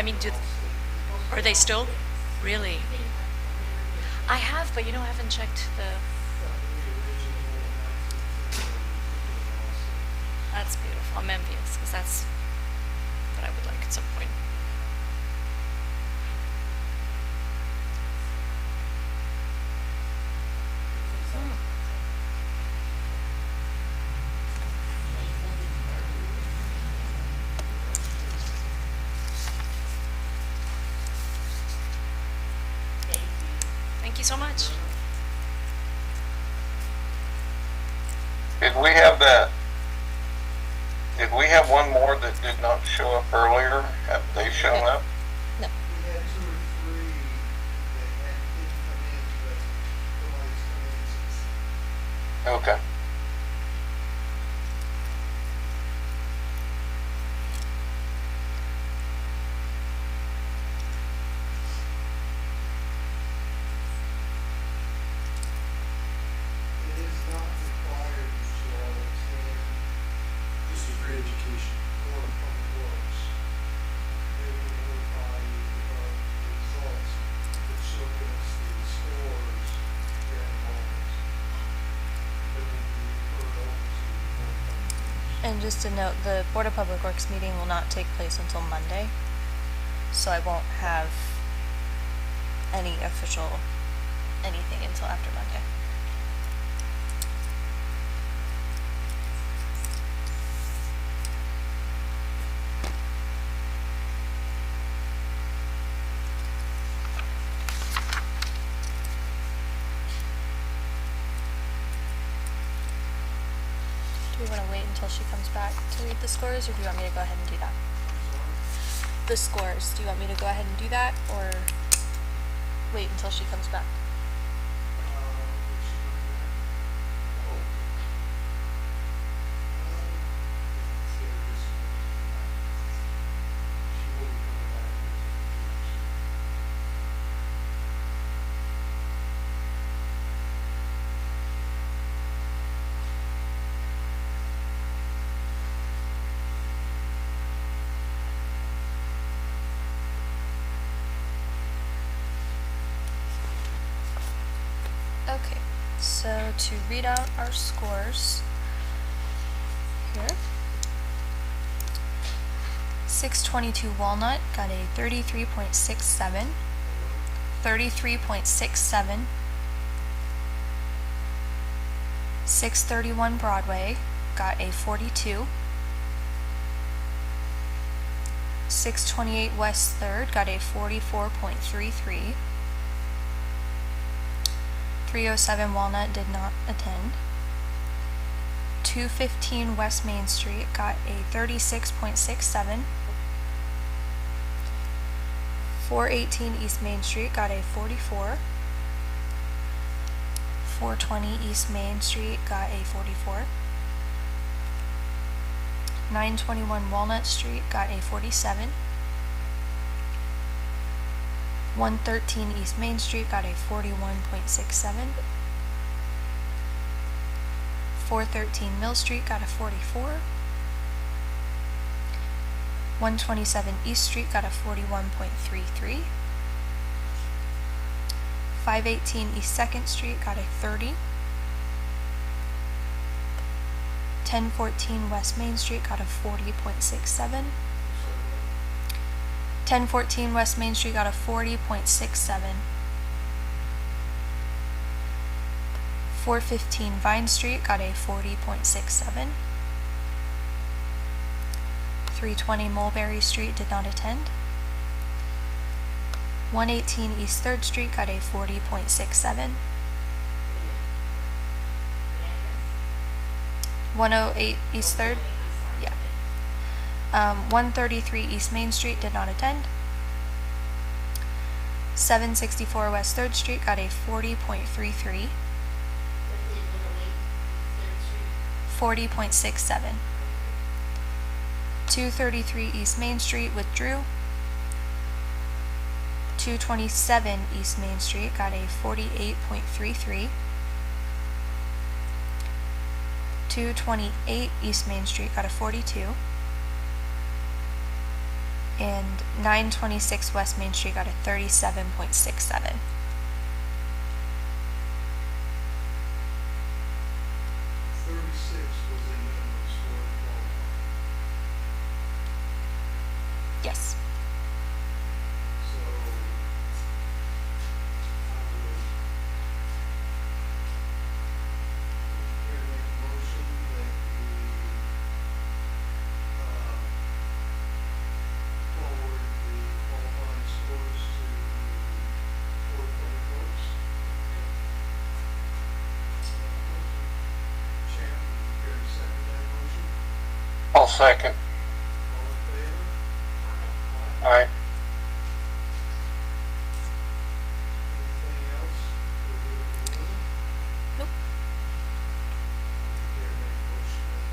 I mean, are they still? Really? I have, but I haven't checked the. That's beautiful. I'm envious because that's what I would like at some point. Thank you so much. Did we have one more that did not show up earlier? Have they shown up? We had 2 or 3 that didn't come in, but nobody's come in since. Okay. It is not required that you all attend. This is for education. Board of Public Works. They will notify you of the results that showcase the scores and enrollments. That will be referred over to the Board of Public Works. And just to note, the Board of Public Works meeting will not take place until Monday, so I won't have any official anything until after Monday. Do we want to wait until she comes back to read the scores, or do you want me to go ahead and do that? The scores, do you want me to go ahead and do that, or wait until she comes back? Okay, so to read out our scores here. 622 Walnut got a 33.67, 33.67. 631 Broadway got a 42. 628 West 3rd got a 44.33. 307 Walnut did not attend. 215 West Main Street got a 36.67. 418 East Main Street got a 44. 420 East Main Street got a 44. 921 Walnut Street got a 47. 113 East Main Street got a 41.67. 413 Mill Street got a 44. 127 East Street got a 41.33. 518 East 2nd Street got a 30. 1014 West Main Street got a 40.67. 1014 West Main Street got a 40.67. 415 Vine Street got a 40.67. 320 Mulberry Street did not attend. 118 East 3rd Street got a 40.67. 108 East 3rd, yeah. 133 East Main Street did not attend. 764 West 3rd Street got a 40.33. 40.67. 233 East Main Street withdrew. 227 East Main Street got a 48.33. 228 East Main Street got a 42. And 926 West Main Street got a 37.67. Was the minimum score qualified. Yes. So, I would care to make a motion that we, forward the qualifying scores to Board of Public Works. Shannon, would you care to second that motion? I'll second. All in favor? Aye. Anything else? We'll do it in order. Nope. Would you care to make a motion that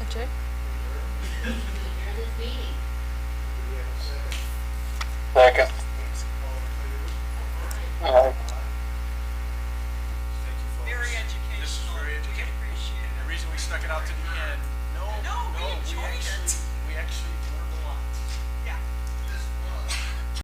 Adjourn? we adjourn? Do we have a second? Second. All in favor? Aye.